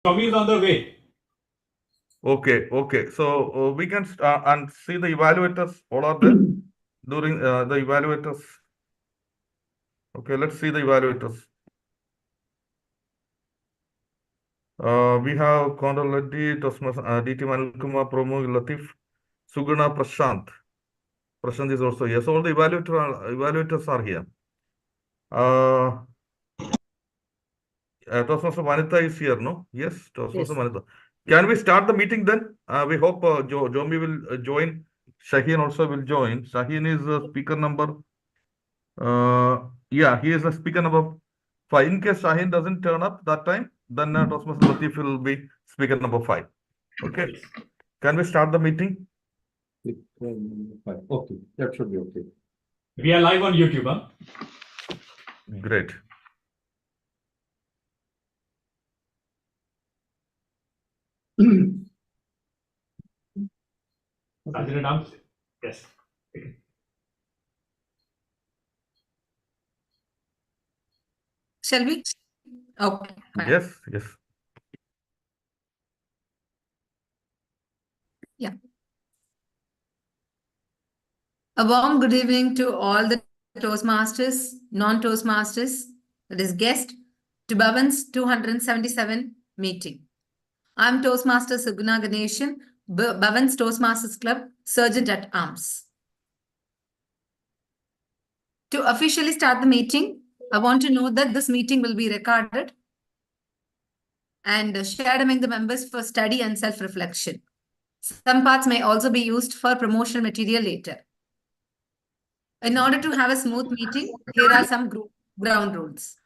Tommy is on the way. Okay. So we can and see the evaluators. All are there during the evaluators. Okay, let's see the evaluators. We have Condor Leddy, Toastmasters, DT Manilkumar, Promo, Latif, Suguna, Prashant. Prashant is also here. So all the evaluators are here. Toastmaster Vanita is here, no? Yes, Toastmaster Vanita. Can we start the meeting then? We hope Jomi will join. Shaheen also will join. Shaheen is speaker number. Yeah, he is the speaker number 5. In case Shaheen doesn't turn up that time, then Toastmaster Latif will be speaker number 5. Okay. Can we start the meeting? Okay, that should be okay. We are live on YouTube. Huh? Great. Rajan announced. Yes. Okay. Shall we? Okay. Fine. Yes. Yeah. A warm good evening to all the Toastmasters, non-Toastmasters, that is guest, to Bhavan's 277 meeting. I'm Toastmaster Suguna Ganeshan, Bhavan's Toastmasters Club, Sergeant at Arms. To officially start the meeting, I want to note that this meeting will be recorded and shared among the members for study and self-reflection. Some parts may also be used for promotional material later. In order to have a smooth meeting, here are some ground rules.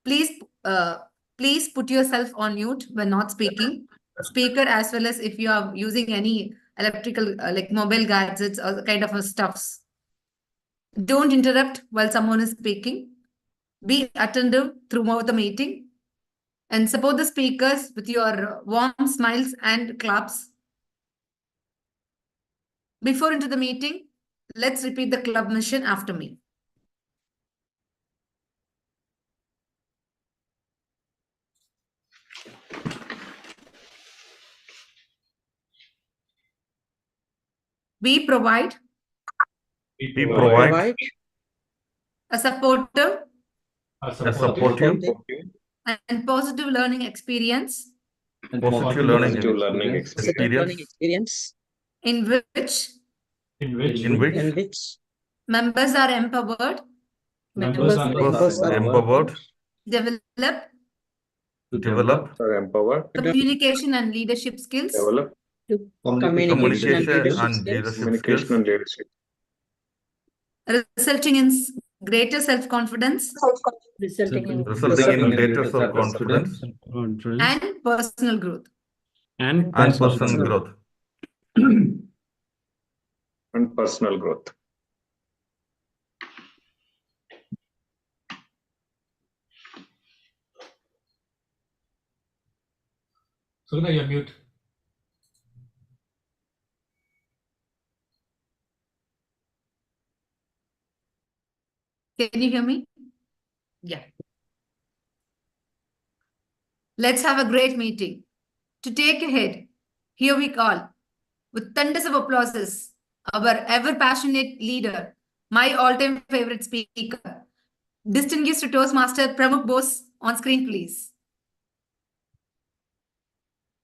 Please put yourself on mute when not speaking. Speaker, as well as if you are using any electrical, like mobile gadgets or kind of stuffs. Don't interrupt while someone is speaking. Be attentive throughout the meeting and support the speakers with your warm smiles and claps. Before into the meeting, let's repeat the club mission after me. We provide a supportive and positive learning experience In which members are empowered, develop communication and leadership skills, resulting in greater self-confidence resulting in greater self-confidence and personal growth. And personal growth. And personal growth. Suguna, you're mute. Can you hear me? Yeah. Let's have a great meeting. To take ahead, here we call, with thunders of applauses, our ever-passionate leader, my all-time favorite speaker, distinguished Toastmaster Pramukh Bose, on screen, please.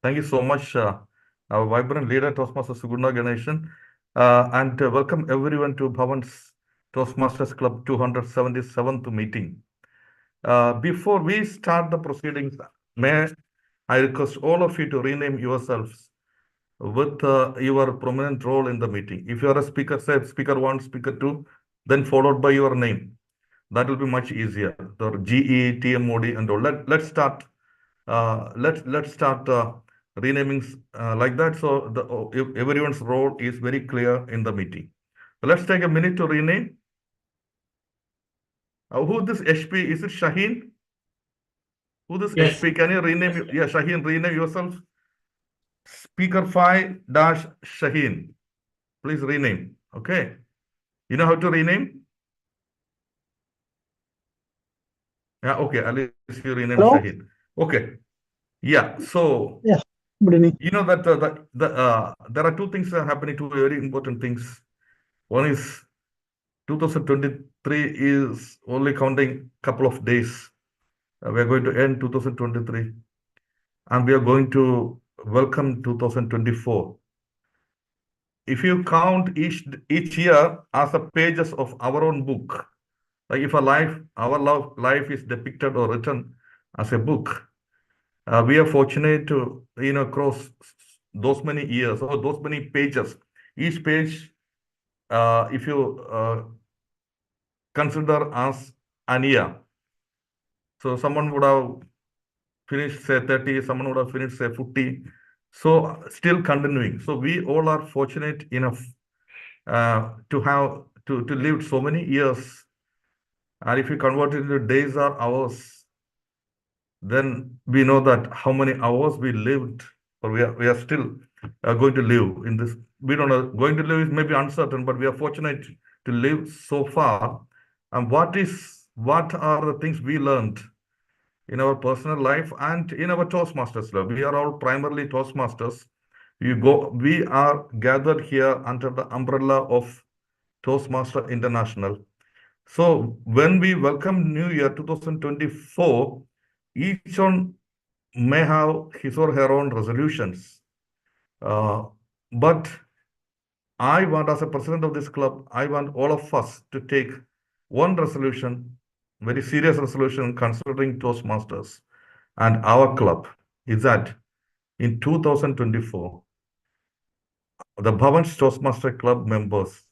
Thank you so much, our vibrant leader, Toastmaster Suguna Ganeshan, and welcome everyone to Bhavan's Toastmasters Club 277th meeting. Before we start the proceedings, may I request all of you to rename yourselves with your prominent role in the meeting. If you are a speaker, say speaker 1, speaker 2, then followed by your name. That will be much easier. The GE, TMOD, and all. Let's start. Let's start renaming like that. So everyone's role is very clear in the meeting. So let's take a minute to rename. Who this HP? Is it Shaheen? Who this Yes. HP? Can you rename? Yeah, Shaheen, rename yourself. Speaker 5 dash Shaheen. Please rename. Okay. You know how to rename? Yeah, okay. At least you renamed Hello? Shahid. Okay. Yeah. So Yeah, good evening. you know that there are two things that are happening, two very important things. One is 2023 is only counting couple of days. We are going to end 2023, and we are going to welcome 2024. If you count each year as a pages of our own book, like if our life is depicted or written as a book, we are fortunate to cross those many years or those many pages. Each page, if you consider as an year, so someone would have finished say 30, someone would have finished say 50. So still continuing. So we all are fortunate enough to have to live so many years. And if you convert it into days or hours, then we know that how many hours we lived, or we are still going to live in this. We don't know, going to live is maybe uncertain, but we are fortunate to live so far. And what are the things we learned in our personal life and in our Toastmasters life? We are all primarily Toastmasters. We are gathered here under the umbrella of Toastmaster International. So when we welcome New Year 2024, each one may have his or her own resolutions. But I want, as a president of this club, I want all of us to take one resolution, very serious resolution considering Toastmasters and our club, is that in 2024, the Bhavan's Toastmaster Club members,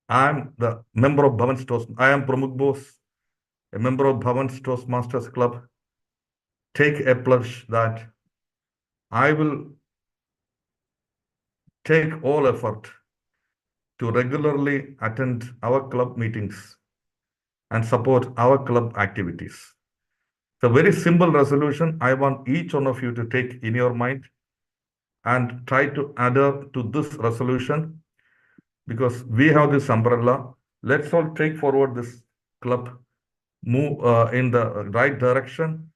I am the member of Bhavan's I am Pramukh Bose, a member of Bhavan's Toastmasters Club, take a pledge that I will take all effort to regularly attend our club meetings and support our club activities. It's a very simple resolution. I want each one of you to take in your mind and try to adhere to this resolution, because we have this umbrella. Let's all take forward this club, move in the right direction.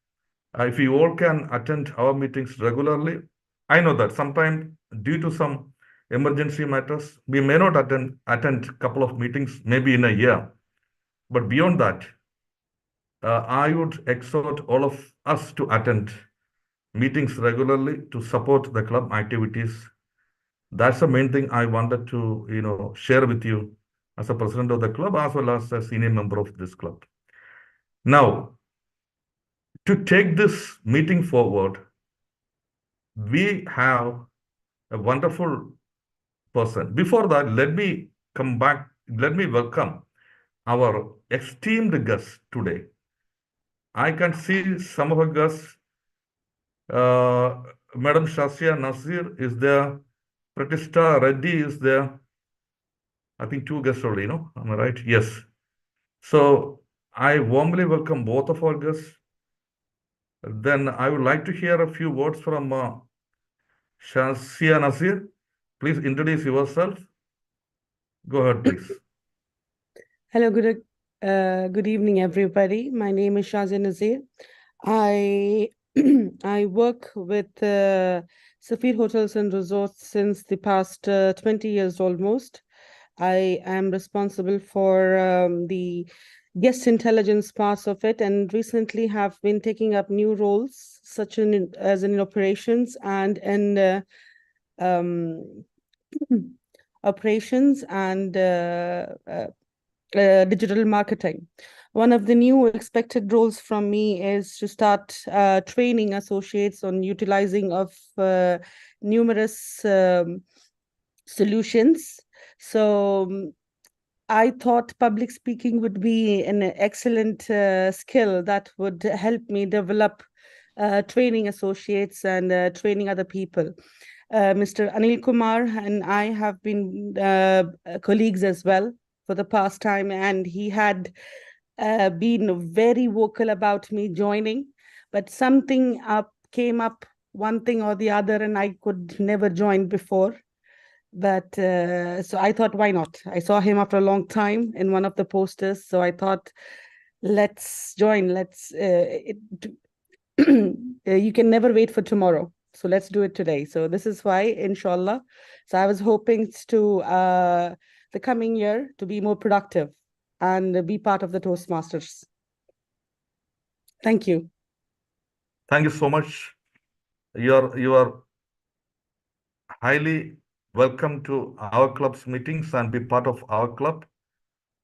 If you all can attend our meetings regularly, I know that sometimes due to some emergency matters, we may not attend a couple of meetings, maybe in a year. But beyond that, I would exhort all of us to attend meetings regularly to support the club activities. That's the main thing I wanted to, share with you as a president of the club, as well as a senior member of this club. Now, to take this meeting forward, we have a wonderful person. Before that, let me welcome our esteemed guest today. I can see some of our guests. Madam Shasya Nasir is there. Pratishta Reddy is there. I think two guests already, no? Am I right? Yes. So I warmly welcome both of our guests. Then I would like to hear a few words from Shasya Nasir. Please introduce yourself. Go ahead, please. Hello, good evening, everybody. My name is Shazia Nazir. I I work with Safir Hotels and Resorts since the past 20 years almost. I am responsible for the guest intelligence parts of it, and recently have been taking up new roles, such as in operations and in operations and digital marketing. One of the new expected roles from me is to start training associates on utilizing of numerous solutions. So I thought public speaking would be an excellent skill that would help me develop training associates and training other people. Mr. Anil Kumar and I have been colleagues as well for the past time, and he had been very vocal about me joining, but something came up, one thing or the other, and I could never join before. But so I thought, why not? I saw him after a long time in one of the posters, so I thought let's join. You can never wait for tomorrow. So let's do it today. So this is why, inshallah. So I was hoping to the coming year to be more productive and be part of the Toastmasters. Thank you. Thank you so much. You are highly welcome to our club's meetings and be part of our club.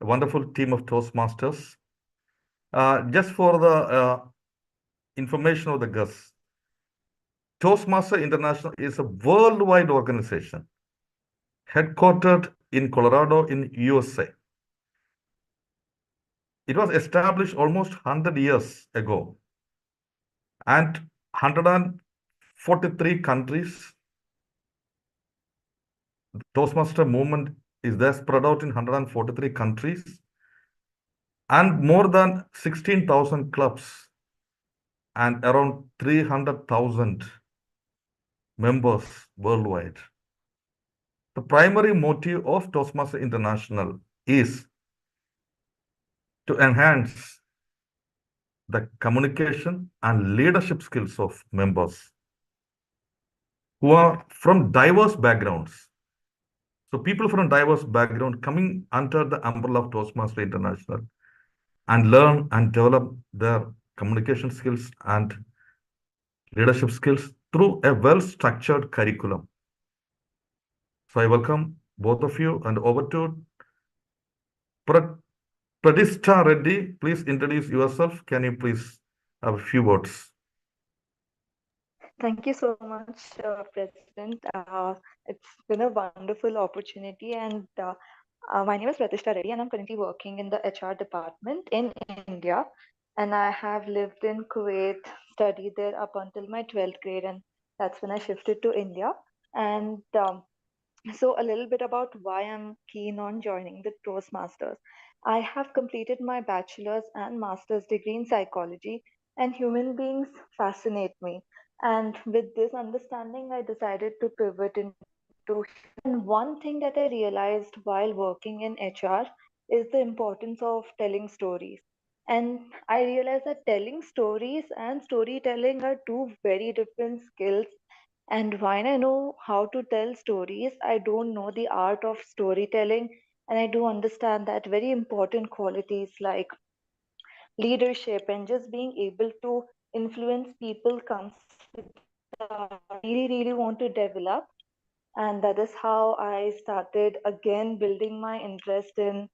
A wonderful team of Toastmasters. Just for the information of the guests, Toastmaster International is a worldwide organization headquartered in Colorado in USA. It was established almost 100 years ago, and 143 countries. The Toastmaster movement is there spread out in 143 countries and more than 16,000 clubs and around 300,000 members worldwide. The primary motive of Toastmaster International is to enhance the communication and leadership skills of members who are from diverse backgrounds. So people from diverse background coming under the umbrella of Toastmaster International and learn and develop their communication skills and leadership skills through a well-structured curriculum. So I welcome both of you and over to Pradishta Reddy. Please introduce yourself. Can you please have a few words? Thank you so much, President. It's been a wonderful opportunity, and my name is Pratishtha Reddy, and I'm currently working in the HR department in India. And I have lived in Kuwait, studied there up until my 12th grade, and that's when I shifted to India. And so, a little bit about why I'm keen on joining the Toastmasters. I have completed my bachelor's and master's degree in psychology, and human beings fascinate me. And with this understanding, I decided to pivot into. And one thing that I realized while working in HR is the importance of telling stories. And I realized that telling stories and storytelling are two very different skills, and when I know how to tell stories, I don't know the art of storytelling. And I do understand that very important qualities like leadership and just being able to influence people comes with really, really want to develop. And that is how I started again building my interest in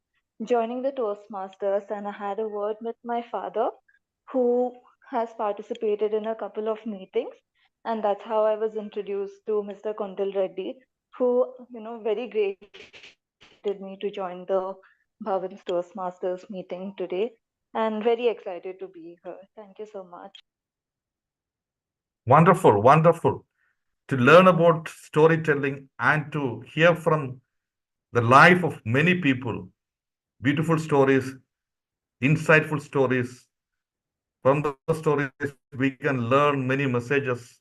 joining the Toastmasters. And I had a word with my father, who has participated in a couple of meetings. And that's how I was introduced to Mr. Kundal Reddy, who, very grateful me to join the Bhavan's Toastmasters meeting today. And very excited to be here. Thank you so much. Wonderful, wonderful to learn about storytelling and to hear from the life of many people. Beautiful stories, insightful stories. From the stories, we can learn many messages.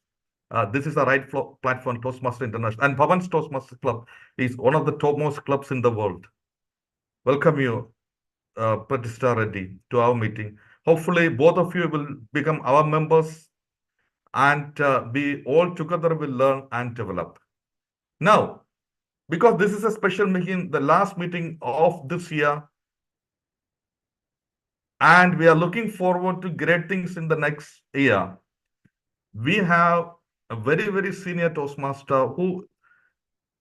This is the right platform, Toastmaster International. And Bhavan's Toastmaster Club is one of the topmost clubs in the world. Welcome you, Pratishta Reddy, to our meeting. Hopefully, both of you will become our members and we all together will learn and develop. Now, because this is a special meeting, the last meeting of this year, and we are looking forward to great things in the next year. We have a very, very senior Toastmaster who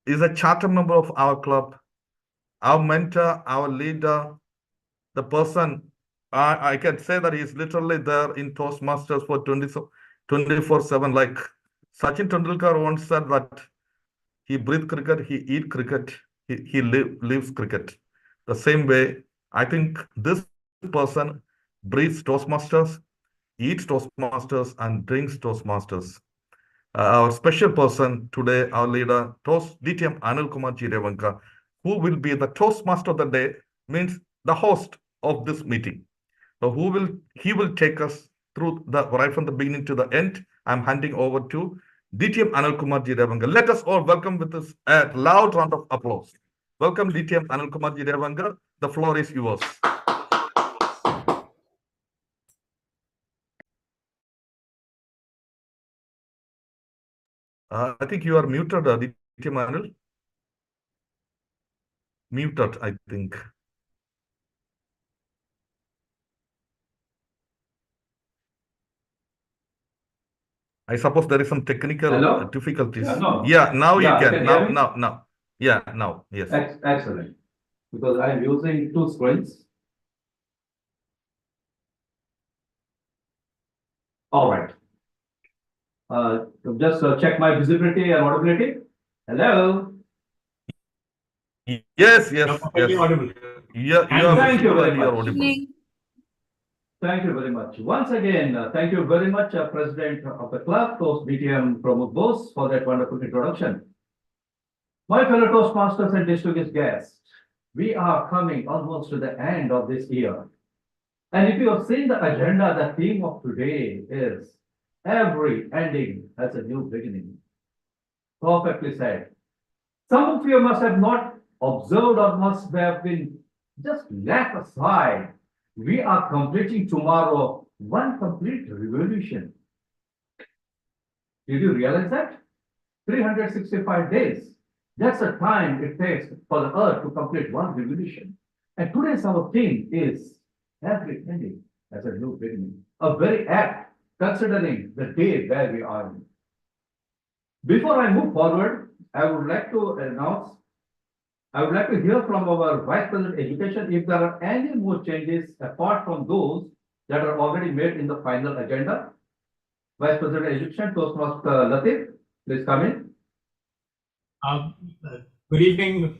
is a charter member of our club, our mentor, our leader, the person, I can say that he's literally there in Toastmasters for 24/7. Like Sachin Tendulkar once said that he breathes cricket, he eats cricket, he lives cricket. The same way, I think this person breathes Toastmasters, eats Toastmasters, and drinks Toastmasters. Our special person today, our leader, DTM Anil Kumar Jirevanka, who will be the Toastmaster of the day, means the host of this meeting. So he will take us through right from the beginning to the end. I'm handing over to DTM Anil Kumar Jirevanka. Let us all welcome with us a loud round of applause. Welcome DTM Anil Kumar Jirevanka. The floor is yours. I think you are muted, Aditya Manil. Muted, I think. I suppose there is some technical Hello? difficulties. Yeah, no. Yeah, now Yeah, you you can. can Now, hear me? now. Yeah, now. Yes. Excellent. Because I am using two screens. All right. Just check my visibility and audibility. Hello. Yes, You're yes, perfectly yes. audible. You And are thank you visible very and you are much. audible. Evening. Thank you very much. Once again, thank you very much, President of the club, Toast BTM Pramod Bose, for that wonderful introduction. My fellow Toastmasters and distinguished guests, we are coming almost to the end of this year. And if you have seen the agenda, the theme of today is every ending has a new beginning. Perfectly said. Some of you must have not observed or must have been just left aside. We are completing tomorrow one complete revolution. Did you realize that? 365 days. That's the time it takes for the earth to complete one revolution. And today's our theme is every ending as a new beginning. A very apt considering the day where we are in. Before I move forward, I would like to hear from our Vice President Education if there are any more changes apart from those that are already made in the final agenda. Vice President Education, Toastmaster Latif, please come in. Uh, Good evening,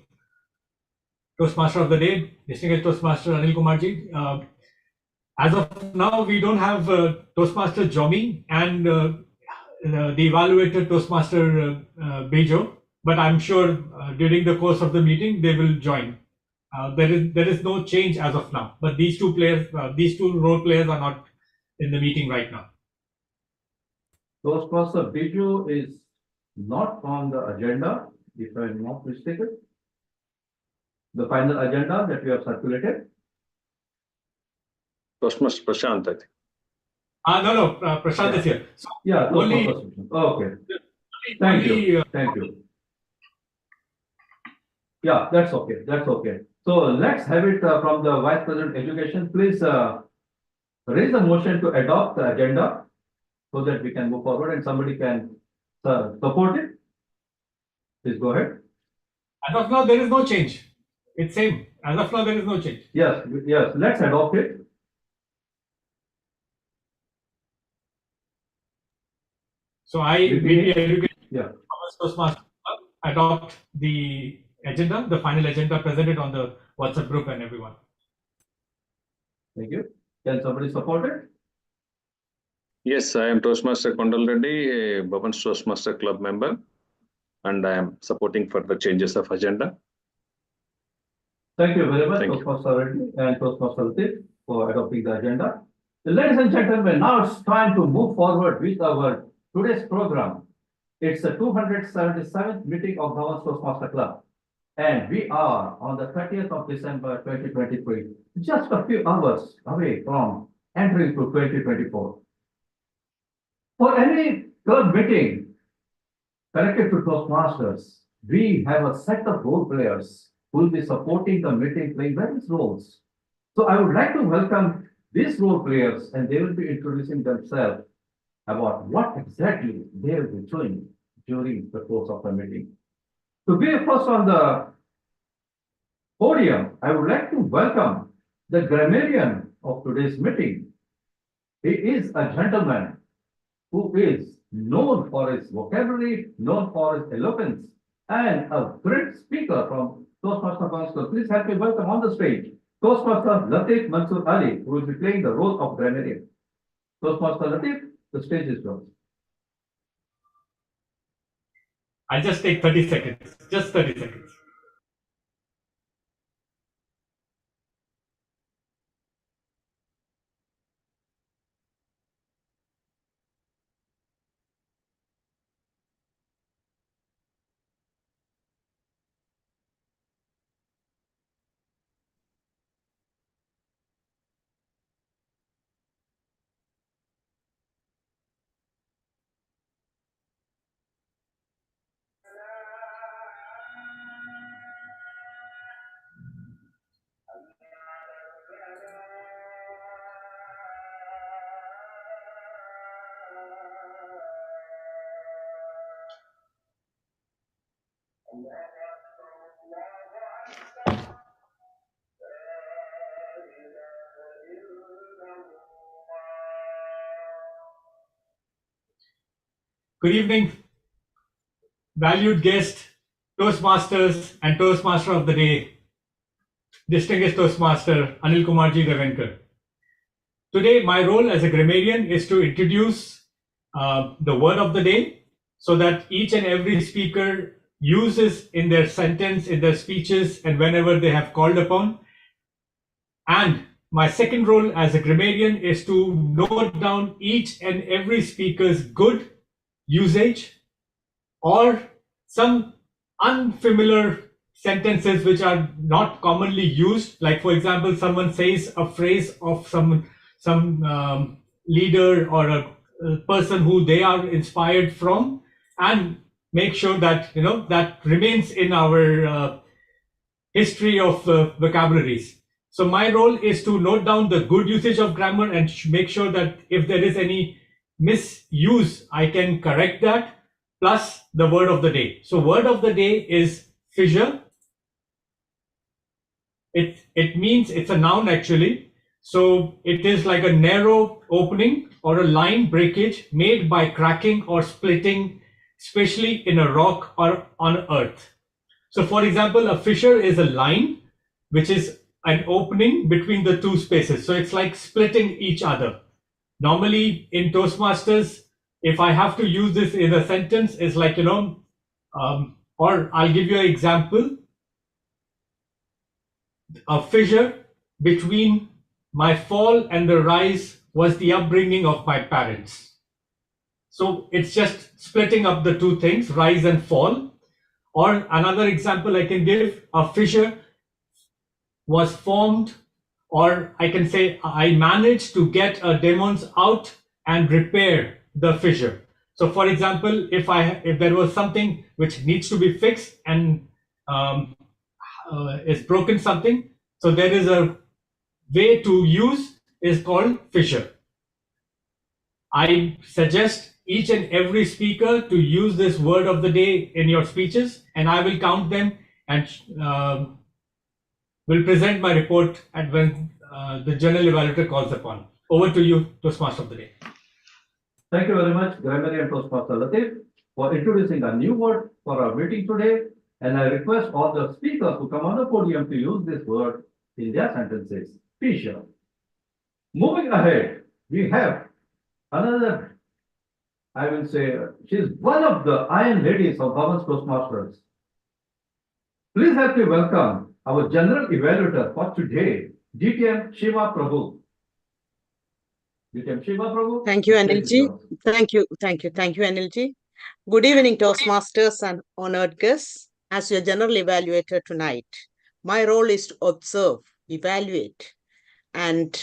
Toastmaster of the day, distinguished Toastmaster Anil Kumarji. As of now, we don't have Toastmaster Jomi and the evaluator Toastmaster Bejo, but I'm sure during the course of the meeting they will join. There is no change as of now, but these two role players are not in the meeting right now. Toastmaster Biju is not on the agenda, if I am not mistaken. The final agenda that we have circulated. Toastmaster Prashant, I think. No, Prashant is here. So Yeah, only, Toastmaster. Okay. Thank only, you. Thank you. Yeah, that's okay. That's okay. So let's have it from the Vice President Education. Please raise a motion to adopt the agenda so that we can move forward and somebody can support it. Please go ahead. As of now, there is no change. It's same. As of now, there is no change. Yes, yes, let's adopt it. So VP Education, Yeah. Toastmaster, adopt the agenda, the final agenda presented on the WhatsApp group and everyone. Thank you. Can somebody support it? Yes, I am Toastmaster Kondal Reddy, a Bhavan's Toastmaster Club member, and I am supporting for the changes of agenda. Thank you very much, Thank you. Toastmaster Reddy and Toastmaster Latif, for adopting the agenda. Ladies and gentlemen, now it's time to move forward with our today's program. It's the 277th meeting of Bhavan's Toastmaster Club. And we are on the 30th of December 2023, just a few hours away from entering to 2024. For any club meeting connected to Toastmasters, we have a set of role players who will be supporting the meeting, playing various roles. So I would like to welcome these role players, and they will be introducing themselves about what exactly they will be doing during the course of the meeting. To be first on the podium, I would like to welcome the grammarian of today's meeting. He is a gentleman who is known for his vocabulary, known for his eloquence, and a great speaker from Toastmaster Council. Please help me welcome on the stage Toastmaster Latif Mansoor Ali, who will be playing the role of grammarian. Toastmaster Latif, the stage is yours. I'll just take 30 seconds, just 30 seconds. Good evening, valued guest, Toastmasters and Toastmaster of the Day, distinguished Toastmaster Anil Kumarji Devenkar. Today, my role as a grammarian is to introduce the word of the day so that each and every speaker uses in their sentence, in their speeches, and whenever they have called upon. And my second role as a grammarian is to note down each and every speaker's good usage or some unfamiliar sentences which are not commonly used. Like, for example, someone says a phrase of some leader or a person who they are inspired from, and make sure that that remains in our history of vocabularies. So my role is to note down the good usage of grammar and make sure that if there is any misuse, I can correct that, plus the word of the day. So word of the day is fissure. It means, it's a noun actually. So it is like a narrow opening or a line breakage made by cracking or splitting, especially in a rock or on earth. So for example, a fissure is a line which is an opening between the two spaces. So it's like splitting each other. Normally in Toastmasters, if I have to use this in a sentence, it's like, or I'll give you an example. A fissure between my fall and the rise was the upbringing of my parents. So it's just splitting up the two things, rise and fall. Or another example I can give, a fissure was formed, or I can say I managed to get a demons out and repair the fissure. So for example, if there was something which needs to be fixed and is broken something, so there is a way to use is called fissure. I suggest each and every speaker to use this word of the day in your speeches, and I will count them and will present my report at when the general evaluator calls upon. Over to you, Toastmaster of the day. Thank you very much, Grammarian Toastmaster Latif, for introducing a new word for our meeting today. And I request all the speakers who come on the podium to use this word in their sentences. Fissure. Moving ahead, we have another, I will say, she is one of the iron ladies of Bhavan's Toastmasters. Please help me welcome our general evaluator for today, DTM Shiva Prabhu. DTM Shiva Prabhu. Thank you, Anilji. Thank you, Anilji. Good evening, Toastmasters and honored guests. As your general evaluator tonight, my role is to observe, evaluate, and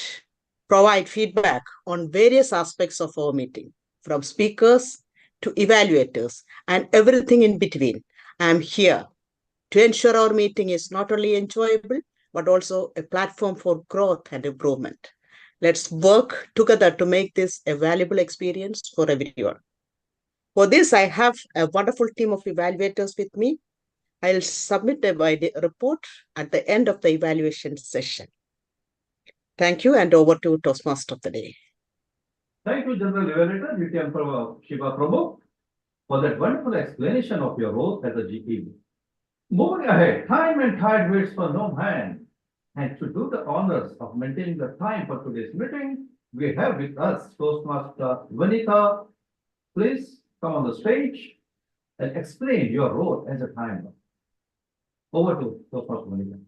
provide feedback on various aspects of our meeting, from speakers to evaluators and everything in between. I am here to ensure our meeting is not only enjoyable, but also a platform for growth and improvement. Let's work together to make this a valuable experience for everyone. For this, I have a wonderful team of evaluators with me. I'll submit a report at the end of the evaluation session. Thank you, and over to Toastmaster of the Day. Thank you, General Evaluator DTM Shiva Prabhu, for that wonderful explanation of your role as a GP. Moving ahead, time and tide waits for no man. And to do the honors of maintaining the time for today's meeting, we have with us Toastmaster Vanita. Please come on the stage and explain your role as a timer. Over to Toastmaster Vanita.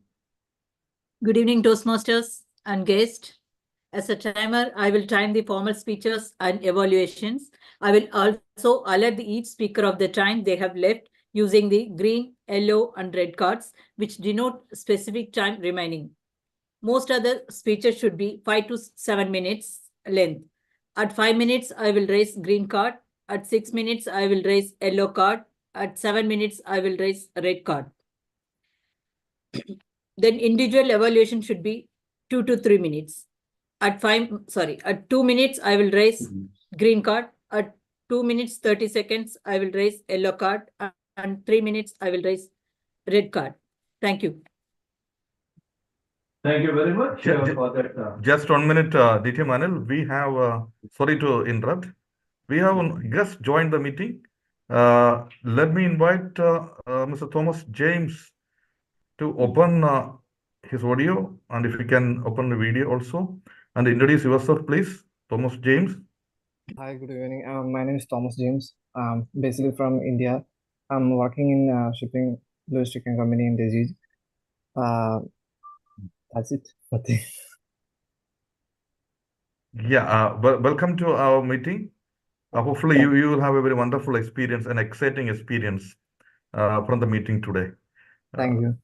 Good evening, Toastmasters and guests. As a timer, I will time the formal speeches and evaluations. I will also alert each speaker of the time they have left using the green, yellow, and red cards, which denote specific time remaining. Most other speeches should be 5 to 7 minutes length. At 5 minutes, I will raise green card. At 6 minutes, I will raise yellow card. At 7 minutes, I will raise red card. Then individual evaluation should be 2 to 3 minutes. At 2 minutes, I will raise green card. At 2 minutes 30 seconds, I will raise yellow card, and 3 minutes I will raise red card. Thank you. Thank you very much for that. Just 1 minute, DTM Anil. We have, sorry to interrupt. We have a guest joined the meeting. Let me invite Mr. Thomas James to open his audio, and if you can open the video also, and introduce yourself, please. Thomas James. Hi, good evening. My name is Thomas James. Basically from India. I'm working in shipping logistic company in Delhi. That's it. Nothing. Yeah, welcome to our meeting. Hopefully you will have a very wonderful experience and exciting experience from the meeting today. Thank you.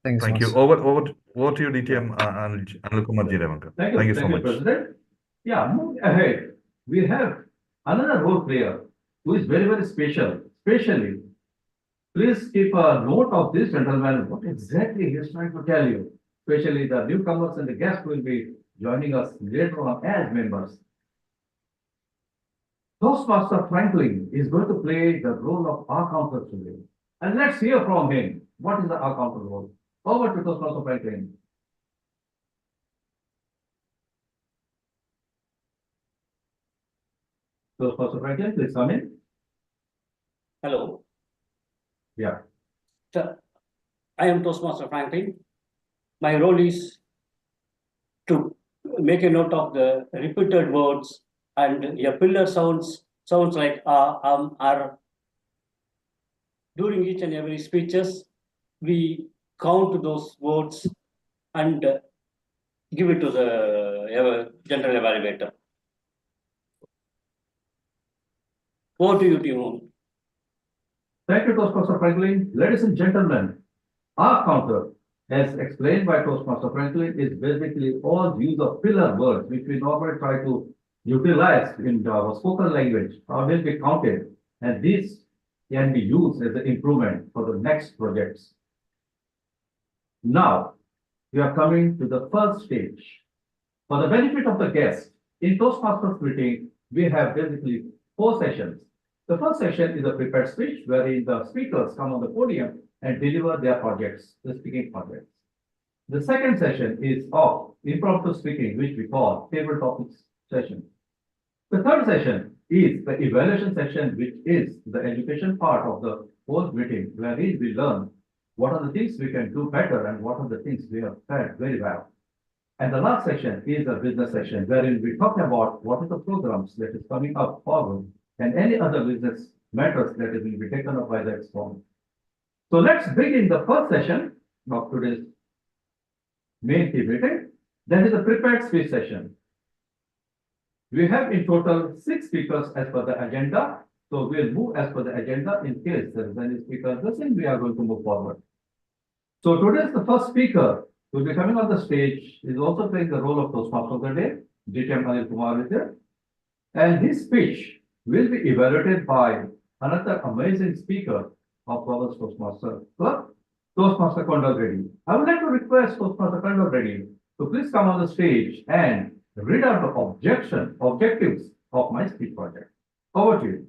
Thank you so Thank you. much. Over to you, DTM Anil Kumar Jirevankar. Thank you so much. President. Yeah, moving ahead, we have another role player who is very, very special. Especially, please keep a note of this gentleman, what exactly he is trying to tell you. Especially the newcomers and the guests will be joining us later on as members. Toastmaster Franklin is going to play the role of our counter today. And let's hear from him. What is the our counter role? Over to Toastmaster Franklin. Toastmaster Franklin, please come in. Hello. Yeah. I am Toastmaster Franklin. My role is to make a note of the repeated words, and a pillar sounds like are. During each and every speeches, we count those words and give it to the general evaluator. Over to you, Timon. Thank you, Toastmaster Franklin. Ladies and gentlemen, our counter, as explained by Toastmaster Franklin, is basically all use of pillar words, which we normally try to utilize in our spoken language, or will be counted, and these can be used as an improvement for the next projects. Now, we are coming to the first stage. For the benefit of the guests, in Toastmasters meeting, we have basically 4 sessions. The first session is a prepared speech, wherein the speakers come on the podium and deliver their projects, the speaking projects. The second session is of impromptu speaking, which we call table topics session. The third session is the evaluation session, which is the education part of the whole meeting, wherein we learn what are the things we can do better and what are the things we have done very well. And the last session is a business session, wherein we talk about what are the programs that is coming up forward and any other business matters that will be taken up by the exponent. So let's begin the first session of today's main key meeting. That is a prepared speech session. We have in total 6 speakers as per the agenda. So we'll move as per the agenda. In case there is any speaker missing, we are going to move forward. So today's the first speaker who will be coming on the stage is also playing the role of Toastmaster of the day. DTM Anil Kumar is here. And his speech will be evaluated by another amazing speaker of our Toastmaster Club, Toastmaster Kondal Reddy. I would like to request Toastmaster Kondal Reddy to please come on the stage and read out the objectives of my speech project. Over to you.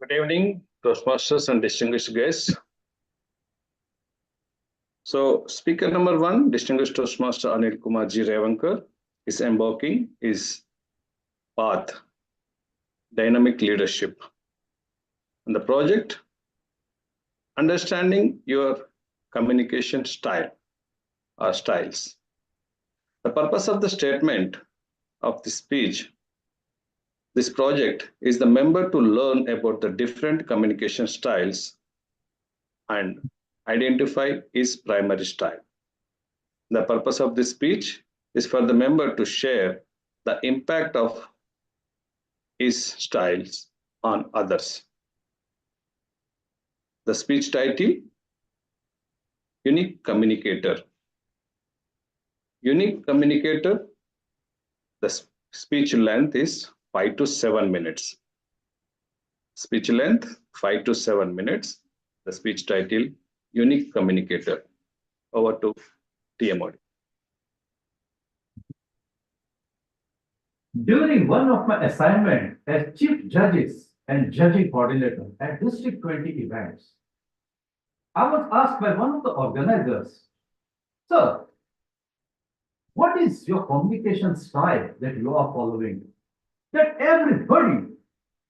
Good evening, Toastmasters and distinguished guests. So, speaker number 1, distinguished Toastmaster Anil Kumar Jirevankar, is embarking his path, dynamic leadership. And the project, understanding your communication style or styles. The purpose of the statement of this speech, this project, is the member to learn about the different communication styles and identify his primary style. The purpose of this speech is for the member to share the impact of his styles on others. The speech title, Unique Communicator. Unique Communicator, the speech length is 5 to 7 minutes. Speech length, 5 to 7 minutes. The speech title, Unique Communicator. Over to TMOD. During one of my assignments as chief judges and judging coordinator at District 20 events, I was asked by one of the organizers, "Sir, what is your communication style that you are following? That everybody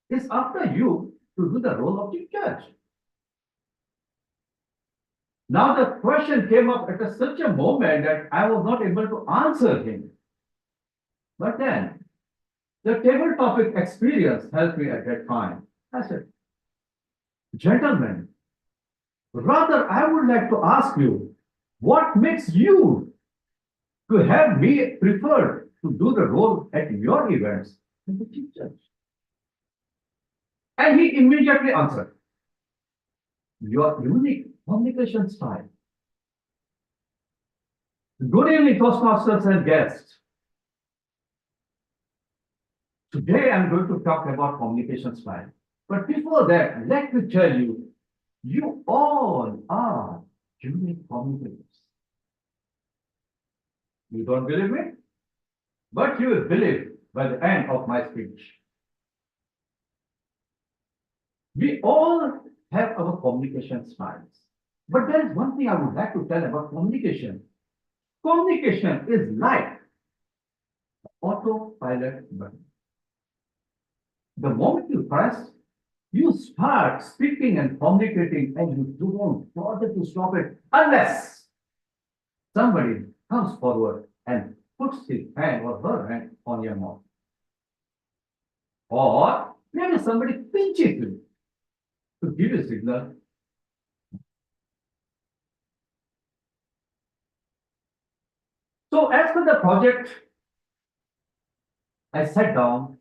is after you to do the role of chief judge." Now the question came up at such a moment that I was not able to answer him. But then the table topic experience helped me at that time. I said, "Gentlemen, rather I would like to ask you, what makes you to have me preferred to do the role at your events as the chief judge?" And he immediately answered, "Your unique communication style." Good evening, Toastmasters and guests. Today I'm going to talk about communication style. But before that, let me tell you, you all are unique communicators. You don't believe me? But you will believe by the end of my speech. We all have our communication styles. But there is one thing I would like to tell about communication. Communication is like autopilot button. The moment you press, you start speaking and communicating, and you don't bother to stop it unless somebody comes forward and puts his hand or her hand on your mouth. Or maybe somebody pinches you to give a signal. So as for the project, I sat down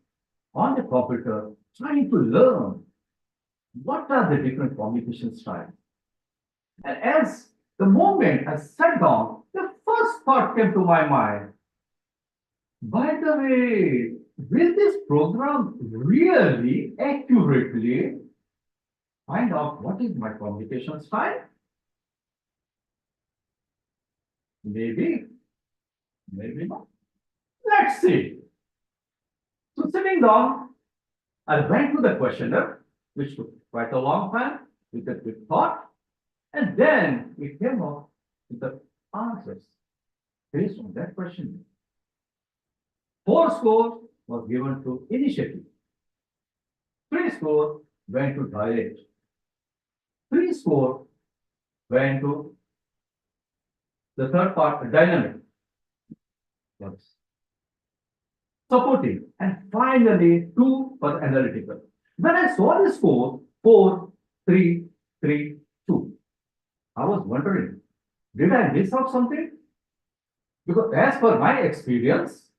on the computer trying to learn what are the different communication styles. And as the moment I sat down, the first thought came to my mind, by the way, will this program really accurately find out what is my communication style? Maybe, maybe not. Let's see. So sitting down, I went to the questionnaire, which took quite a long time with a quick thought, and then we came up with the answers based on that question. 4 scores was given to initiative. 3 scores went to direct. 3 scores went to the third part, dynamic. Yes. Supporting, and finally 2 for analytical. When I saw the score 4, 3, 3, 2, I was wondering, did I miss out something? Because as per my experience,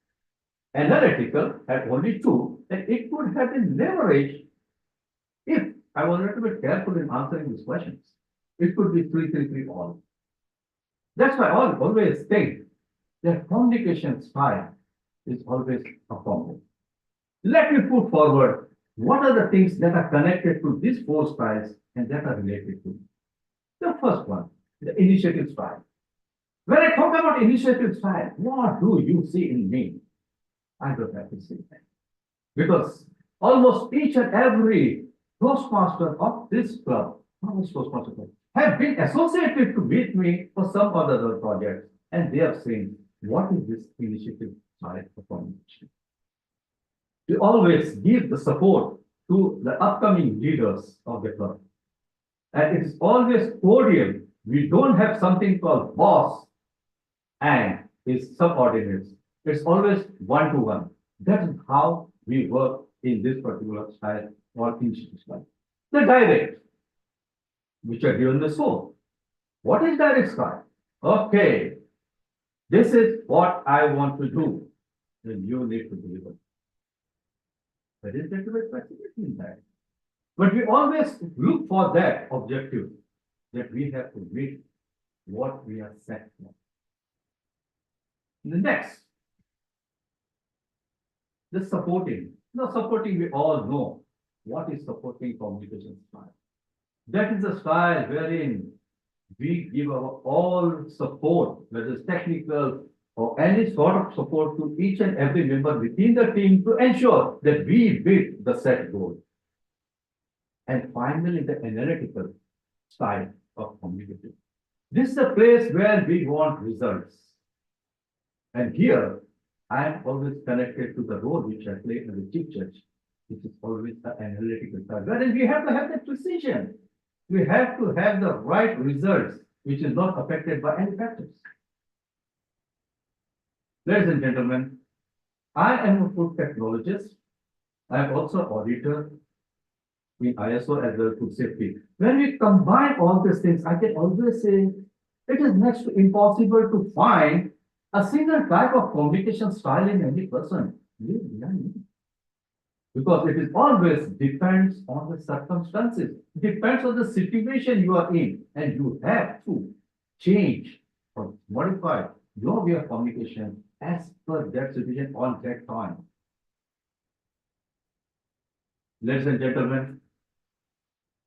analytical had only 2, and it could have been leveraged if I was a little bit careful in answering these questions. It could be 3, 3, 3 all. That's why I always think that communication style is always a problem. Let me put forward what are the things that are connected to these 4 styles and that are related to. The first one, the initiative style. When I talk about initiative style, what do you see in me? I don't have to say that. Because almost each and every Toastmaster of this club, Toastmaster club, have been associated with me for some other projects, and they have seen what is this initiative style of communication. We always give the support to the upcoming leaders of the club. And it is always cordial. We don't have something called boss and his subordinates. It's always one-to-one. That is how we work in this particular style or initiative style. The direct, which are given the score. What is direct style? Okay, this is what I want to do. Then you need to deliver. There is a little bit flexibility in that. But we always look for that objective, that we have to meet what we are set for. The next, the supporting. The supporting, we all know what is supporting communication style. That is a style wherein we give our all support, whether it's technical, or any sort of support to each and every member within the team to ensure that we beat the set goal. And finally, the analytical style of communication. This is a place where we want results. And here, I am always connected to the role which I play as a chief judge, which is always the analytical side, wherein we have to have that precision. We have to have the right results, which is not affected by any factors. Ladies and gentlemen, I am a food technologist. I am also auditor in ISO as well as food safety. When we combine all these things, I can always say it is next to impossible to find a single type of communication style in any person. Because it is always depends on the circumstances, depends on the situation you are in, and you have to change or modify your way of communication as per that situation on that time. Ladies and gentlemen,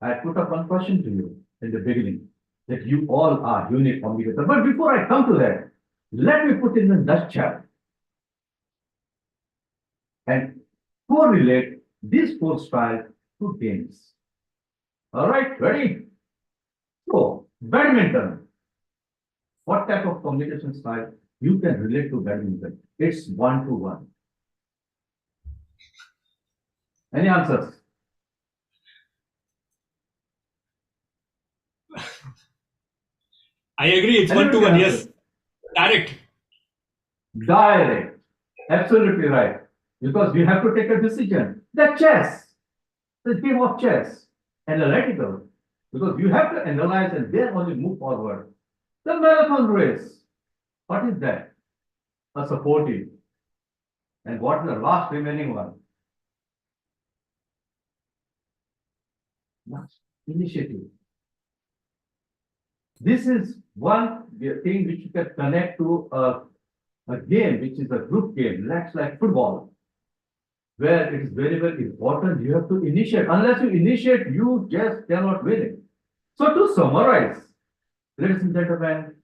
I put up one question to you in the beginning, that you all are unique communicators. But before I come to that, let me put in a nutshell and correlate this four styles to games. All right, ready? So, badminton. What type of communication style you can relate to badminton? It's one-to-one. Any answers? I agree, it's one-to-one, yes. Direct. Direct. Absolutely right. Because we have to take a decision. The chess, the game of chess, analytical. Because you have to analyze and then only move forward. The marathon race, what is that? A supportive. And what is the last remaining one? Last, initiative. This is one thing which you can connect to a game which is a group game, like football, where it is very, very important. You have to initiate. Unless you initiate, you just cannot win it. So to summarize, ladies and gentlemen,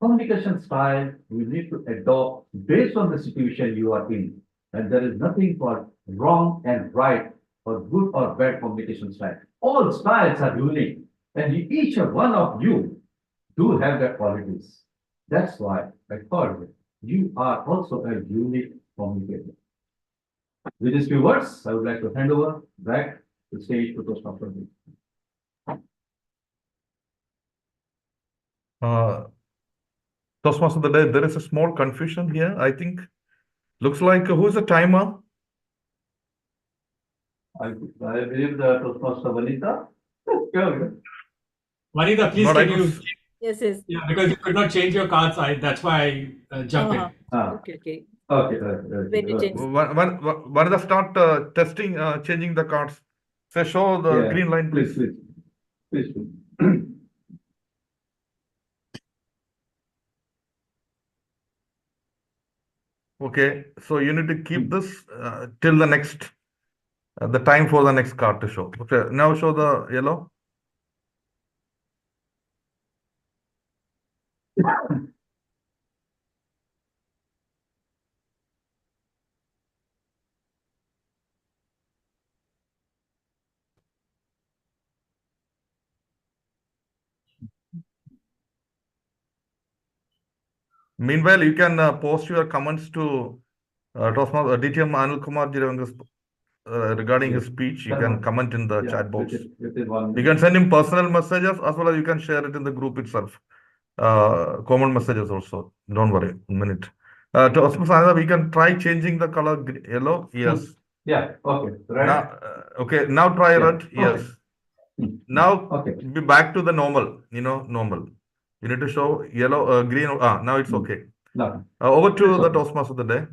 communication style you need to adopt based on the situation you are in. And there is nothing called wrong and right or good or bad communication style. All styles are unique, and each one of you do have their qualities. That's why I called it. You are also a unique communicator. With these few words, I would like to hand over back the stage to Toastmasters. Toastmaster of the day, there is a small confusion here. I think looks like who is the timer? I believe the Toastmaster Vanita. Vanita, please Not can I you? could- Yes, yes. Yeah, because you could not change your cards. That's why I jumped in. Okay. Okay. Wait to change. When they start testing, changing the cards, say show the Yeah, green line, please. Please. Okay, so you need to keep this till the next, the time for the next card to show. Okay, now show the yellow. Meanwhile, you can post your comments to Toastmaster DTM Anil Kumar regarding his speech. You can comment in the chat box. You can send him personal messages as well as you can share it in the group itself. Common messages also. Don't worry. A minute. Toastmaster, we can try changing the color yellow. Yes. Yeah. Okay. Right. Now, okay. Now try red. Yes. Now be back to the normal. Normal. You need to show yellow, green. Now it's okay. Over to the Toastmaster of the day.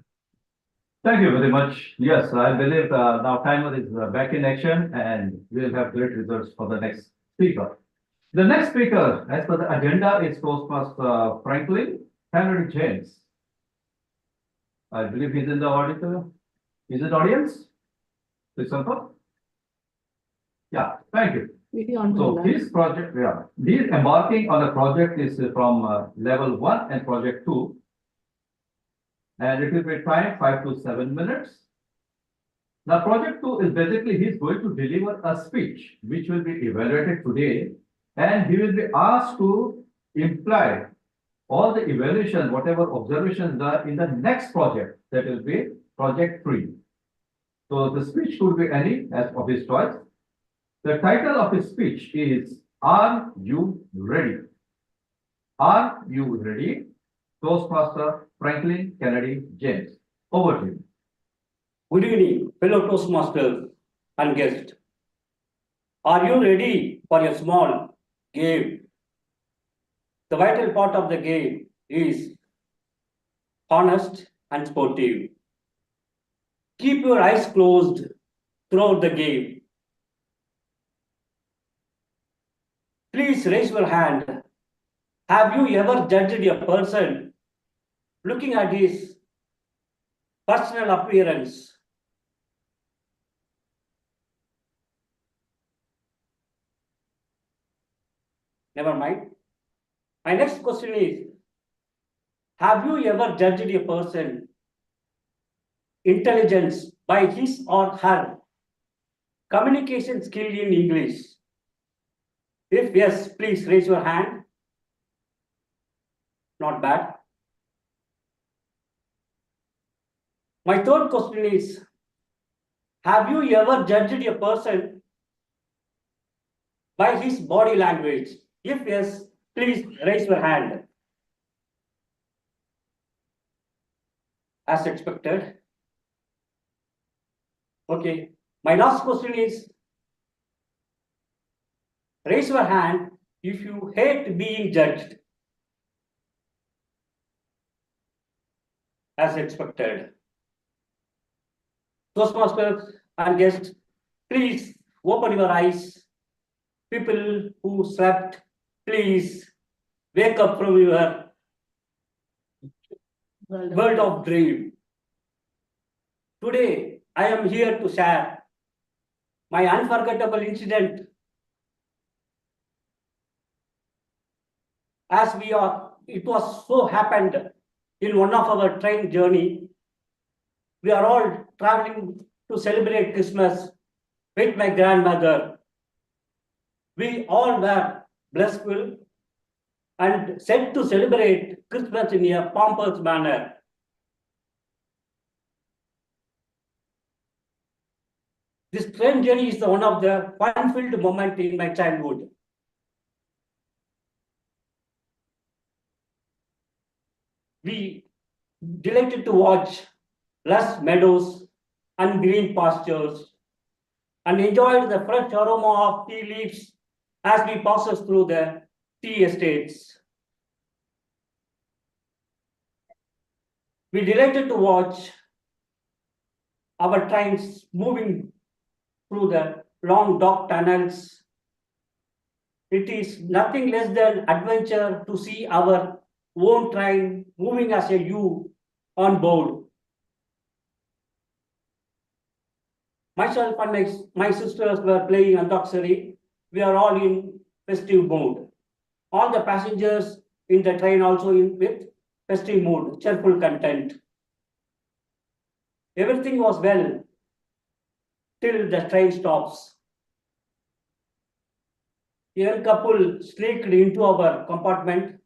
Thank you very much. Yes, I believe now timer is back in action and we'll have great results for the next speaker. The next speaker, as per the agenda, is Toastmaster Franklin Henry James. I believe he's in the auditor. Is it audience? Please confirm. Yeah, thank you. So this project, he's embarking on a project is from level 1 and project 2. and it will be time 5 to 7 minutes. Now, project 2 is basically he's going to deliver a speech which will be evaluated today, and he will be asked to imply all the evaluation, whatever observations are in the next project, that will be project 3. So the speech could be any as of his choice. The title of his speech is Are You Ready? Are you ready? Toastmaster Franklin Kennedy James. Over to you. Good evening, fellow Toastmasters and guests. Are you ready for a small game? The vital part of the game is honest and sportive. Keep your eyes closed throughout the game. Please raise your hand. Have you ever judged a person looking at his personal appearance? Never mind. My next question is, have you ever judged a person intelligence by his or her communication skill in English? If yes, please raise your hand. Not bad. My third question is, have you ever judged a person by his body language? If yes, please raise your hand. As expected. Okay. My last question is, raise your hand if you hate being judged. As expected. Toastmasters and guests, please open your eyes. People who slept, please wake up from your world of dream. Today, I am here to share my unforgettable incident. It was so happened in one of our train journey. We are all traveling to celebrate Christmas with my grandmother. We all were blissful and set to celebrate Christmas in a pompous manner. This train journey is one of the fun-filled moments in my childhood. We delighted to watch lush meadows and green pastures and enjoyed the fresh aroma of tea leaves as we passed through the tea estates. We delighted to watch our trains moving through the long dark tunnels. It is nothing less than adventure to see our own train moving as a U on board. Myself and my sisters were playing Antaksari. We are all in festive mood. All the passengers in the train also with festive mood, cheerful content. Everything was well till the train stops. A young couple sneaked into our compartment.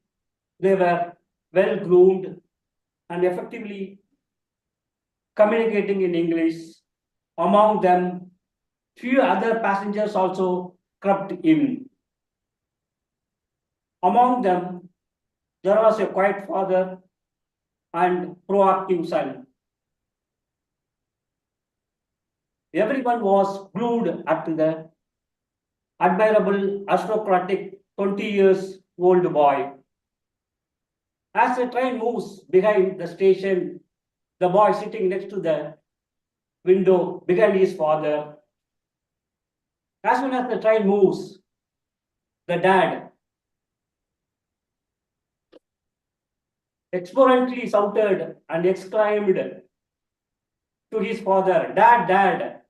They were well groomed and effectively communicating in English. Among them, few other passengers also crept in. Among them, there was a quiet father and proactive son. Everyone was glued at the admirable aristocratic 20 years old boy. As the train moves behind the station, the boy sitting next to the window behind his father. As soon as the train moves, the dad exponentially shouted and exclaimed to his father, "Dad, Dad,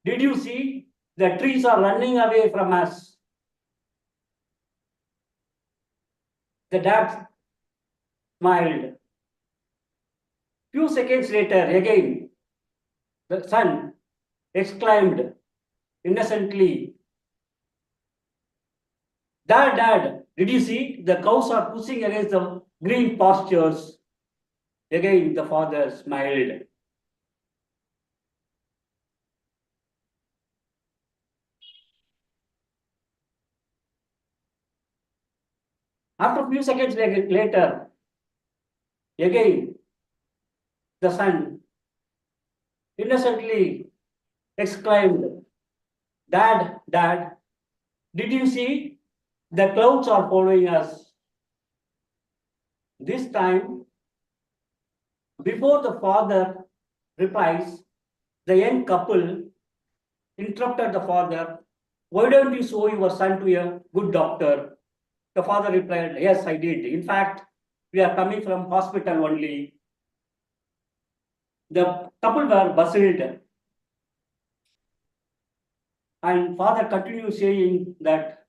did you see? The trees are running away from us." The dad smiled. Few seconds later, again, the son exclaimed innocently, Dad, Dad, did you see? The cows are pushing against the green pastures. Again, the father smiled. After a few seconds later, again, the son innocently exclaimed, Dad, Dad, did you see? The clouds are following us. This time, before the father replies, the young couple interrupted the father. Why don't you show your son to a good doctor? The father replied, Yes, I did. In fact, we are coming from hospital only. The couple were bustled. And father continued saying that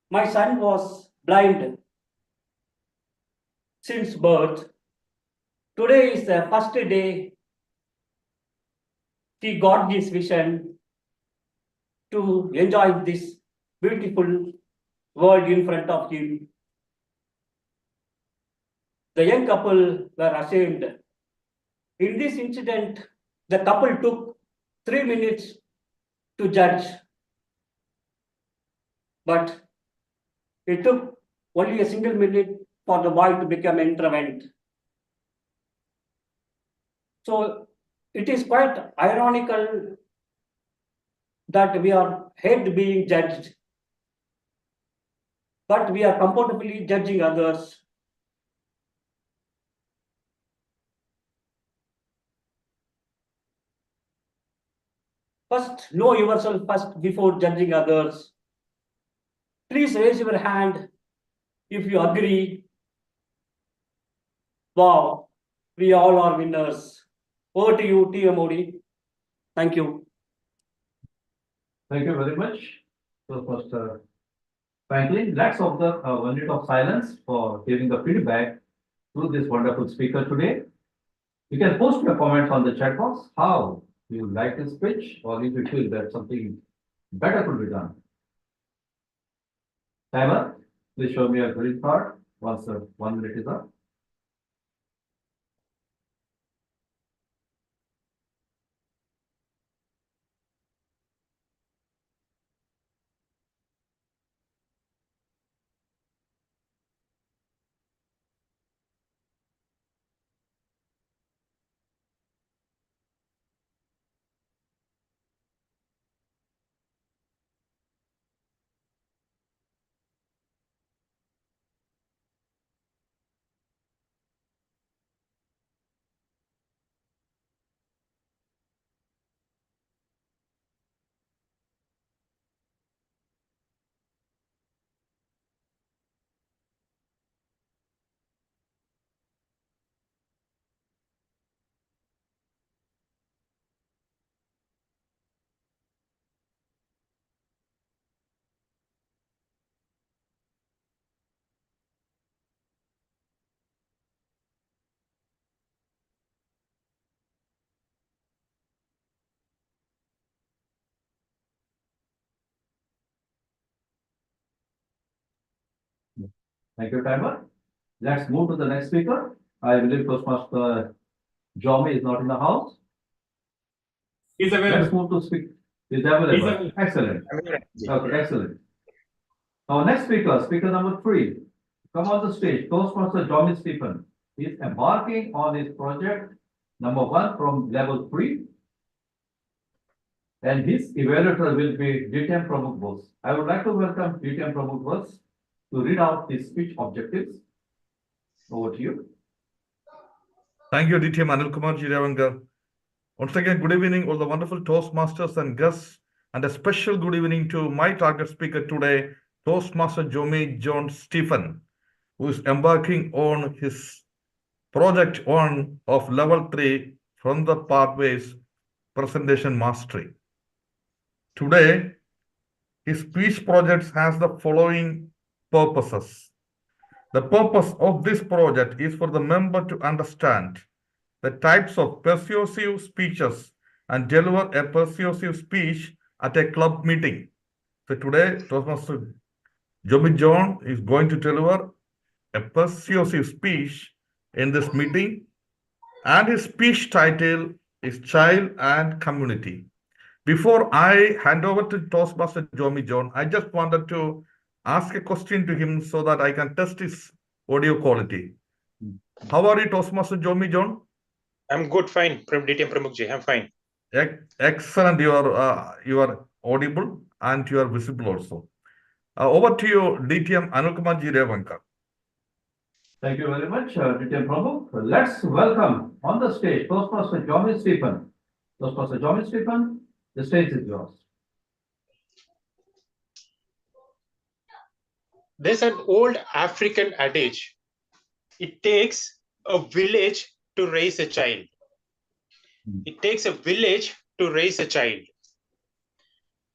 my son was blind since birth. Today is the first day he got this vision to enjoy this beautiful world in front of him. The young couple were ashamed. In this incident, the couple took 3 minutes to judge, but it took only a single minute for the boy to become introvert. So it is quite ironical that we are hate being judged, but we are comfortably judging others. First, know yourself first before judging others. Please raise your hand if you agree. Wow, we all are winners. Over to you, T.M. Modi. Thank you. Thank you very much. So first, Franklin, let's observe a minute of silence for giving the feedback to this wonderful speaker today. You can post your comments on the chat box, how you like his speech, or if you feel that something better could be done. Timer, please show me a green card once 1 minute is up. Thank you, timer. Let's move to the next speaker. I believe Toastmaster Jomi is not in the house. He's available. Let's move to speak. He's available. He's available. Excellent. Okay, excellent. Our next speaker, speaker number 3, come on the stage. Toastmaster Jomi Stephen. He's embarking on his project number 1 from level 3. And his evaluator will be DTM Pramukh Bose. I would like to welcome DTM Pramukh Bose to read out his speech objectives. Over to you. Thank you, DTM Anil Kumar Jiravangar. Once again, good evening, all the wonderful Toastmasters and guests, and a special good evening to my target speaker today, Toastmaster Jomi John Stephen, who is embarking on his project 1 of level 3 from the pathways presentation mastery. Today, his speech project has the following purposes. The purpose of this project is for the member to understand the types of persuasive speeches and deliver a persuasive speech at a club meeting. So today, Toastmaster Joby John is going to deliver a persuasive speech in this meeting, and his speech title is Child and Community. Before I hand over to Toastmaster Joby John, I just wanted to ask a question to him so that I can test his audio quality. How are you, Toastmaster Joby John? I'm good, fine. DTM Pramukji, I'm fine. Excellent. You are audible and you are visible also. Over to you, DTM Anukumarji Revankar. Thank you very much, DTM Prabhu. Let's welcome on the stage Toastmaster Johnny Stephen. Toastmaster Johnny Stephen, the stage is yours. There's an old African adage. It takes a village to raise a child. It takes a village to raise a child.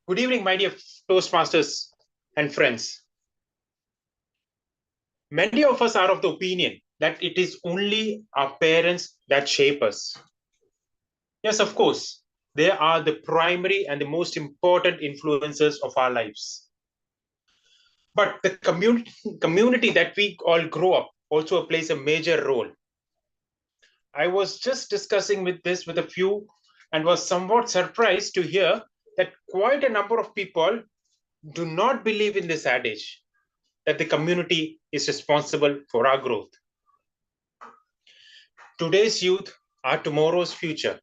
Good evening, my dear Toastmasters and friends. Many of us are of the opinion that it is only our parents that shape us. Yes, of course, they are the primary and the most important influences of our lives. But the community that we all grow up also plays a major role. I was just discussing this with a few and was somewhat surprised to hear that quite a number of people do not believe in this adage, that the community is responsible for our growth. Today's youth are tomorrow's future.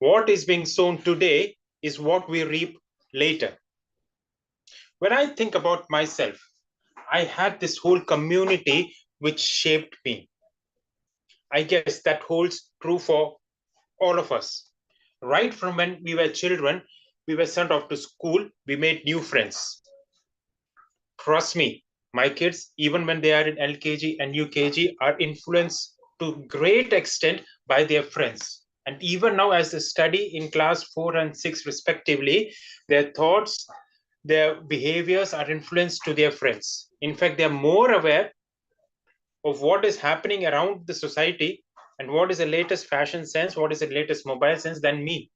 What is being sown today is what we reap later. When I think about myself, I had this whole community which shaped me. I guess that holds true for all of us. Right from when we were children, we were sent off to school, we made new friends. Trust me, my kids, even when they are in LKG and UKG, are influenced to great extent by their friends. And even now, as they study in class 4 and 6 respectively, their thoughts, their behaviors are influenced to their friends. In fact, they are more aware of what is happening around the society and what is the latest fashion sense, what is the latest mobile sense than me.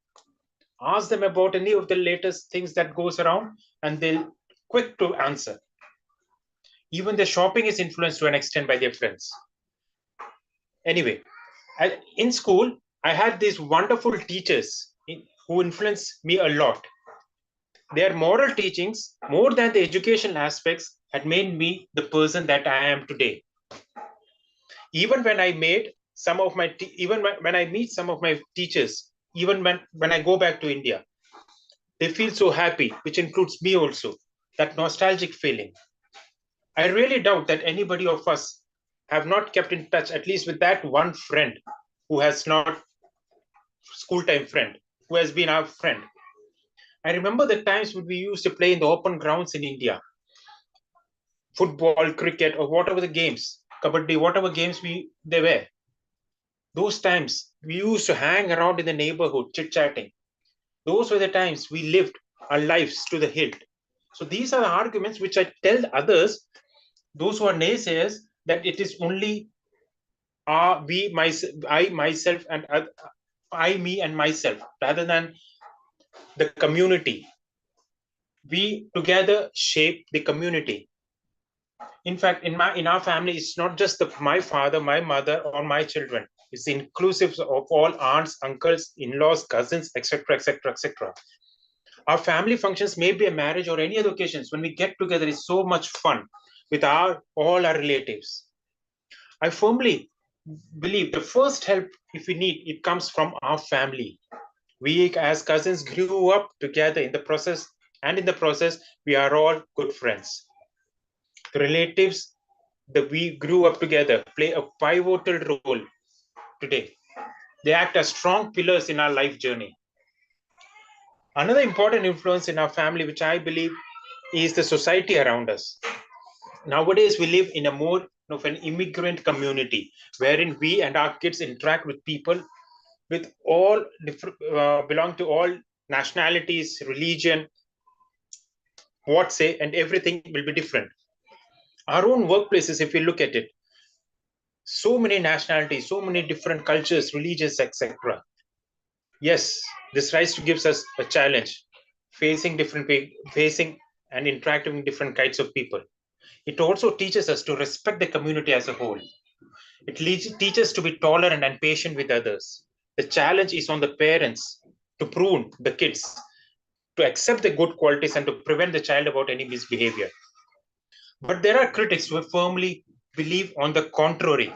Ask them about any of the latest things that goes around and they'll quick to answer. Even the shopping is influenced to an extent by their friends. Anyway, in school, I had these wonderful teachers who influenced me a lot. Their moral teachings, more than the educational aspects, had made me the person that I am today. Even when I meet some of my teachers, even when I go back to India, they feel so happy, which includes me also, that nostalgic feeling. I really doubt that anybody of us have not kept in touch, at least with that one friend who has not, school time friend, who has been our friend. I remember the times when we used to play in the open grounds in India. Football, cricket, or whatever the games, kabaddi, whatever games they were. Those times we used to hang around in the neighborhood, chit-chatting. Those were the times we lived our lives to the hilt. So these are the arguments which I tell others, those who are naysayers, that it is only me and myself, rather than the community. We together shape the community. In fact, in our family, it's not just my father, my mother, or my children. It's inclusive of all aunts, uncles, in-laws, cousins, etc., etc., etc. Our family functions, may be a marriage or any other occasions, when we get together, it's so much fun with all our relatives. I firmly believe the first help, if we need, it comes from our family. We as cousins grew up together in the process, and in the process, we are all good friends. The relatives that we grew up together play a pivotal role today. They act as strong pillars in our life journey. Another important influence in our family, which I believe is the society around us. Nowadays, we live in a more of an immigrant community, wherein we and our kids interact with people with all belong to all nationalities, religion, and everything will be different. Our own workplaces, if we look at it, so many nationalities, so many different cultures, religions, etc. Yes, this rise gives us a challenge, facing and interacting with different kinds of people. It also teaches us to respect the community as a whole. It teaches to be tolerant and patient with others. The challenge is on the parents to prune the kids, to accept the good qualities and to prevent the child about any misbehavior. But there are critics who firmly believe on the contrary.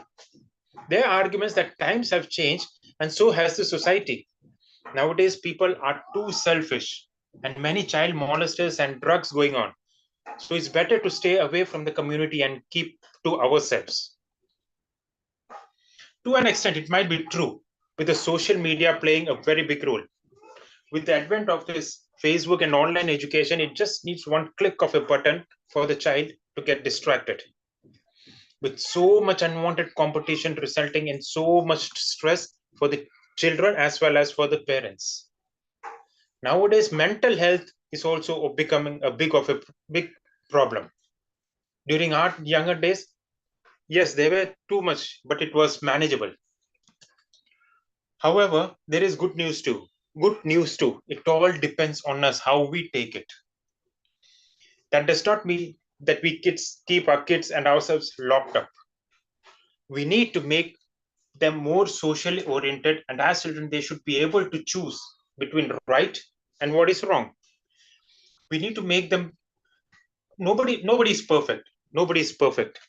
There are arguments that times have changed and so has the society. Nowadays, people are too selfish and many child molesters and drugs going on. So it's better to stay away from the community and keep to ourselves. To an extent, it might be true, with the social media playing a very big role. With the advent of this Facebook and online education, it just needs one click of a button for the child to get distracted. With so much unwanted competition resulting in so much stress for the children as well as for the parents. Nowadays, mental health is also becoming a big problem. During our younger days, yes, they were too much, but it was manageable. However, there is good news too. Good news too. It all depends on us how we take it. That does not mean that we kids keep our kids and ourselves locked up. We need to make them more socially oriented, and as children, they should be able to choose between right and what is wrong. We need to make them. Nobody is perfect. Nobody is perfect,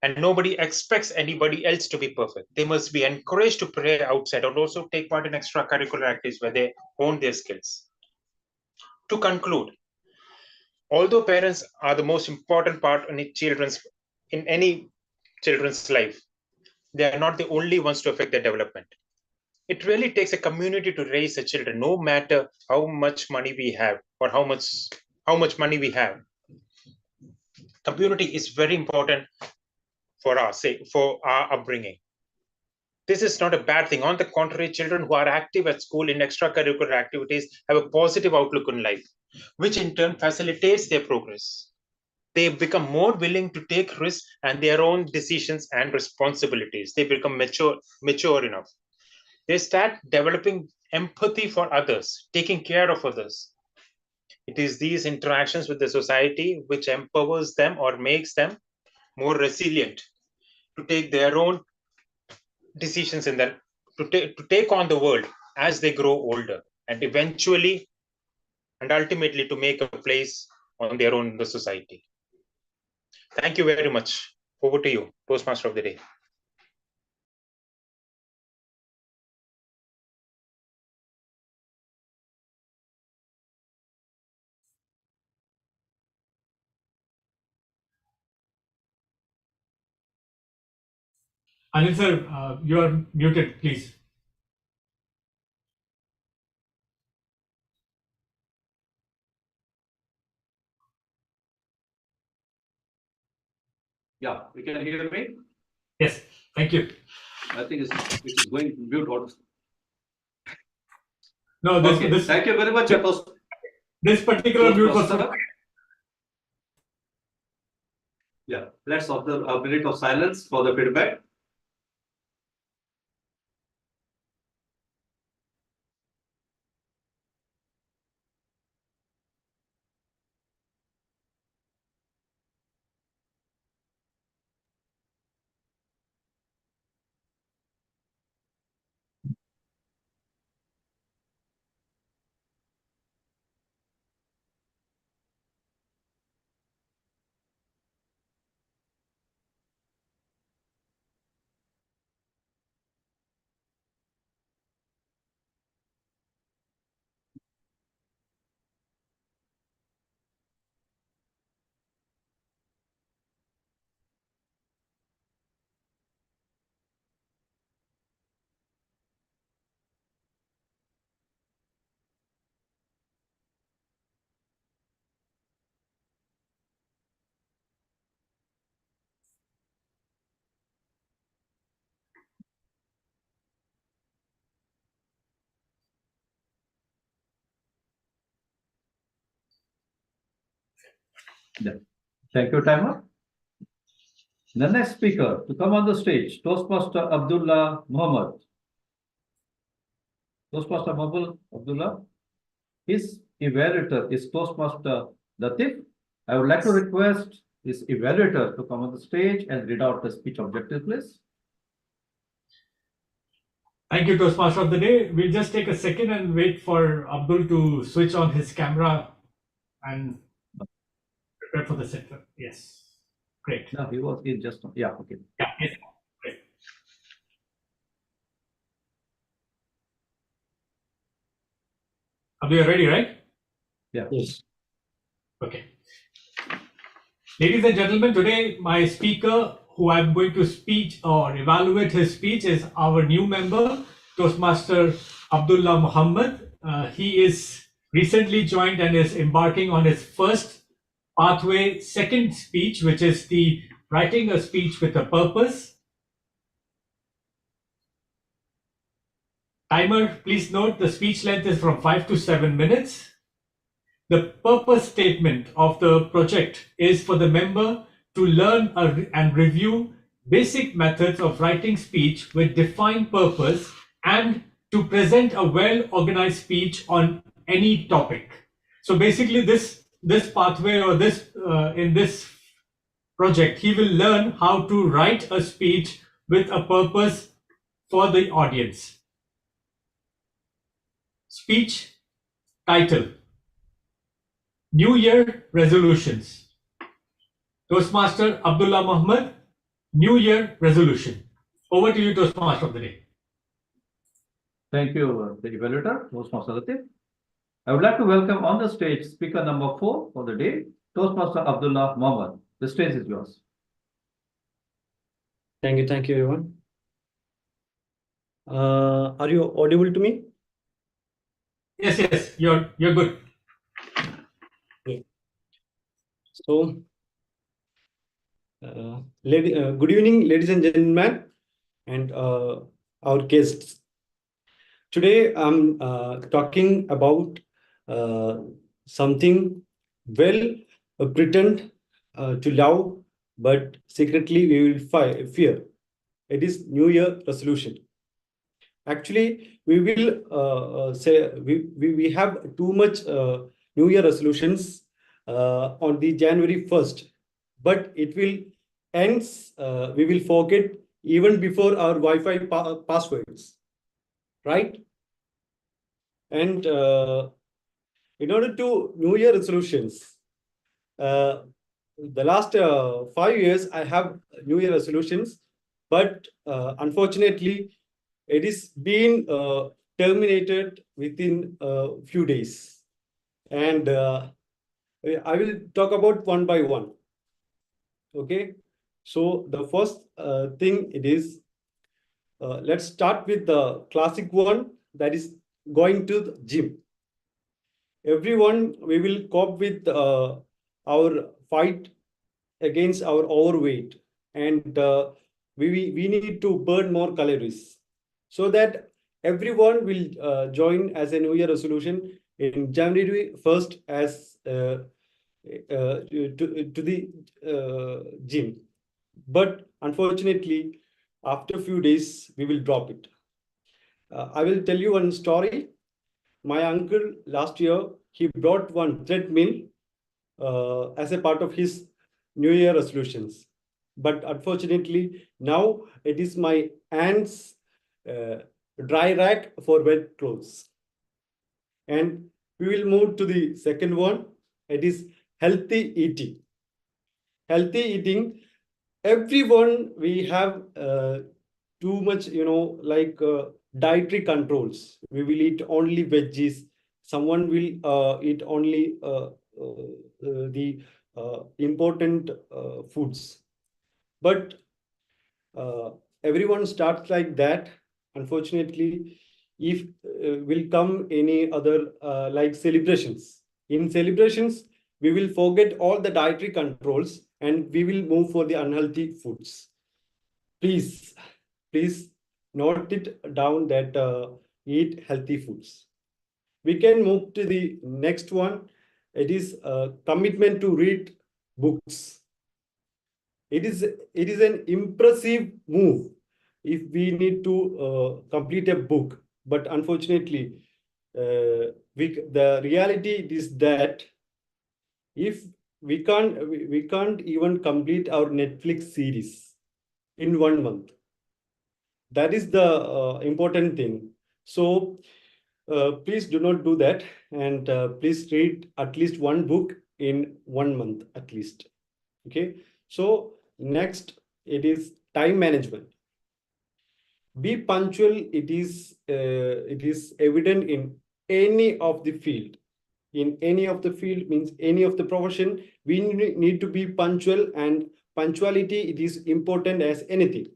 and nobody expects anybody else to be perfect. They must be encouraged to play outside and also take part in extracurricular activities where they hone their skills. To conclude, although parents are the most important part in any children's life, they are not the only ones to affect their development. It really takes a community to raise the children, no matter how much money we have or how much money we have. Community is very important for our upbringing. This is not a bad thing. On the contrary, children who are active at school in extracurricular activities have a positive outlook on life, which in turn facilitates their progress. They become more willing to take risks and their own decisions and responsibilities. They become mature enough. They start developing empathy for others, taking care of others. It is these interactions with the society which empowers them or makes them more resilient to take their own decisions to take on the world as they grow older and eventually and ultimately to make a place on their own in the society. Thank you very much. Over to you, Toastmaster of the Day. Anil sir, you are muted, please. Yeah, we can hear me. Yes, thank you. I think it is going to mute also. No, Okay, thank you very much. This particular mute was Yeah, let's observe a minute of silence for the feedback. Yeah. Thank you, timer. The next speaker to come on the stage, Toastmaster Abdullah Muhammad. Toastmaster Abdullah. His evaluator is Toastmaster Latif. I would like to request his evaluator to come on the stage and read out the speech objective, please. Thank you, Toastmaster of the day. We'll just take a second and wait for Abdul to switch on his camera and prepare for the center. Yes, great. No, he was in just, yeah, okay. Yeah, yes, great. Abdul, you're ready, right? Yeah. Yes. Okay. Ladies and gentlemen, today my speaker who I'm going to speak or evaluate his speech is our new member, Toastmaster Abdullah Muhammad. He is recently joined and is embarking on his first pathway second speech, which is the writing a speech with a purpose. Timer, please note the speech length is from 5 to 7 minutes. The purpose statement of the project is for the member to learn and review basic methods of writing speech with defined purpose and to present a well-organized speech on any topic. So basically this pathway or in this project, he will learn how to write a speech with a purpose for the audience. Speech title: New Year Resolutions. Toastmaster Abdullah Muhammad, New Year Resolution. Over to you, Toastmaster of the day. Thank you, the evaluator, Toastmaster Latif. I would like to welcome on the stage speaker number 4 for the day, Toastmaster Abdullah Muhammad. The stage is yours. Thank you, everyone. Are you audible to me? Yes, you're good. Okay. So, good evening, ladies and gentlemen, and our guests. Today, I'm talking about something well pretend to love, but secretly we will fear. It is New Year resolution. Actually, we will say we have too much New Year resolutions on the January 1st, but it will ends. We will forget even before our Wi-Fi passwords, right? And in order to New Year resolutions, the last 5 years I have New Year resolutions, but unfortunately, it is being terminated within a few days. And I will talk about one by one. Okay. So the first thing it is, let's start with the classic one, that is going to the gym. Everyone, we will cope with our fight against our overweight, and we need to burn more calories, so that everyone will join as a New Year resolution in January 1st as to the gym. But unfortunately, after a few days, we will drop it. I will tell you one story. My uncle last year, he brought one treadmill as a part of his New Year resolutions. But unfortunately, now it is my aunt's dry rack for wet clothes. And we will move to the second one. It is healthy eating. Healthy eating, everyone, we have too much, like dietary controls. We will eat only veggies. Someone will eat only the important foods. But everyone starts like that. Unfortunately, if will come any other like celebrations. In celebrations, we will forget all the dietary controls and we will move for the unhealthy foods. Please note it down that eat healthy foods. We can move to the next one. It is a commitment to read books. it is an impressive move if we need to complete a book. But unfortunately, the reality is that if we can't even complete our Netflix series in 1 month. That is the important thing. So please do not do that, and please read at least one book in 1 month at least. Okay. So next, it is time management. Be punctual. It is evident in any of the field. In any of the field means any of the profession, we need to be punctual, and punctuality, it is important as anything.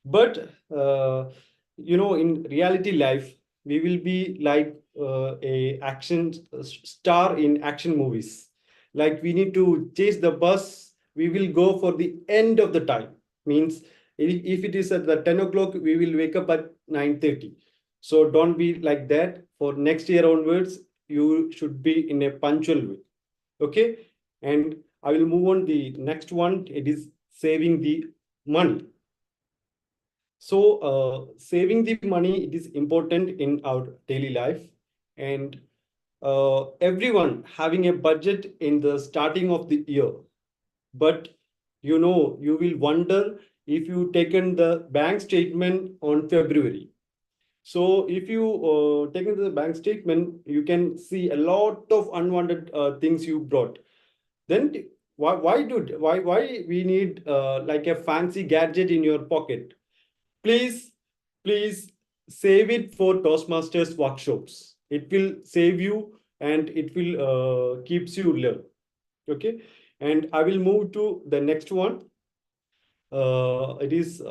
But in reality life, we will be like a action star in action movies. Like we need to chase the bus, we will go for the end of the time. Means if it is at the 10 o'clock, we will wake up at 9:30. So don't be like that. For next year onwards, you should be in a punctual way. Okay. And I will move on the next one. It is saving the money. So saving the money, it is important in our daily life, and everyone having a budget in the starting of the year. But you will wonder if you taken the bank statement on February. So if you taken the bank statement, you can see a lot of unwanted things you brought. Then why we need like a fancy gadget in your pocket? Please save it for Toastmasters workshops. It will save you, and it will keeps you learn. Okay. And I will move to the next one. It is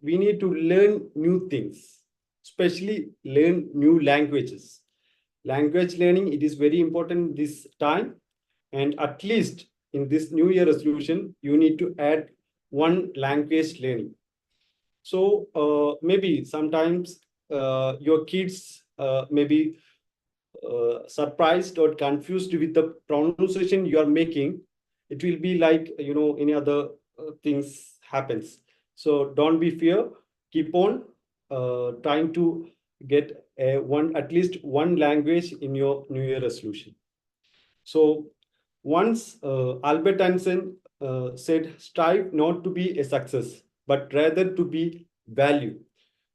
we need to learn new things, especially learn new languages. Language learning, it is very important this time, and at least in this new year resolution, you need to add one language learning. So maybe sometimes your kids may be surprised or confused with the pronunciation you are making. It will be like any other things happens. So don't be fear. Keep on trying to get at least one language in your New Year resolution. So once Albert Einstein said, strive not to be a success, but rather to be value.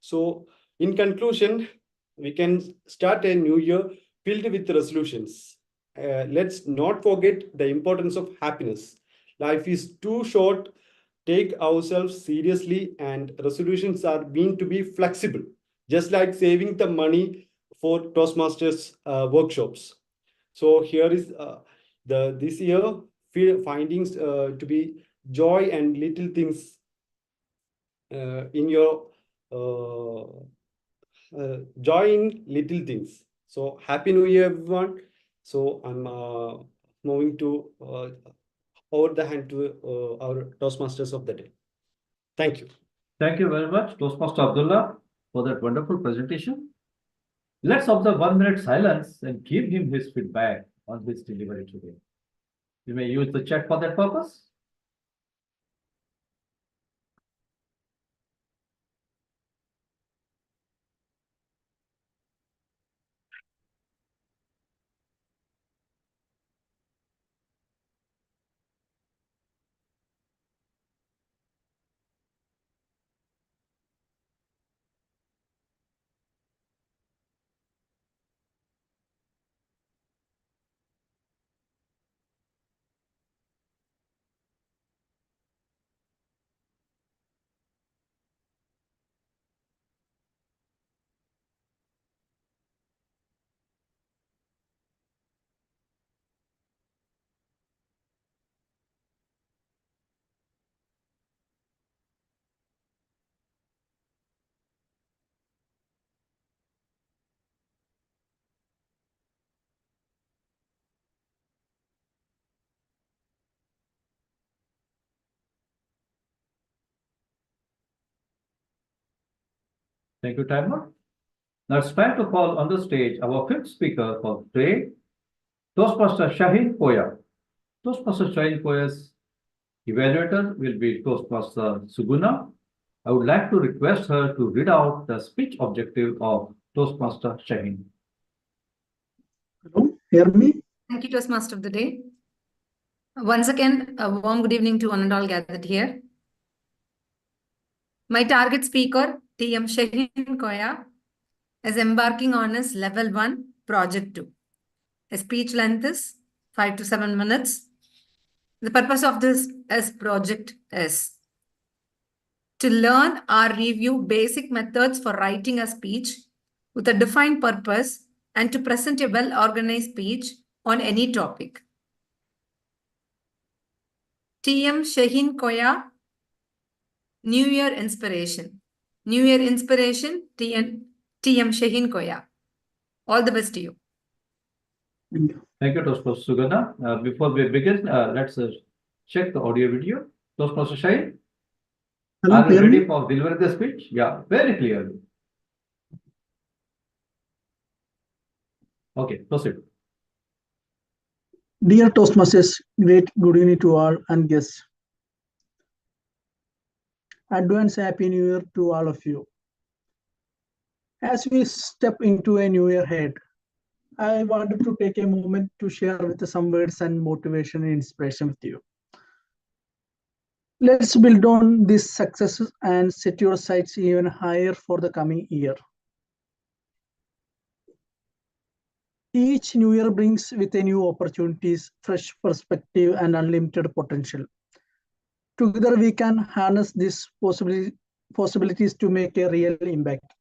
So in conclusion, we can start a new year filled with resolutions. Let's not forget the importance of happiness. Life is too short. Take ourselves seriously, and resolutions are meant to be flexible, just like saving the money for Toastmasters workshops. So here is this year findings to be joy and little things in your joy in little things. So happy New Year, everyone. So I'm moving to over the hand to our Toastmasters of the day. Thank you. Thank you very much, Toastmaster Abdullah, for that wonderful presentation. Let's observe 1 minute silence and give him his feedback on his delivery today. You may use the chat for that purpose. Thank you, timer. Now it's time to call on the stage our fifth speaker for today, Toastmaster Shaheen Poya. Toastmaster Shaheen Poya's Evaluator will be Toastmaster Suguna. I would like to request her to read out the speech objective of Toastmaster Shaheen. Hello, hear me? Thank you, Toastmaster of the Day. Once again, a warm good evening to one and all gathered here. My target speaker, TM Shaheen Koya, is embarking on his Level 1, Project 2. His speech length is 5 to 7 minutes. The purpose of this project is to learn or review basic methods for writing a speech with a defined purpose and to present a well-organized speech on any topic. TM Shaheen Koya, New Year Inspiration. New Year Inspiration, TM Shaheen Koya. All the best to you. Thank you, Toastmaster Sugana. Before we begin, let's check the audio video. Toastmaster Shaheen, Hello, are you hear ready me? for delivering the speech? Yeah, very clearly. Okay, proceed. Dear Toastmasters, great good evening to all and guests. Advance Happy New Year to all of you. As we step into a new year ahead, I wanted to take a moment to share with some words and motivation and inspiration with you. Let's build on these successes and set your sights even higher for the coming year. Each new year brings with a new opportunities, fresh perspective, and unlimited potential. Together, we can harness these possibilities to make a real impact.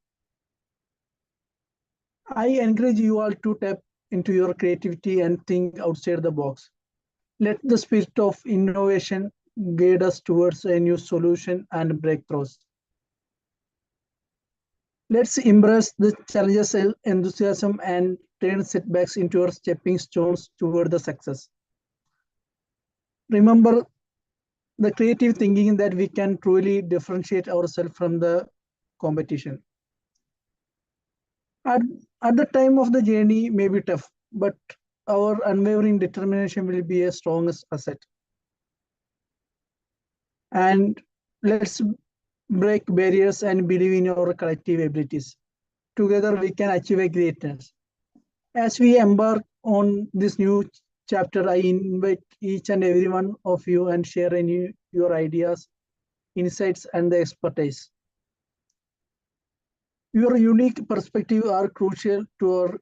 I encourage you all to tap into your creativity and think outside the box. Let the spirit of innovation guide us towards a new solution and breakthroughs. Let's embrace the challenges, enthusiasm, and turn setbacks into our stepping stones toward the success. Remember the creative thinking that we can truly differentiate ourselves from the competition. At the time of the journey may be tough, but our unwavering determination will be a strongest asset. And let's break barriers and believe in our collective abilities. Together we can achieve a greatness. As we embark on this new chapter, I invite each and every one of you and share your ideas, insights, and the expertise. Your unique perspective are crucial to our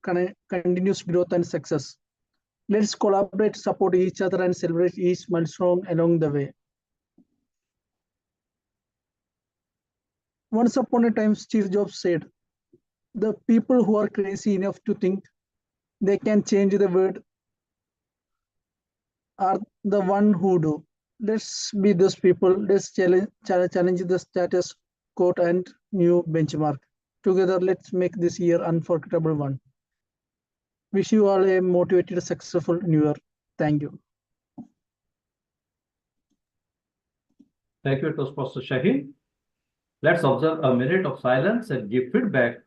continuous growth and success. Let's collaborate, support each other, and celebrate each milestone along the way. Once upon a time, Steve Jobs said, "The people who are crazy enough to think they can change the world are the one who do." Let's be those people. Let's challenge the status quo and new benchmark. Together, let's make this year unforgettable one. Wish you all a motivated, successful new year. Thank you. Thank you, Toastmaster Shaheen. Let's observe a minute of silence and give feedback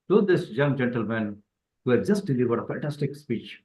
to this young gentleman who has just delivered a fantastic speech.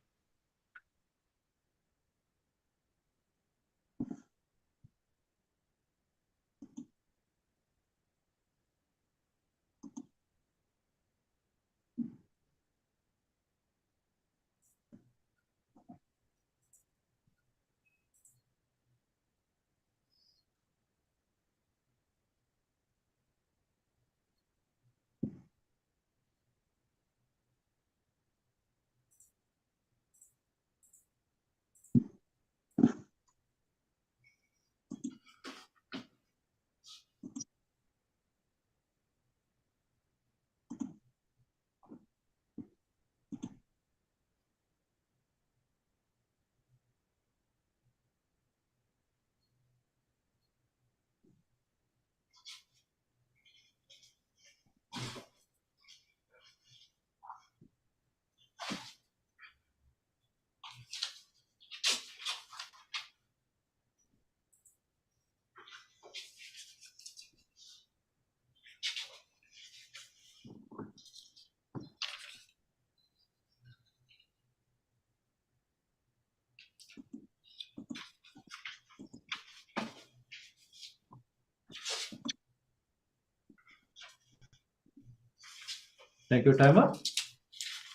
Thank you, timer.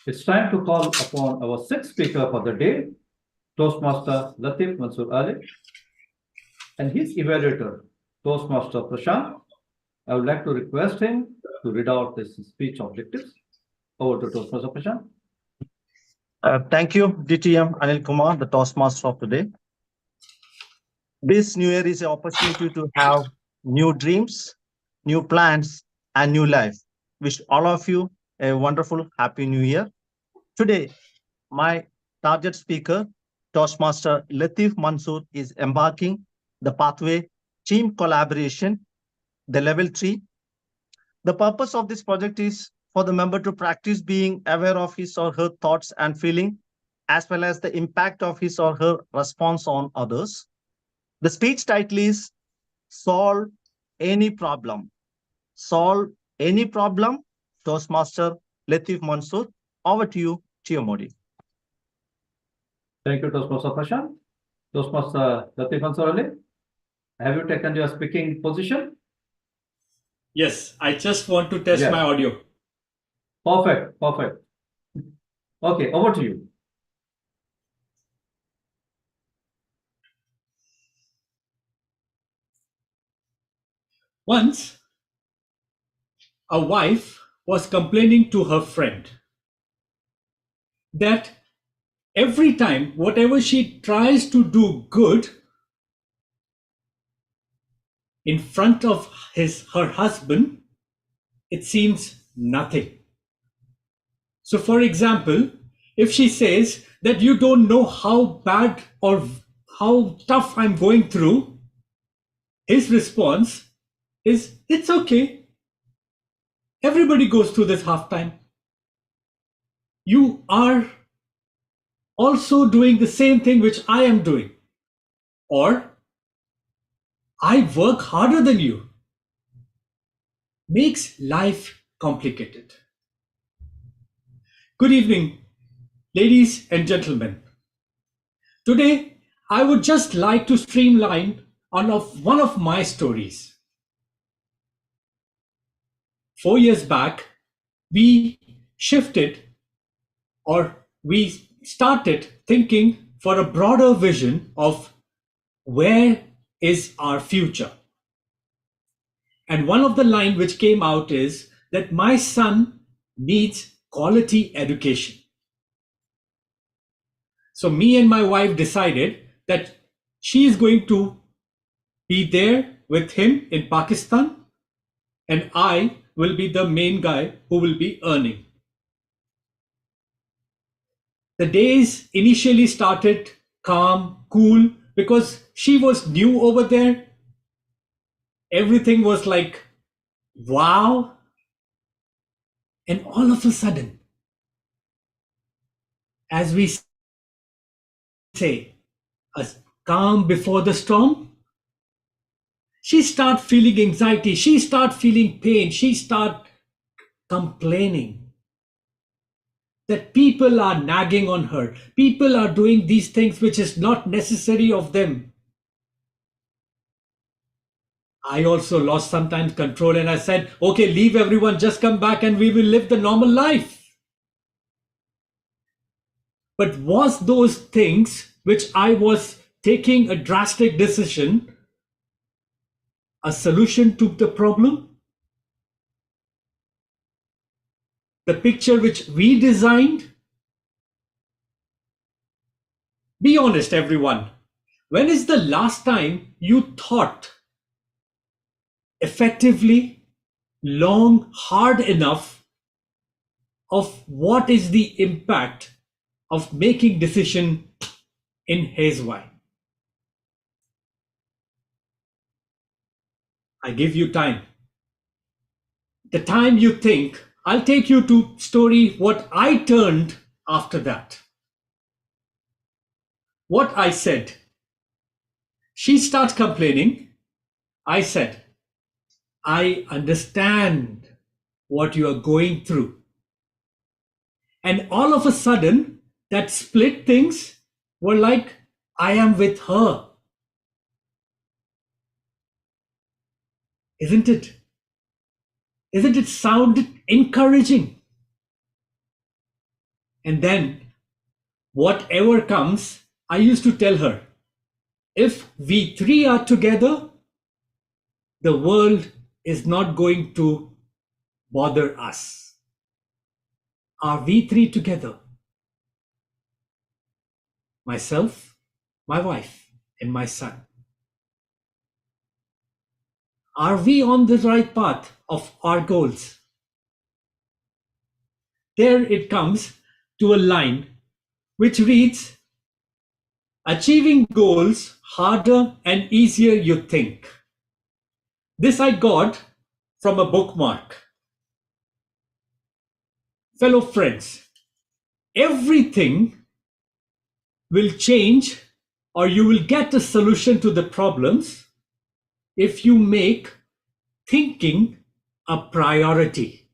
It's time to call upon our sixth speaker for the day, Toastmaster Latif Mansoor Ali, and his evaluator, Toastmaster Prashant. I would like to request him to read out his speech objectives. Over to Toastmaster Prashant. Thank you, DTM Anil Kumar, the Toastmaster of today. This new year is an opportunity to have new dreams, new plans, and new life. Wish all of you a wonderful, happy new year. Today, my target speaker, Toastmaster Latif Mansoor, is embarking the pathway team collaboration, the level 3. The purpose of this project is for the member to practice being aware of his or her thoughts and feeling, as well as the impact of his or her response on others. The speech title is Solve Any Problem. Solve Any Problem. Toastmaster Latif Mansoor. Over to you, Chair Modi. Thank you, Toastmaster Prashant. Toastmaster Latif Mansoor Ali, have you taken your speaking position? Yes, I just want to test my audio. Perfect, perfect. Okay, over to you. Once, a wife was complaining to her friend that every time, whatever she tries to do good in front of her husband, it seems nothing. So, for example, if she says that you don't know how bad or how tough I'm going through, his response is, it's okay. Everybody goes through this half time. You are also doing the same thing which I am doing. Or, I work harder than you. Makes life complicated. Good evening, ladies and gentlemen. Today, I would just like to streamline one of my stories. 4 years back, we shifted, or we started thinking for a broader vision of where is our future. And one of the lines which came out is that my son needs quality education. So me and my wife decided that she is going to be there with him in Pakistan, and I will be the main guy who will be earning. The days initially started calm, cool, because she was new over there. Everything was like, wow. And all of a sudden, as we say, a calm before the storm, she start feeling anxiety, she start feeling pain, she start complaining that people are nagging on her, people are doing these things which is not necessary of them. I also lost sometimes control, and I said, okay, leave everyone, just come back and we will live the normal life. But was those things which I was taking a drastic decision a solution to the problem? The picture which we designed? Be honest, everyone. When is the last time you thought effectively, long, hard enough of what is the impact of making decision in his way? I give you time. The time you think, I'll take you to story what I turned after that. What I said. She starts complaining. I said, I understand what you are going through. And all of a sudden, that split things were like, I am with her. Isn't it? Isn't it sound encouraging? And then whatever comes, I used to tell her, if we three are together, the world is not going to bother us. Are we three together? Myself, my wife, and my son. Are we on the right path of our goals? There it comes to a line which reads, achieving goals harder and easier you think. This I got from a bookmark. Fellow friends, everything will change, or you will get a solution to the problems if you make thinking a priority.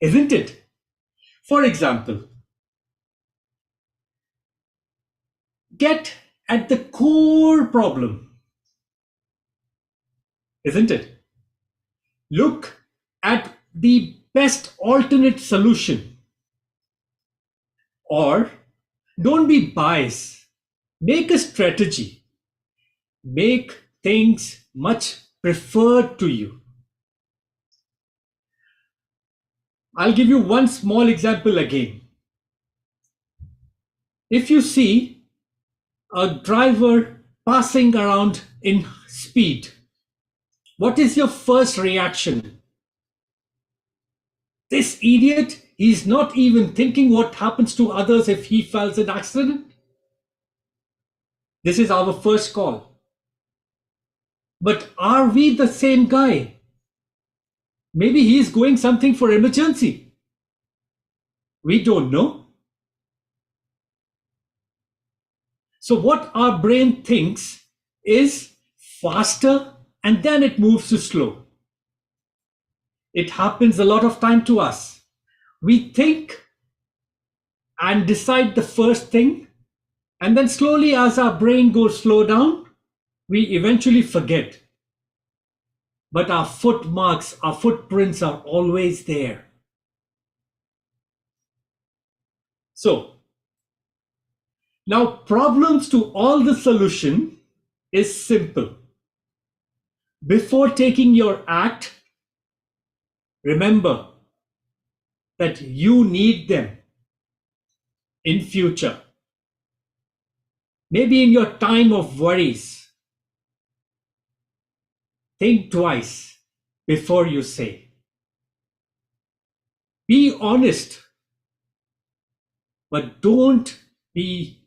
Isn't it? For example, get at the core problem. Isn't it? Look at the best alternate solution. Or don't be biased. Make a strategy. Make things much preferred to you. I'll give you one small example again. If you see a driver passing around in speed, what is your first reaction? This idiot, he's not even thinking what happens to others if he falls in accident. This is our first call. But are we the same guy? Maybe he is going something for emergency. We don't know. So what our brain thinks is faster and then it moves to slow. It happens a lot of time to us. We think and decide the first thing, and then slowly as our brain goes slow down, we eventually forget. But our footmarks, our footprints are always there. So now problems to all the solution is simple. Before taking your act, remember that you need them in future. Maybe in your time of worries, think twice before you say. Be honest, but don't be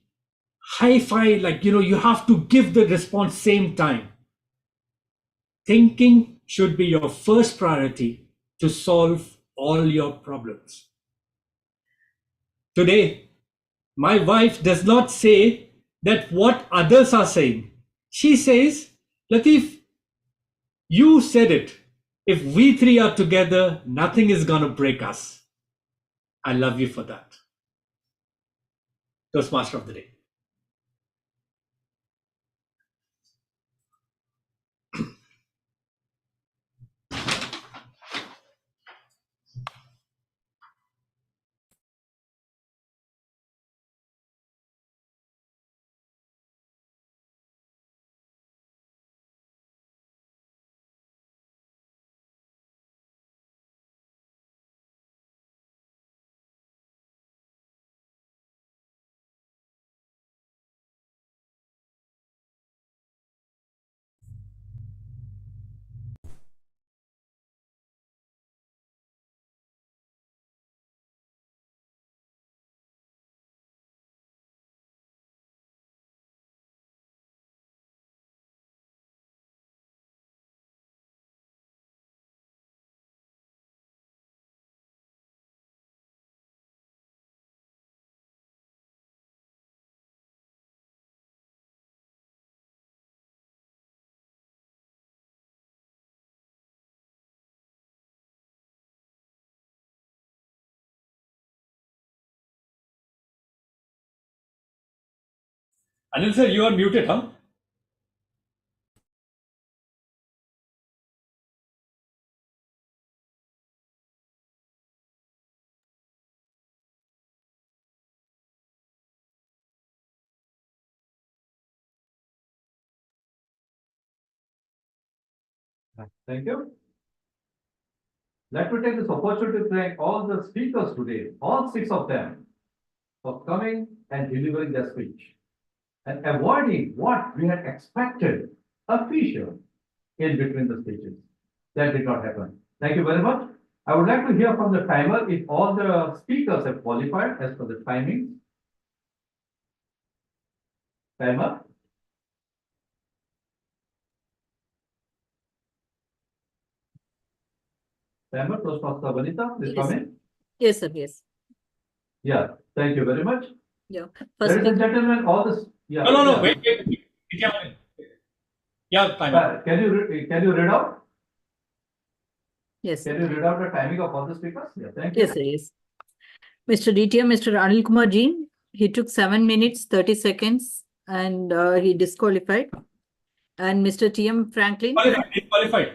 hi-fi, like, you have to give the response same time. Thinking should be your first priority to solve all your problems. Today, my wife does not say that what others are saying. She says, Latif, you said it. If we three are together, nothing is going to break us. I love you for that. Toastmaster of the day. Anil sir, you are muted, huh? Thank you. Let me take this opportunity to thank all the speakers today, all 6 of them, for coming and delivering their speech and avoiding what we had expected, a fissure in between the speeches. That did not happen. Thank you very much. I would like to hear from the timer if all the speakers have qualified as per the timing. Timer. Timer, Toastmaster Vanita, please come in. Yes, sir. Yes. Yeah, thank you very much. Yeah. Ladies and gentlemen, all this. Yeah. No, wait. Yeah, timer. Can you read out? Yes. Can you read out the timing of all the speakers? Yeah, thank you. Yes, sir. Yes. Mr. DTM, Mr. Anil Kumar Jain, he took 7 minutes, 30 seconds, and he disqualified. And Mr. TM Franklin. Disqualified.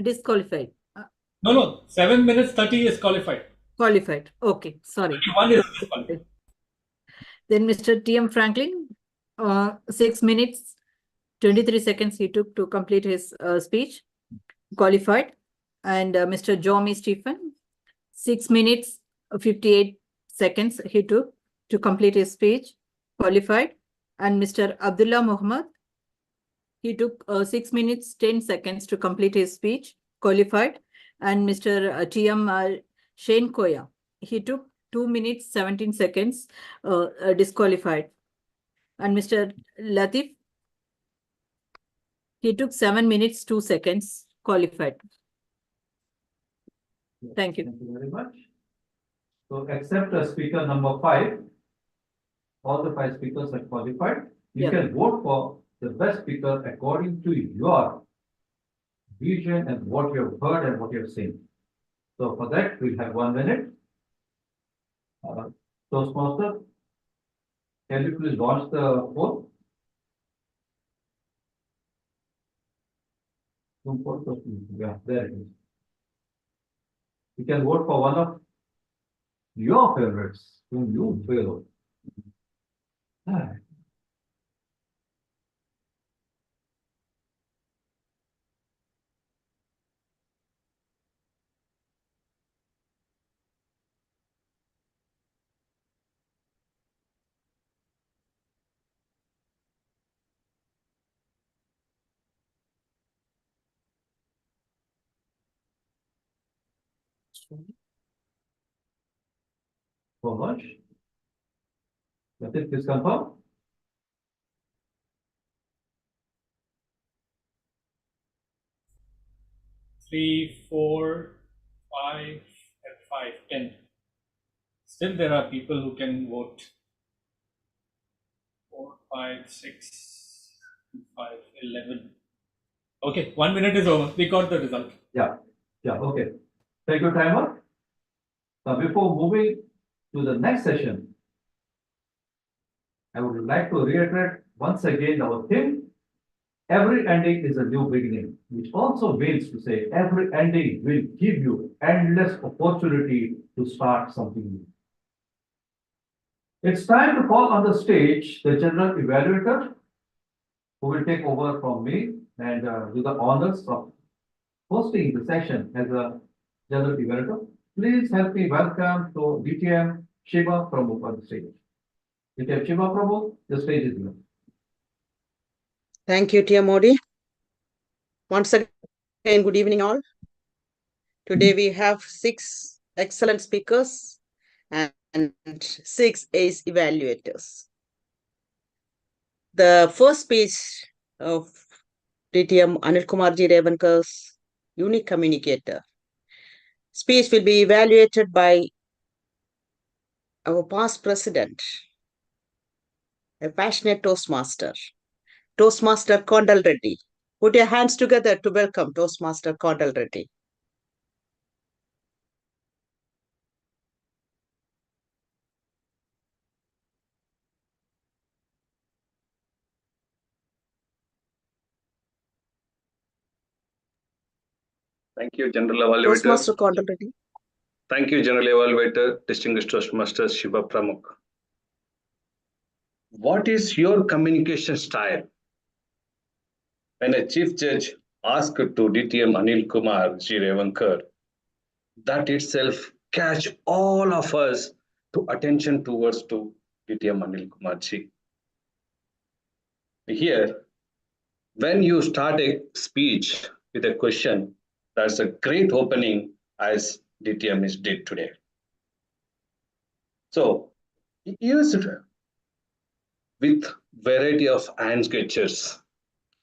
Disqualified. No. 7 minutes 30 is qualified. Qualified. Okay, sorry. 1 is disqualified. Then Mr. TM Franklin, 6 minutes, 23 seconds he took to complete his speech. Qualified. And Mr. Jomi Stephen, 6 minutes, 58 seconds he took to complete his speech. Qualified. And Mr. Abdullah Muhammad, he took 6 minutes, 10 seconds to complete his speech. Qualified. And Mr. TM Shane Koya, he took 2 minutes, 17 seconds, disqualified. And Mr. Latif, he took 7 minutes, 2 seconds, qualified. Thank you. Thank you very much. So except speaker number 5, all the 5 speakers are qualified. You can vote for the best speaker according to your vision and what you have heard and what you have seen. So for that, we'll have 1 minute. Toastmaster, can you please launch the poll? Yeah, there it is. You can vote for one of your favorites whom you feel. So much. Let it please confirm. Three, 4, 5, and 5, 10. Still, there are people who can vote. 4, 5, 6, 5, 11. Okay, 1 minute is over. We got the result. Yeah, okay. Take your timer. Now, before moving to the next session, I would like to reiterate once again our theme. Every ending is a new beginning, which also means to say every ending will give you endless opportunity to start something new. It's time to call on the stage the general evaluator, who will take over from me and do the honors of hosting the session as a general evaluator. Please help me welcome to DTM Shiva Prabhu on the stage. DTM Shiva Prabhu, the stage is yours. Thank you, TM Modi. Once again, good evening all. Today we have 6 excellent speakers and 6 ace evaluators. The first speech of DTM Anil Kumar Ji Revankar's unique communicator speech will be evaluated by our past president, a passionate Toastmaster, Toastmaster Kondal Reddy. Put your hands together to welcome Toastmaster Kondal Reddy. Thank you, General Evaluator. Toastmaster Kondal Reddy. Thank you, General Evaluator, Distinguished Toastmaster Shiva Pramukh. What is your communication style when a chief judge asked to DTM Anil Kumar G. Revankar, that itself catch all of us to attention towards to DTM Anil Kumar G. Here, when you start a speech with a question, that's a great opening as DTM is did today. So he used with variety of hand gestures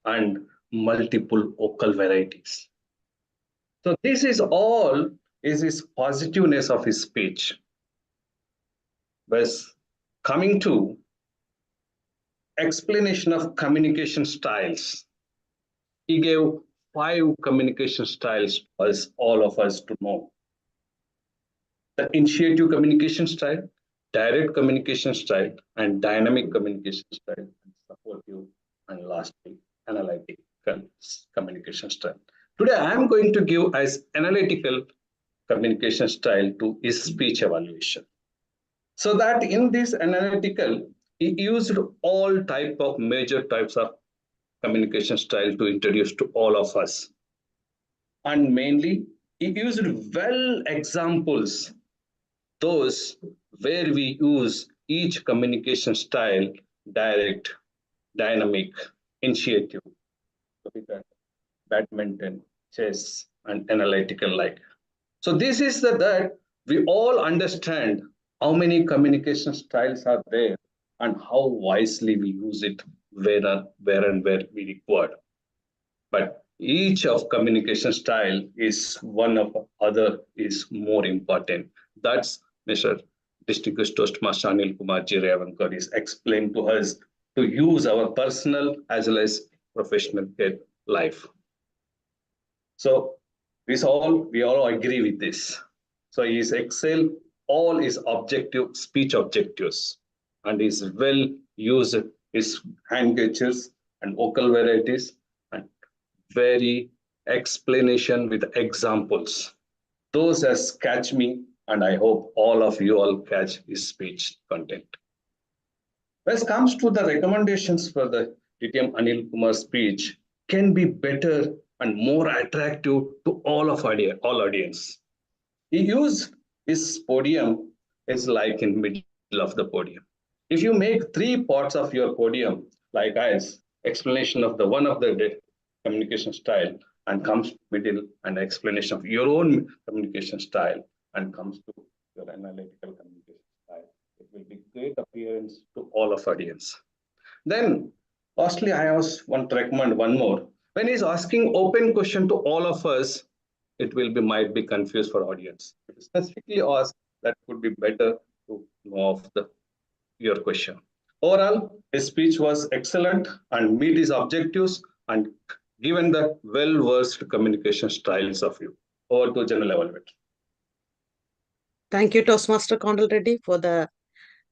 and multiple vocal varieties. So this is all is his positiveness of his speech. Was coming to explanation of communication styles. He gave 5 communication styles for us, all of us to know. The initiative communication style, direct communication style, and dynamic communication style, and supportive, and lastly, analytical communication style. Today, I am going to give as analytical communication style to his speech evaluation. So that in this analytical, he used all type of major types of communication style to introduce to all of us. And mainly, he used well examples, those where we use each communication style, direct, dynamic, initiative, badminton, chess, and analytical like. So this is that we all understand how many communication styles are there and how wisely we use it where and where we require. But each of communication style is one of other is more important. That's Mr. Distinguished Toastmaster Anil Kumar Ji Revankar is explained to us to use our personal as well as professional life. So we all agree with this. So he is excel all his objective speech objectives and is well used his hand gestures and vocal varieties and very explanation with examples. Those as catch me, and I hope all of you all catch his speech content. When it comes to the recommendations for the DTM Anil Kumar speech can be better and more attractive to all audience. He used his podium is like in middle of the podium. If you make 3 parts of your podium, like as explanation of the one of the communication style and comes middle and explanation of your own communication style and comes to your analytical communication style, it will be great appearance to all of audience. Then lastly, I also want to recommend one more. When he's asking open question to all of us, it will be might be confused for audience. If you specifically ask, that could be better to know of your question. Overall, his speech was excellent and meet his objectives and given the well-versed communication styles of you. Over to General Evaluator. Thank you, Toastmaster Condal Reddy, for the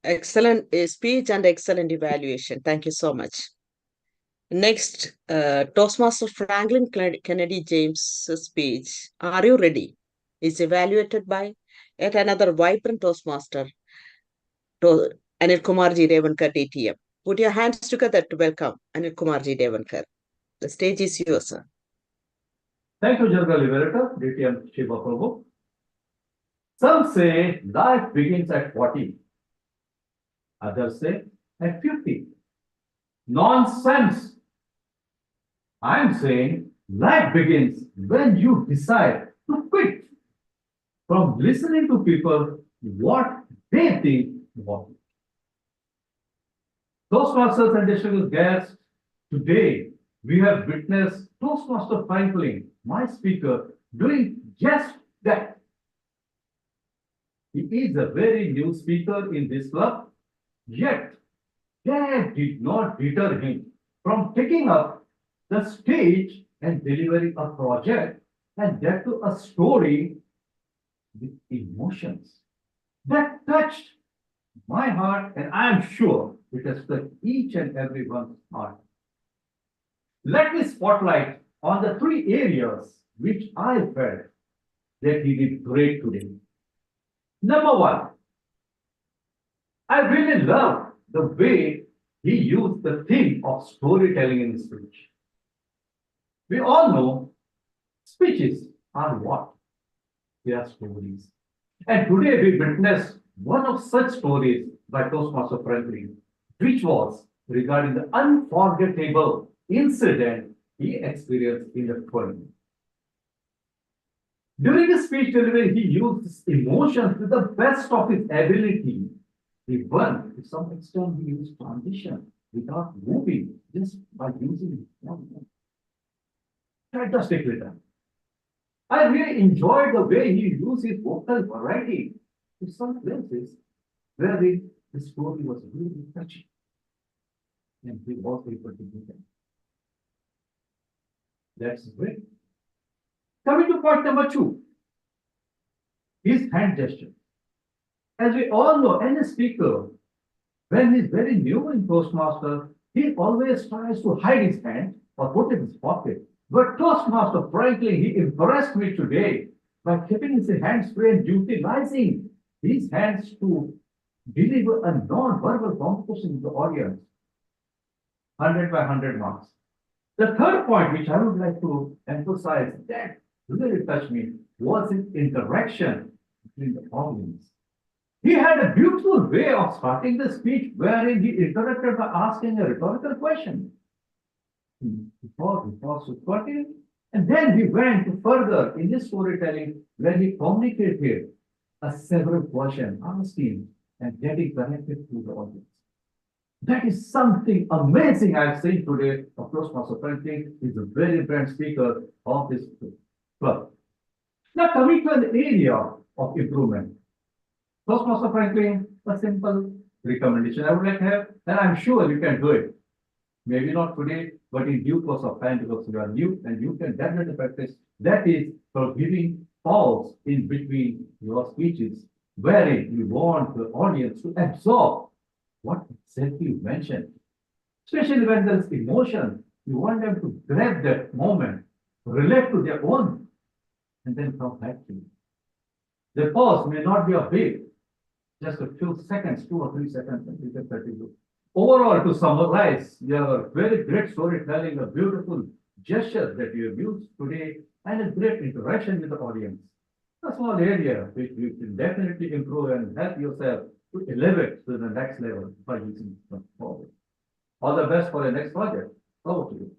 excellent speech and excellent evaluation. Thank you so much. Next, Toastmaster Franklin Kennedy James' speech. Are you ready? Is evaluated by yet another vibrant Toastmaster, Anil Kumar Ji Revankar DTM. Put your hands together to welcome Anil Kumar Ji Revankar. The stage is yours, sir. Thank you, General Evaluator, DTM Shiva Prabhu. Some say life begins at 40. Others say at 50. Nonsense. I'm saying life begins when you decide to quit from listening to people what they think about you. Toastmasters and distinguished guests, today we have witnessed Toastmaster Franklin, my speaker, doing just that. He is a very new speaker in this club, yet that did not deter him from taking up the stage and delivering a project and that to a story with emotions that touched my heart, and I am sure it has touched each and everyone's heart. Let me spotlight on the 3 areas which I felt that he did great today. Number 1, I really love the way he used the theme of storytelling in his speech. We all know speeches are what? They are stories. And today we witness one of such stories by Toastmaster Franklin, which was regarding the unforgettable incident he experienced in the tournament. During his speech delivery, he used his emotions to the best of his ability. Even to some extent, he used transition without moving, just by using it. Fantastic rhythm. I really enjoyed the way he used his vocal variety in some places where the story was really touching. And he was able to do that. That's great. Coming to point number 2, his hand gesture. As we all know, any speaker, when he's very new in Toastmaster, he always tries to hide his hand or put it in his pocket. But Toastmaster Franklin, he impressed me today by keeping his hands free and utilizing his hands to deliver a non-verbal communication to the audience. 100 by 100 marks. The third point, which I would like to emphasize, that really touched me, was his interaction between the audience. He had a beautiful way of starting the speech wherein he interacted by asking a rhetorical question. Before to continue, and then he went further in his storytelling when he communicated several questions, asking and getting connected to the audience. That is something amazing I've seen today. Of course, Master Franklin is a very brand speaker of this club. Now coming to an area of improvement. Toastmaster Franklin, a simple recommendation I would like to have, and I'm sure you can do it. Maybe not today, but in due course of time, because you are new and you can definitely practice. That is for giving pause in between your speeches, wherein you want the audience to absorb what exactly you mentioned. Especially when there is emotion, you want them to grab that moment, relate to their own, and then come back to you. The pause may not be a big, just a few seconds, 2 or 3 seconds, and you can continue. Overall, to summarize, your very great storytelling, a beautiful gesture that you have used today, and a great interaction with the audience. A small area which you can definitely improve and help yourself to elevate to the next level by using it forward. All the best for the next project. Over to you.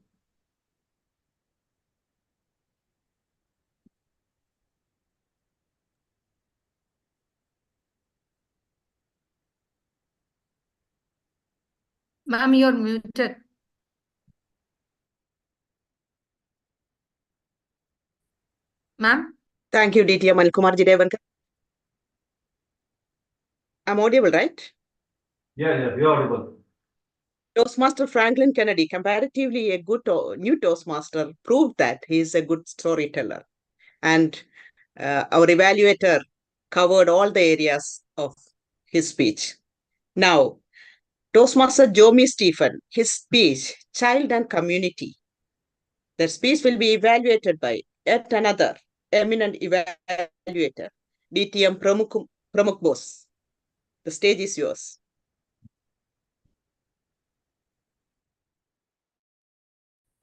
Ma'am, you're muted. Ma'am? Thank you, DTM Anilkumarji Devankar. I'm audible, right? Yeah, you're audible. Toastmaster Franklin Kennedy, comparatively a good new Toastmaster, proved that he is a good storyteller. And our evaluator covered all the areas of his speech. Now, Toastmaster Jomi Stephen, his speech, Child and Community. The speech will be evaluated by yet another eminent evaluator, DTM Pramukh Bose. The stage is yours.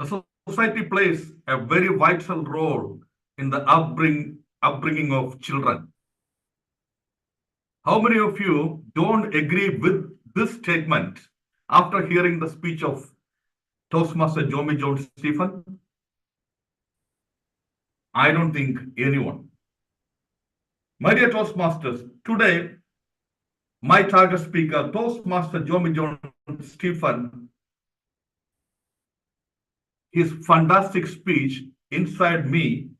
The society plays a very vital role in the upbringing of children. How many of you don't agree with this statement after hearing the speech of Toastmaster Jomi Jones Stephen? I don't think anyone. My dear Toastmasters, today, my target speaker, Toastmaster Jomi Jones Stephen, his fantastic speech inspired me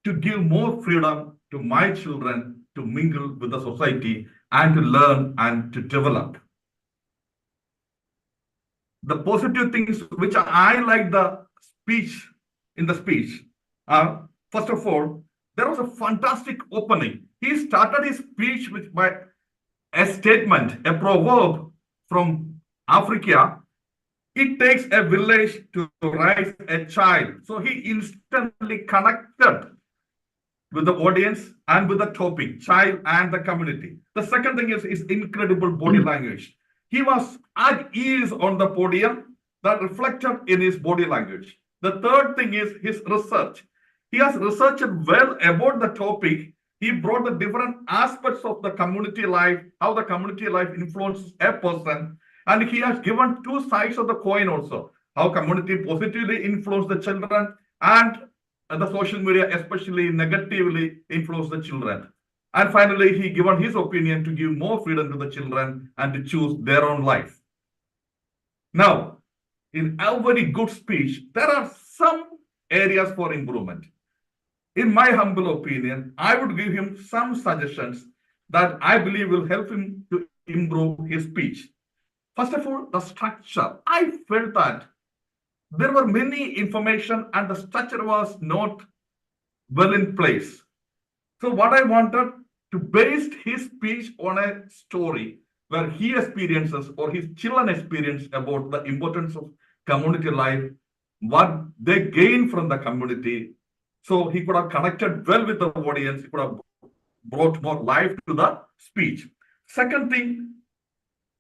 to give more freedom to my children to mingle with the society and to learn and to develop. The positive things which I like in the speech are, first of all, there was a fantastic opening. He started his speech by a statement, a proverb from Africa. It takes a village to raise a child. So he instantly connected with the audience and with the topic, child and the community. The second thing is his incredible body language. He was at ease on the podium, that reflected in his body language. The third thing is his research. He has researched well about the topic. He brought the different aspects of the community life, how the community life influences a person. And he has given two sides of the coin also, how community positively influence the children and the social media especially negatively influence the children. And finally, he given his opinion to give more freedom to the children and to choose their own life. Now, in a very good speech, there are some areas for improvement. In my humble opinion, I would give him some suggestions that I believe will help him to improve his speech. First of all, the structure. I felt that there were many information and the structure was not well in place. So what I wanted to base his speech on a story where he experiences or his children experience about the importance of community life, what they gain from the community. So he could have connected well with the audience. He could have brought more life to the speech. Second thing,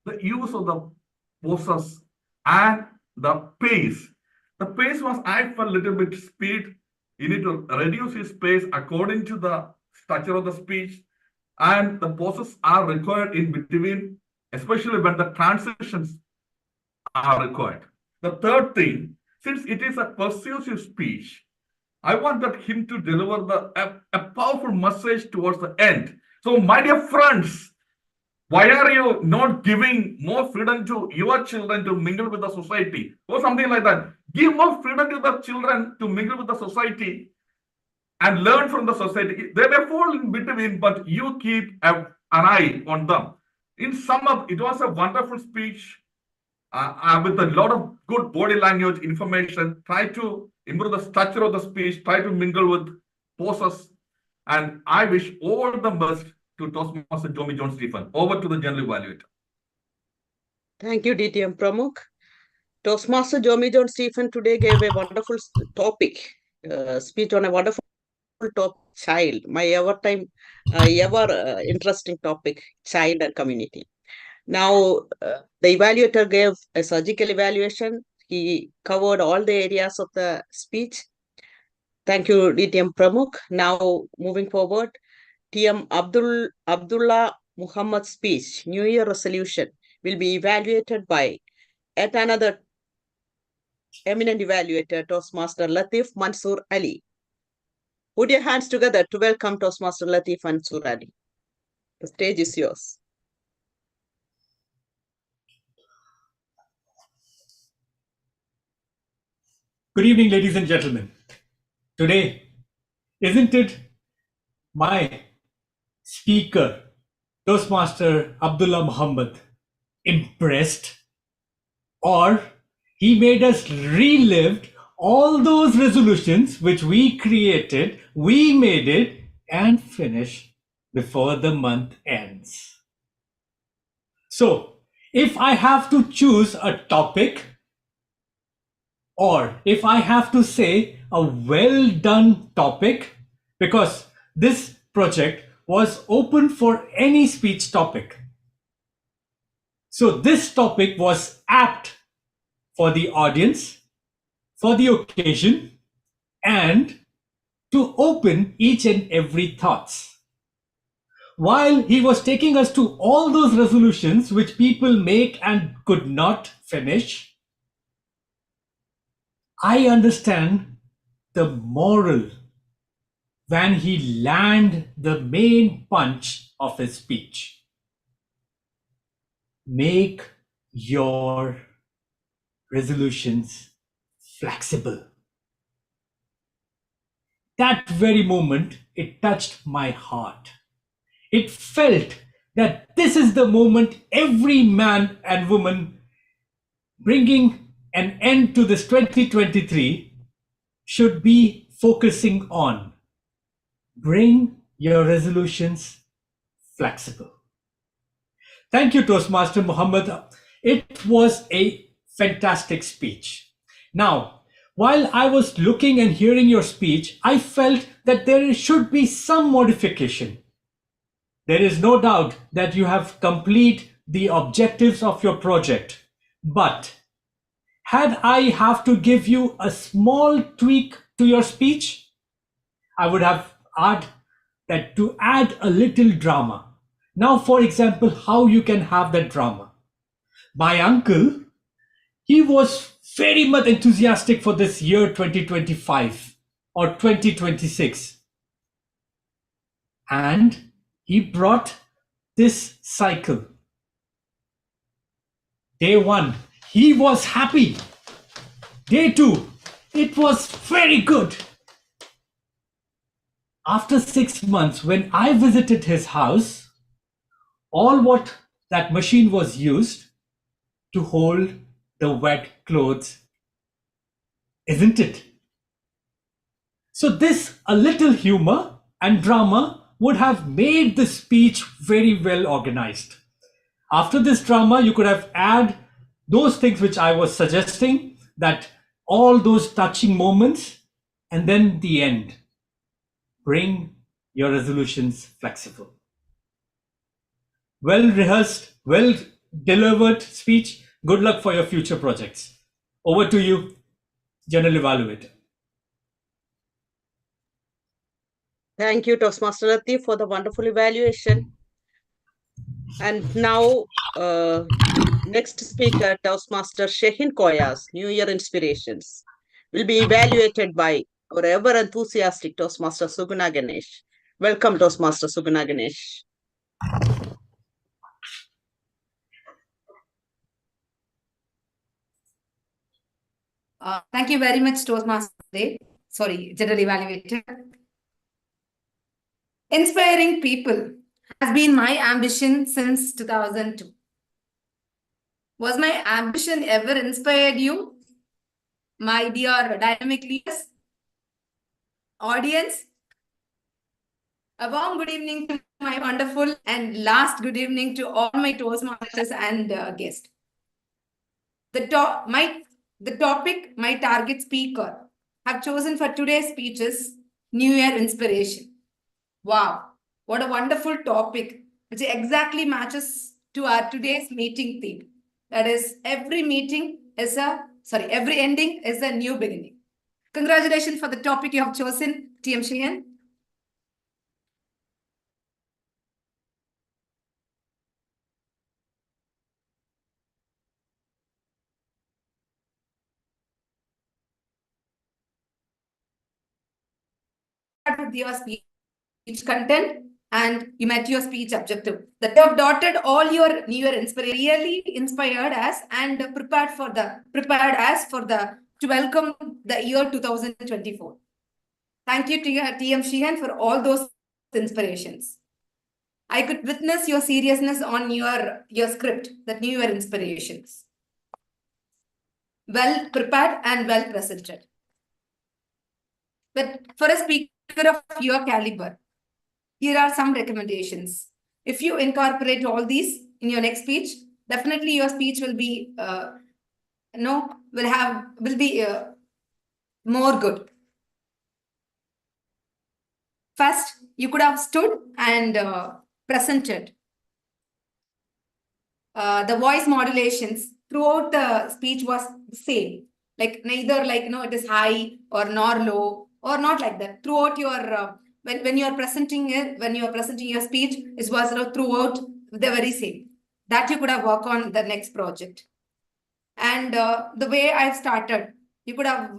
the use of the pauses and the pace. The pace was, I felt, a little bit speed. You need to reduce his pace according to the structure of the speech. And the pauses are required in between, especially when the transitions are required. The third thing, since it is a persuasive speech, I wanted him to deliver a powerful message towards the end. So, my dear friends, why are you not giving more freedom to your children to mingle with the society or something like that? Give more freedom to the children to mingle with the society and learn from the society. They may fall in between, but you keep an eye on them. In sum up, it was a wonderful speech with a lot of good body language information. Try to improve the structure of the speech, try to mingle with poses. And I wish all the best to Toastmaster Tommy John Stephen. Over to the general evaluator. Thank you, DTM Pramukh. Toastmaster Jomi John Stephen today gave a wonderful topic, speech on a wonderful topic, child. My ever interesting topic, child and community. Now, the evaluator gave a surgical evaluation. He covered all the areas of the speech. Thank you, DTM Pramukh. Now, moving forward, TM Abdullah Muhammad's speech, New Year resolution, will be evaluated by yet another eminent evaluator, Toastmaster Latif Mansoor Ali. Put your hands together to welcome Toastmaster Latif Mansoor Ali. The stage is yours. Good evening, ladies and gentlemen. Today, isn't it my speaker, Toastmaster Abdullah Muhammad, impressed? Or he made us relive all those resolutions which we created, we made it, and finished before the month ends. So, if I have to choose a topic, or if I have to say a well done topic, because this project was open for any speech topic. So this topic was apt for the audience, for the occasion, and to open each and every thoughts. While he was taking us to all those resolutions which people make and could not finish, I understand the moral when he landed the main punch of his speech. Make your resolutions flexible. That very moment, it touched my heart. It felt that this is the moment every man and woman bringing an end to this 2023 should be focusing on. Bring your resolutions flexible. Thank you, Toastmaster Muhammad. It was a fantastic speech. Now, while I was looking and hearing your speech, I felt that there should be some modification. There is no doubt that you have completed the objectives of your project, but had I have to give you a small tweak to your speech, I would have added that to add a little drama. Now, for example, how you can have that drama. My uncle, he was very much enthusiastic for this year 2025 or 2026. And he brought this cycle. Day 1, he was happy. Day 2, it was very good. After 6 months, when I visited his house, all what that machine was used to hold the wet clothes, isn't it? So this, a little humor and drama would have made the speech very well organized. After this drama, you could have add those things which I was suggesting, that all those touching moments, and then the end. Bring your resolutions flexible. Well rehearsed, well delivered speech. Good luck for your future projects. Over to you, General Evaluator. Thank you, Toastmaster Latif, for the wonderful evaluation. And now, next speaker, Toastmaster Shehin Koyas, New Year Inspirations, will be evaluated by our ever enthusiastic Toastmaster Suguna Ganesh. Welcome, Toastmaster Suguna Ganesh. Thank you very much, Toastmaster. General Evaluator. Inspiring people has been my ambition since 2002. Was my ambition ever inspired you, my dear dynamic leaders, audience? A warm good evening to my wonderful and last good evening to all my Toastmasters and guests. The topic, my target speaker, have chosen for today's speech is New Year Inspiration. Wow, what a wonderful topic, which exactly matches to our today's meeting theme. That is, every ending is a new beginning. Congratulations for the topic you have chosen, TM Shehin. With your speech content and you met your speech objective. That you have dotted all your New Year inspiration, really inspired us and prepared us to welcome the year 2024. Thank you to TM Shehan for all those inspirations. I could witness your seriousness on your script, that New Year inspirations. Well prepared and well presented. But for a speaker of your caliber, here are some recommendations. If you incorporate all these in your next speech, definitely your speech will be more good. First, you could have stood and presented. The voice modulations throughout the speech was the same. Like neither it is high or nor low or not like that. Throughout your when you are presenting your speech, it was throughout the very same. That you could have worked on the next project. And the way I've started, you could have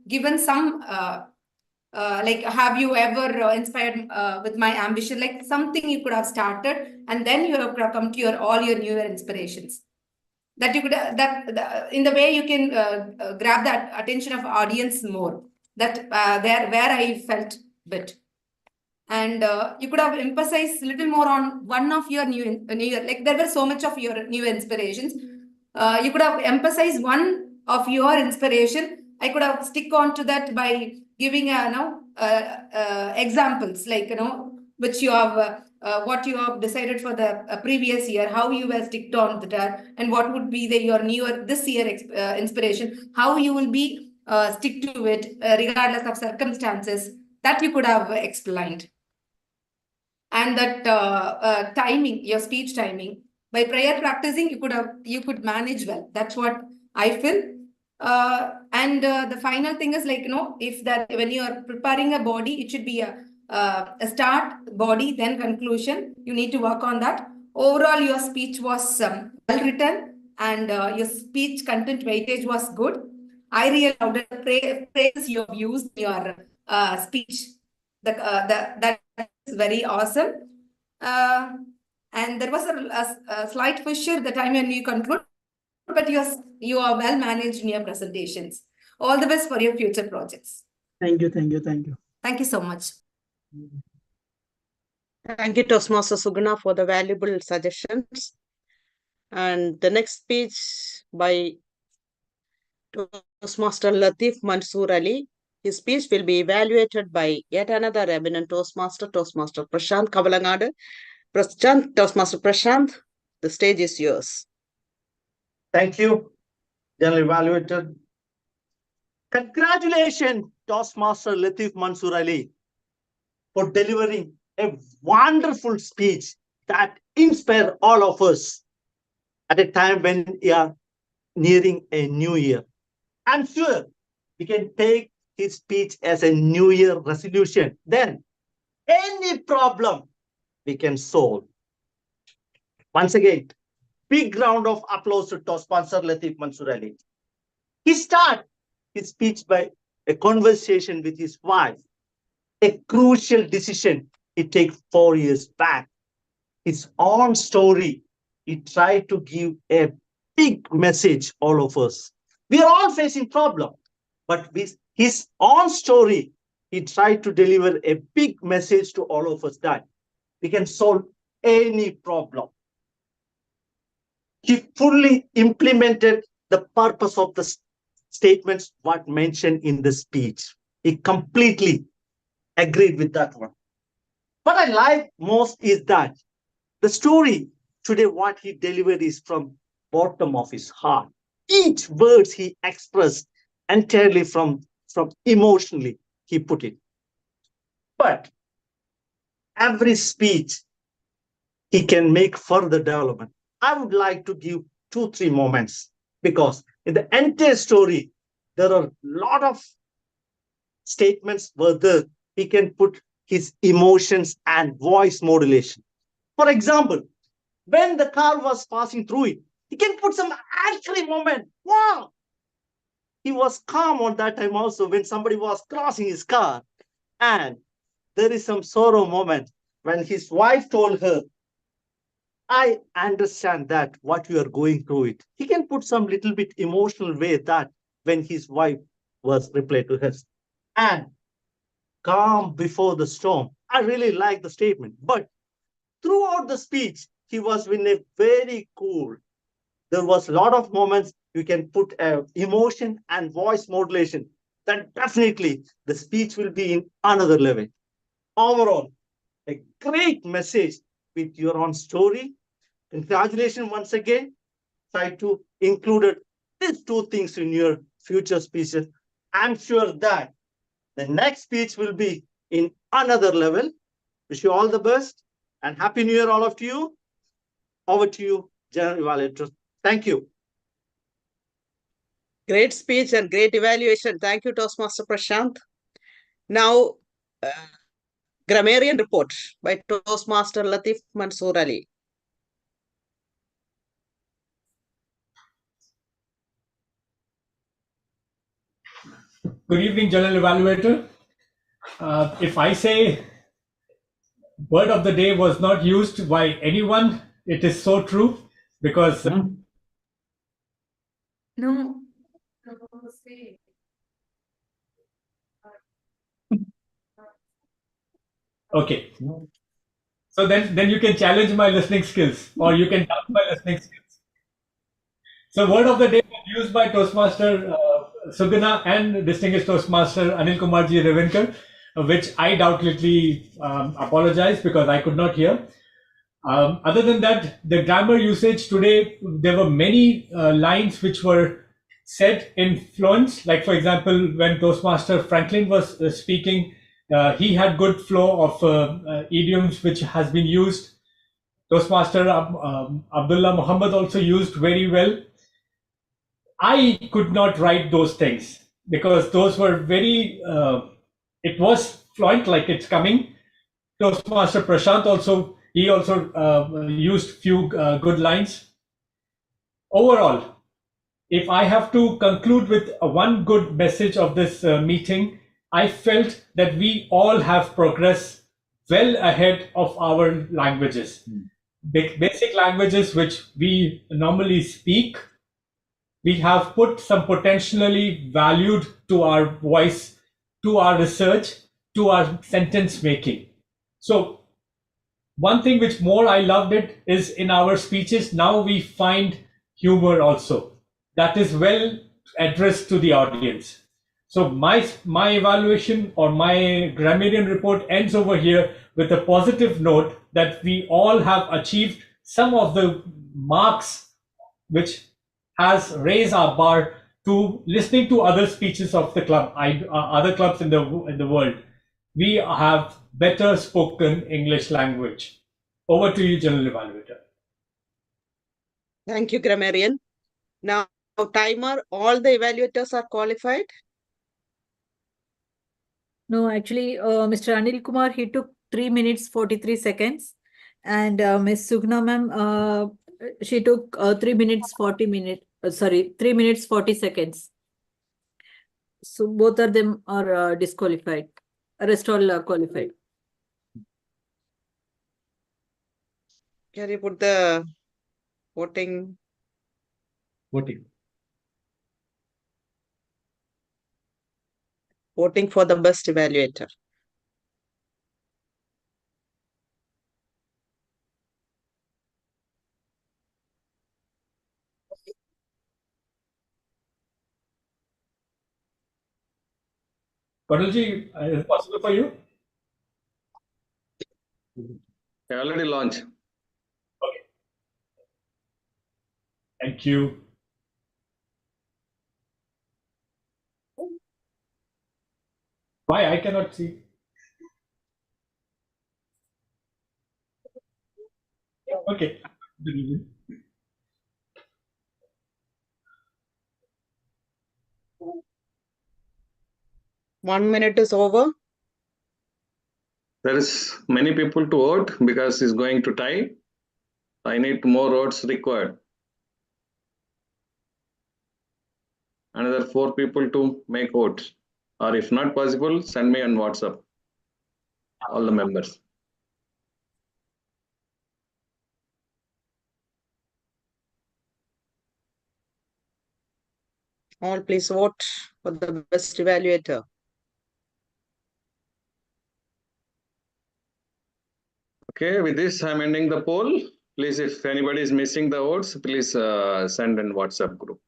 given some have you ever inspired with my ambition, like something you could have started and then you have come to all your New Year inspirations. That you could in the way you can grab that attention of audience more. That where I felt bit. And you could have emphasized a little more on one of your new year, like there were so much of your new inspirations. You could have emphasized one of your inspiration. I could have stick on to that by giving examples, like which you have what you have decided for the previous year, how you were sticked on that, and what would be your this year inspiration, how you will be stick to it regardless of circumstances. That you could have explained. And that timing, your speech timing, by prior practicing, you could manage well. That's what I feel. The final thing is like, if that when you are preparing a body, it should be a start, body, then conclusion. You need to work on that. Overall, your speech was well written and your speech content weightage was good. I really loved the phrases you have used in your speech. That is very awesome. And there was a slight fissure the time when you conclude, but you are well managed in your presentations. All the best for your future projects. Thank you, thank you, thank you. Thank you so much. Thank you, Toastmaster Suguna, for the valuable suggestions. And the next speech by Toastmaster Latif Mansoor Ali. His speech will be evaluated by yet another eminent Toastmaster, Toastmaster Prashant Kavalangadu. Toastmaster Prashant, the stage is yours. Thank you, General Evaluator. Congratulations, Toastmaster Latif Mansoor Ali, for delivering a wonderful speech that inspired all of us at a time when we are nearing a new year. I'm sure we can take his speech as a new year resolution. Then any problem we can solve. Once again, big round of applause to Toastmaster Latif Mansoor Ali. He started his speech by a conversation with his wife, a crucial decision he took 4 years back. His own story, he tried to give a big message all of us. We are all facing problems, but with his own story, he tried to deliver a big message to all of us that we can solve any problem. He fully implemented the purpose of the statements what mentioned in the speech. He completely agreed with that one. What I like most is that the story today, what he delivered is from bottom of his heart. Each word he expressed entirely from emotionally, he put it. But every speech, he can make further development. I would like to give 2-3 moments because in the entire story, there are a lot of statements where he can put his emotions and voice modulation. For example, when the car was passing through it, he can put some angry moment. Wow! He was calm on that time also when somebody was crossing his car. And there is some sorrow moment when his wife told her, I understand that what you are going through it. He can put some little bit emotional way that when his wife was replied to her. And calm before the storm. I really like the statement. But throughout the speech, he was in a very cool. There was a lot of moments you can put emotion and voice modulation. Then definitely the speech will be in another level. Overall, a great message with your own story. Congratulations once again. Try to include these 2 things in your future speeches. I'm sure that the next speech will be in another level. Wish you all the best and Happy New Year, all of you. Over to you, General Evaluator. Thank you. Great speech and great evaluation. Thank you, Toastmaster Prashant. Now, grammarian report by Toastmaster Latif Mansoor Ali. Good evening, General Evaluator. If I say word of the day was not used by anyone, it is so true because No. Okay. So then you can challenge my listening skills or you can doubt my listening skills. So word of the day was used by Toastmaster Suguna and distinguished Toastmaster Anil Kumarji Revenkar, which I doubtfully apologize because I could not hear. Other than that, the grammar usage today, there were many lines which were said in fluence. Like for example, when Toastmaster Franklin was speaking, he had good flow of idioms which has been used. Toastmaster Abdullah Muhammad also used very well. I could not write those things because those were very, it was fluent, like it's coming. Toastmaster Prashant also, he also used few good lines. Overall, if I have to conclude with one good message of this meeting, I felt that we all have progressed well ahead of our languages. Basic languages which we normally speak, we have put some potentially valued to our voice, to our research, to our sentence making. So one thing which more I loved it is in our speeches, now we find humor also. That is well addressed to the audience. So my evaluation or my grammarian report ends over here with a positive note that we all have achieved some of the marks which has raised our bar to listening to other speeches of the club, other clubs in the world. We have better spoken English language. Over to you, General Evaluator. Thank you, grammarian. Now, timer, all the evaluators are qualified? No, actually, Mr. Anil Kumar, he took 3 minutes 43 seconds. And Ms. Sugna ma'am, she took 3 minutes 40 minutes. 3 minutes 40 seconds. So both of them are disqualified. Rest all are qualified. Can you put the voting? Voting for the best evaluator. Kodalji, is it possible for you? I already launched. Okay. Thank you. Why I cannot see? Okay. 1 minute is over. There is many people to vote because it's going to tie. I need more votes required. Another 4 people to make votes. Or if not possible, send me on WhatsApp. All the members. All please vote for the best evaluator. Okay, with this, I'm ending the poll. Please, if anybody is missing the votes, please send in WhatsApp group.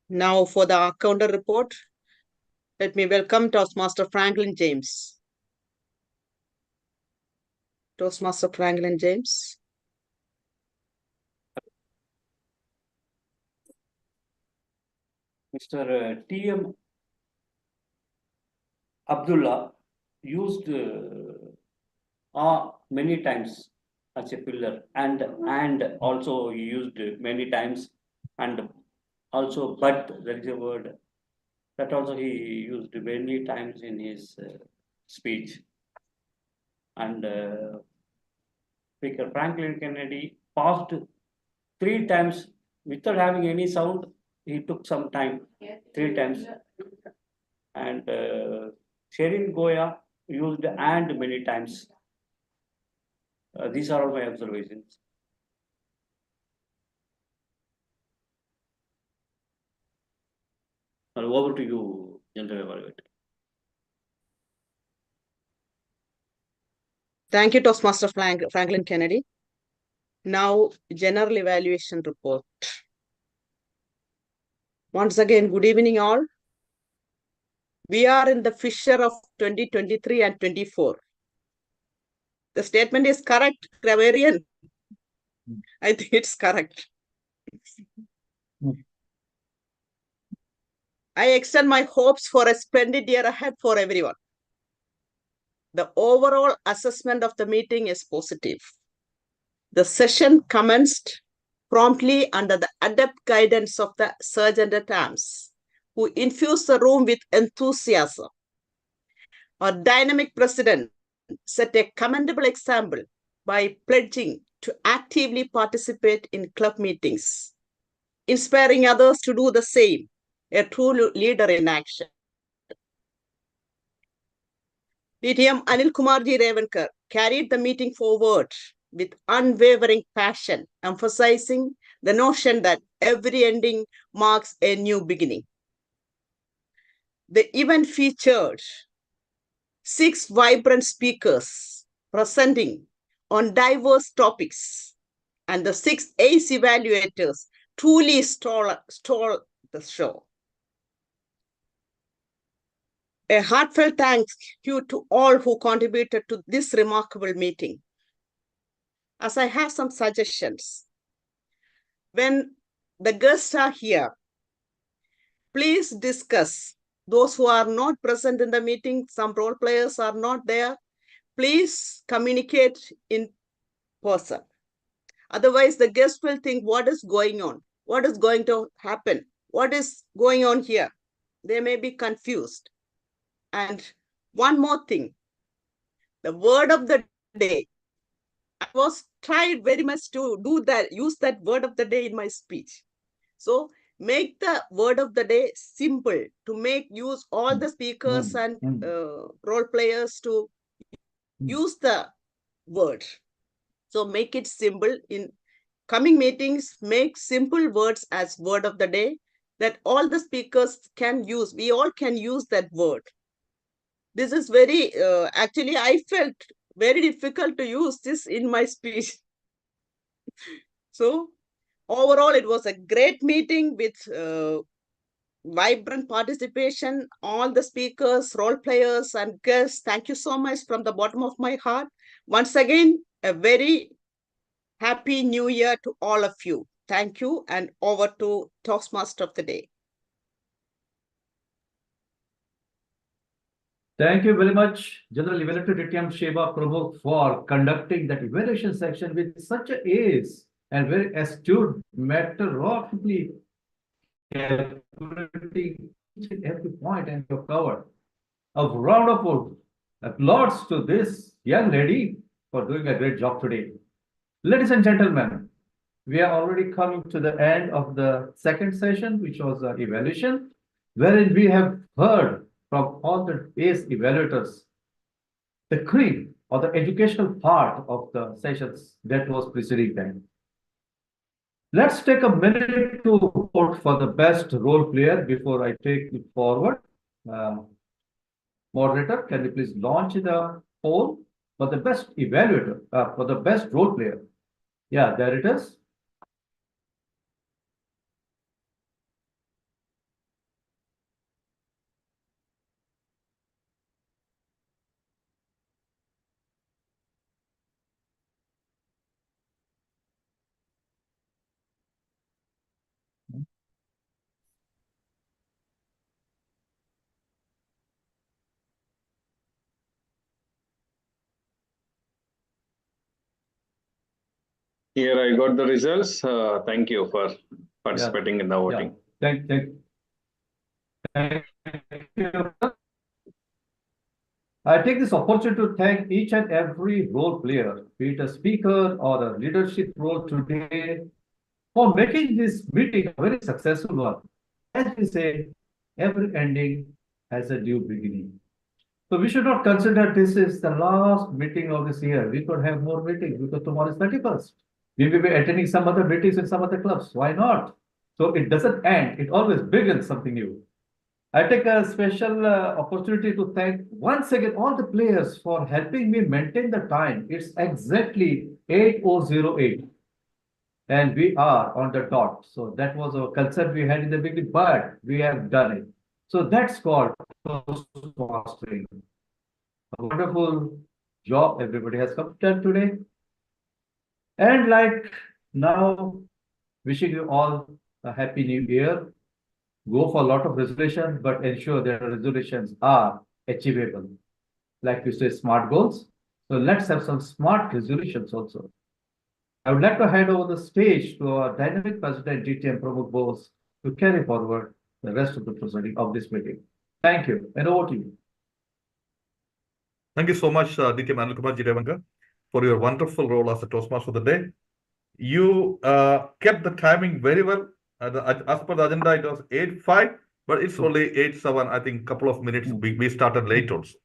Now for the counter report, let me welcome Toastmaster Franklin James. Toastmaster Franklin James. Mr. T.M. Abdullah used many times as a pillar and also used many times and also but there is a word that also he used many times in his speech. And Speaker Franklin Kennedy paused 3 times without having any sound. He took some time, 3 times. And Sherin Goya used and many times. These are all my observations. Now over to you, General Evaluator. Thank you, Toastmaster Franklin Kennedy. Now, general evaluation report. Once again, good evening all. We are in the fissure of 2023 and 24. The statement is correct, grammarian. I think it's correct. I extend my hopes for a splendid year ahead for everyone. The overall assessment of the meeting is positive. The session commenced promptly under the adept guidance of the sergeant-at-arms, who infused the room with enthusiasm. Our dynamic president set a commendable example by pledging to actively participate in club meetings, inspiring others to do the same, a true leader in action. DTM Anil Kumarji Revankar carried the meeting forward with unwavering passion, emphasizing the notion that every ending marks a new beginning. The event featured 6 vibrant speakers presenting on diverse topics, and the 6 ACE evaluators truly stole the show. A heartfelt thank you to all who contributed to this remarkable meeting. As I have some suggestions, when the guests are here, please discuss. Those who are not present in the meeting, some role players are not there, please communicate in person. Otherwise, the guest will think, what is going on? What is going to happen? What is going on here? They may be confused. And one more thing, the word of the day. I was tried very much to use that word of the day in my speech. So make the word of the day simple, to make use all the speakers and role players to use the word. So make it simple. In coming meetings, make simple words as word of the day that all the speakers can use. We all can use that word. This is very, actually, I felt very difficult to use this in my speech. So overall, it was a great meeting with vibrant participation, all the speakers, role players, and guests. Thank you so much from the bottom of my heart. Once again, a very happy new year to all of you. Thank you, and over to Toastmaster of the Day. Thank you very much, General Evaluator DTM Sheba Prabhu, for conducting that evaluation section with such a ace and very astute, matter-of-factly calculating each and every point, and you covered. A round of applause to this young lady for doing a great job today. Ladies and gentlemen, we are already coming to the end of the second session, which was the evaluation, wherein we have heard from all the ACE evaluators the cream or the educational part of the sessions that was preceding them. Let's take a minute to vote for the best role player before I take it forward. Moderator, can you please launch the poll for the best evaluator, for the best role player? Yeah, there it is. Here I got the results. Thank you for participating in the voting. Thank you. I take this opportunity to thank each and every role player, be it a speaker or a leadership role today, for making this meeting a very successful one. As we say, every ending has a new beginning. So we should not consider this is the last meeting of this year. We could have more meetings because tomorrow is 31st. We may be attending some other meetings in some other clubs. Why not? So it doesn't end. It always begins something new. I take a special opportunity to thank once again all the players for helping me maintain the time. It's exactly 8:08. And we are on the dot. So that was a concern we had in the beginning, but we have done it. So that's called Toastmasters. A wonderful job everybody has completed today. And like now, wishing you all a happy new year. Go for a lot of resolutions, but ensure that resolutions are achievable. Like you say, smart goals. So let's have some smart resolutions also. I would like to hand over the stage to our dynamic president, DTM Pramod Bose, to carry forward the rest of the proceeding of this meeting. Thank you, and over to you. Thank you so much, DTM Anil Kumar Jirevanga, for your wonderful role as a Toastmaster of the day. You kept the timing very well. As per the agenda, it was 8:05, but it's only 8:07. I think a couple of minutes. We started late also.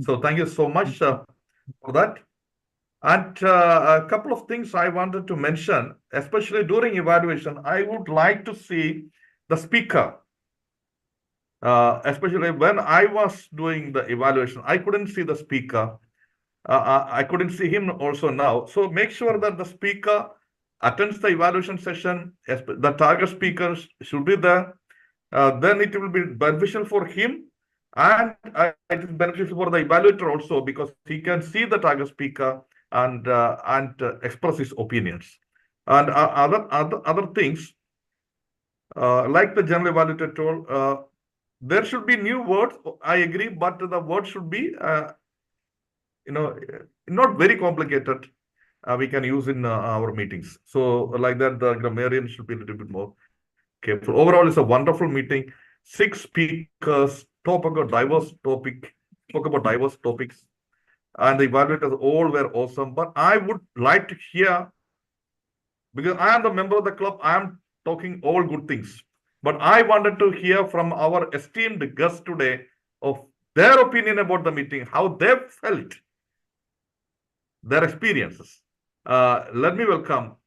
So thank you so much for that. And a couple of things I wanted to mention, especially during evaluation, I would like to see the speaker. Especially when I was doing the evaluation, I couldn't see the speaker. I couldn't see him also now. So make sure that the speaker attends the evaluation session. The target speakers should be there. Then it will be beneficial for him, and it is beneficial for the evaluator also, because he can see the target speaker and express his opinions. And other things, like the general evaluator told, there should be new words. I agree, but the word should be not very complicated. We can use in our meetings. So like that, the grammarian should be a little bit more careful. Overall, it's a wonderful meeting. 6 speakers spoke about diverse topics, and the evaluators all were awesome. But I would like to hear, because I am the member of the club, I am talking all good things. But I wanted to hear from our esteemed guests today of their opinion about the meeting, how they felt, their experiences. Let me welcome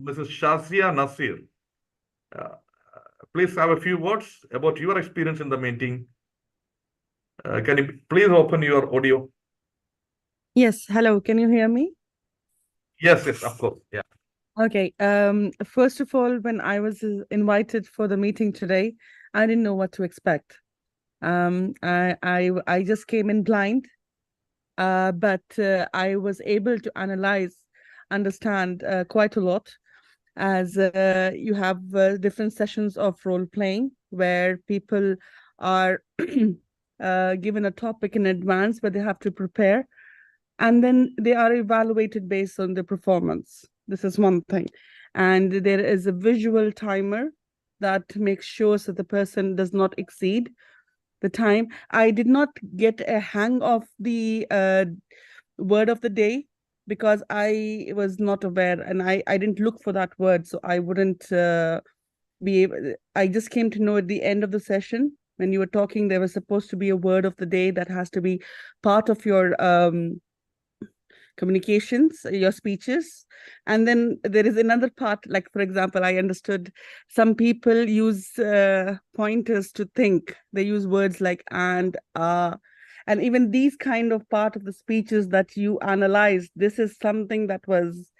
Mrs. Shazia Nasir. Please have a few words about your experience in the meeting. Can you please open your audio? Yes, hello, can you hear me? Yes, of course. Yeah. Okay. First of all, when I was invited for the meeting today, I didn't know what to expect. I just came in blind, but I was able to understand quite a lot, as you have different sessions of role playing where people are given a topic in advance, but they have to prepare, and then they are evaluated based on their performance. This is one thing. And there is a visual timer that makes sure that the person does not exceed the time. I did not get a hang of the word of the day because I was not aware, and I didn't look for that word, so I wouldn't be able. I just came to know at the end of the session when you were talking, there was supposed to be a word of the day that has to be part of your communications, your speeches. And then there is another part, like, for example, I understood some people use pointers to think. They use words like and even these kind of part of the speeches that you analyze, this is something that was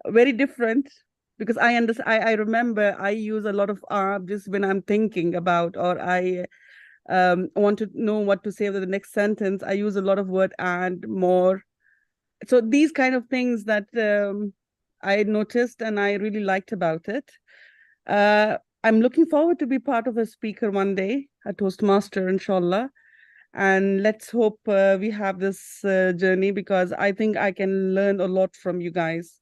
very different, because I remember I use a lot of just when I'm thinking about, or I want to know what to say over the next sentence, I use a lot of word and more. So these kind of things that I noticed and I really liked about it. I'm looking forward to be part of a speaker one day, a Toastmaster, inshallah. And let's hope we have this journey, because I think I can learn a lot from you guys,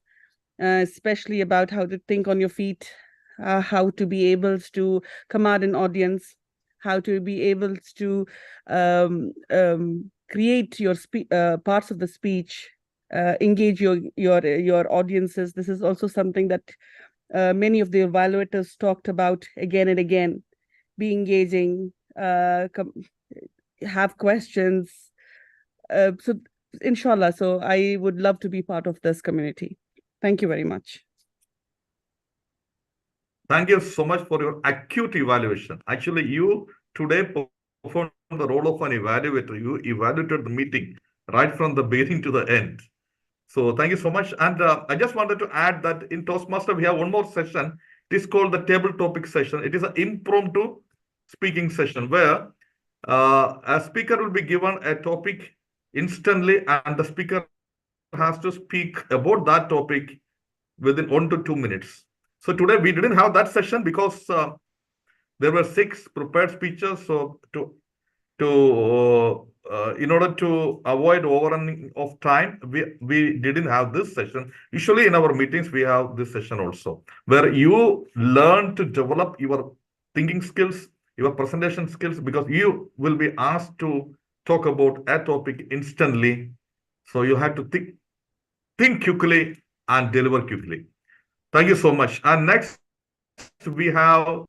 especially about how to think on your feet, how to be able to command an audience, how to be able to create your parts of the speech, engage your audiences. This is also something that many of the evaluators talked about again and again. Be engaging, have questions. So inshallah, so I would love to be part of this community. Thank you very much. Thank you so much for your acute evaluation. Actually, you today performed the role of an evaluator. You evaluated the meeting right from the beginning to the end. So thank you so much. And I just wanted to add that in Toastmaster, we have one more session. It is called the table topic session. It is an impromptu speaking session where a speaker will be given a topic instantly, and the speaker has to speak about that topic within 1 to 2 minutes. So today we didn't have that session because there were 6 prepared speeches. So to in order to avoid overrunning of time, we didn't have this session. Usually in our meetings, we have this session also, where you learn to develop your thinking skills, your presentation skills, because you will be asked to talk about a topic instantly. So you have to think quickly and deliver quickly. Thank you so much. And next we have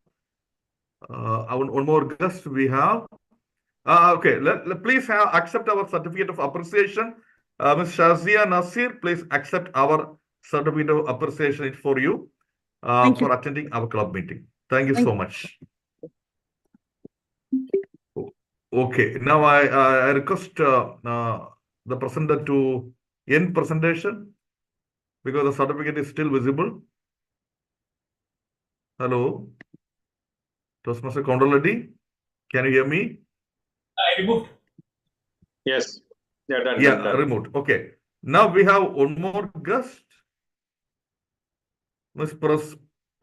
one more guest we have. Okay, please accept our certificate of appreciation. Ms. Shazia Nasir, please accept our certificate of appreciation for you for attending our club meeting. Thank you so much. Okay, now I request the presenter to end presentation because the certificate is still visible. Hello, Toastmaster Kondaladi, can you hear me? I removed. Yes. Yeah, done, Yeah, done, done. removed. Okay. Now we have one more guest. Ms.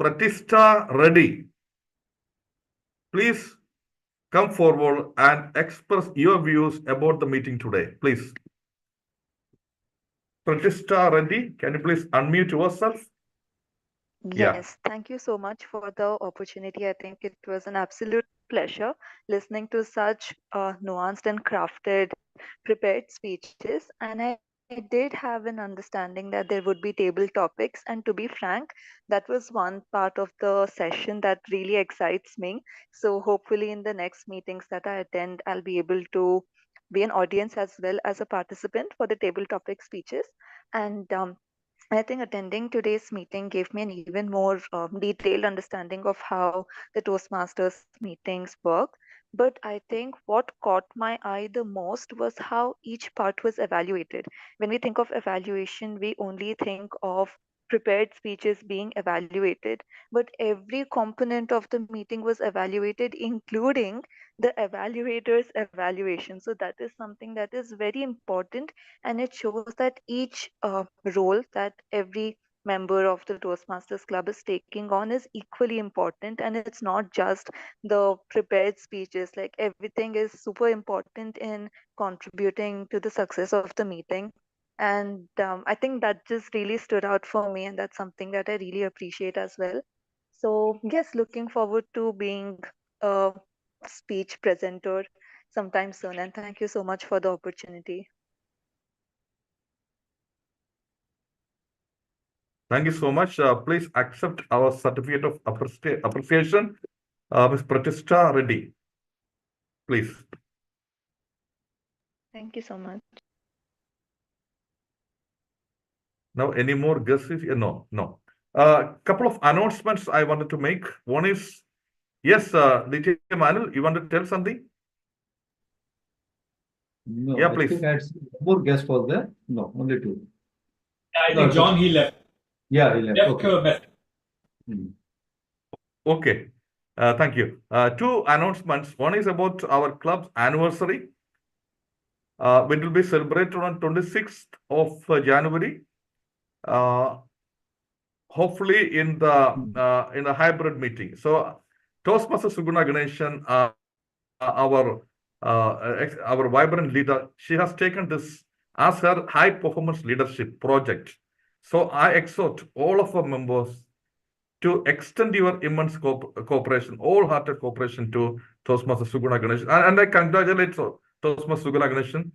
Pratishta Reddy. Please come forward and express your views about the meeting today. Please. Pratishta Reddy, can you please unmute yourself? Yeah. Yes, thank you so much for the opportunity. I think it was an absolute pleasure listening to such nuanced and crafted, prepared speeches. And I did have an understanding that there would be table topics. And to be frank, that was one part of the session that really excites me. So hopefully, in the next meetings that I attend, I'll be able to be an audience as well as a participant for the table topic speeches. And I think attending today's meeting gave me an even more detailed understanding of how the Toastmasters meetings work. But I think what caught my eye the most was how each part was evaluated. When we think of evaluation, we only think of prepared speeches being evaluated, but every component of the meeting was evaluated, including the evaluator's evaluation. So that is something that is very important, and it shows that each role that every member of the Toastmasters Club is taking on is equally important, and it's not just the prepared speeches. Like, everything is super important in contributing to the success of the meeting. And I think that just really stood out for me, and that's something that I really appreciate as well. So yes, looking forward to being a speech presenter sometime soon, and thank you so much for the opportunity. Thank you so much. Please accept our certificate of appreciation. Ms. Pratishta Reddy, please. Thank you so much. Now, any more guesses? No. Couple of announcements I wanted to make. One is, yes, DJ Manil, you want to tell something? No, yeah, I please. think I had more guests was there. No, only two. I think John, he left. Yeah, he left. Okay. Okay. Thank you. Two announcements. One is about our club's anniversary. It will be celebrated on 26th of January. Hopefully in the hybrid meeting. So Toastmaster Suguna Ganeshan, our vibrant leader, she has taken this as her high performance leadership project. So I exhort all of our members to extend your immense cooperation, all-hearted cooperation to Toastmaster Suguna Ganeshan. And I congratulate Toastmaster Suguna Ganeshan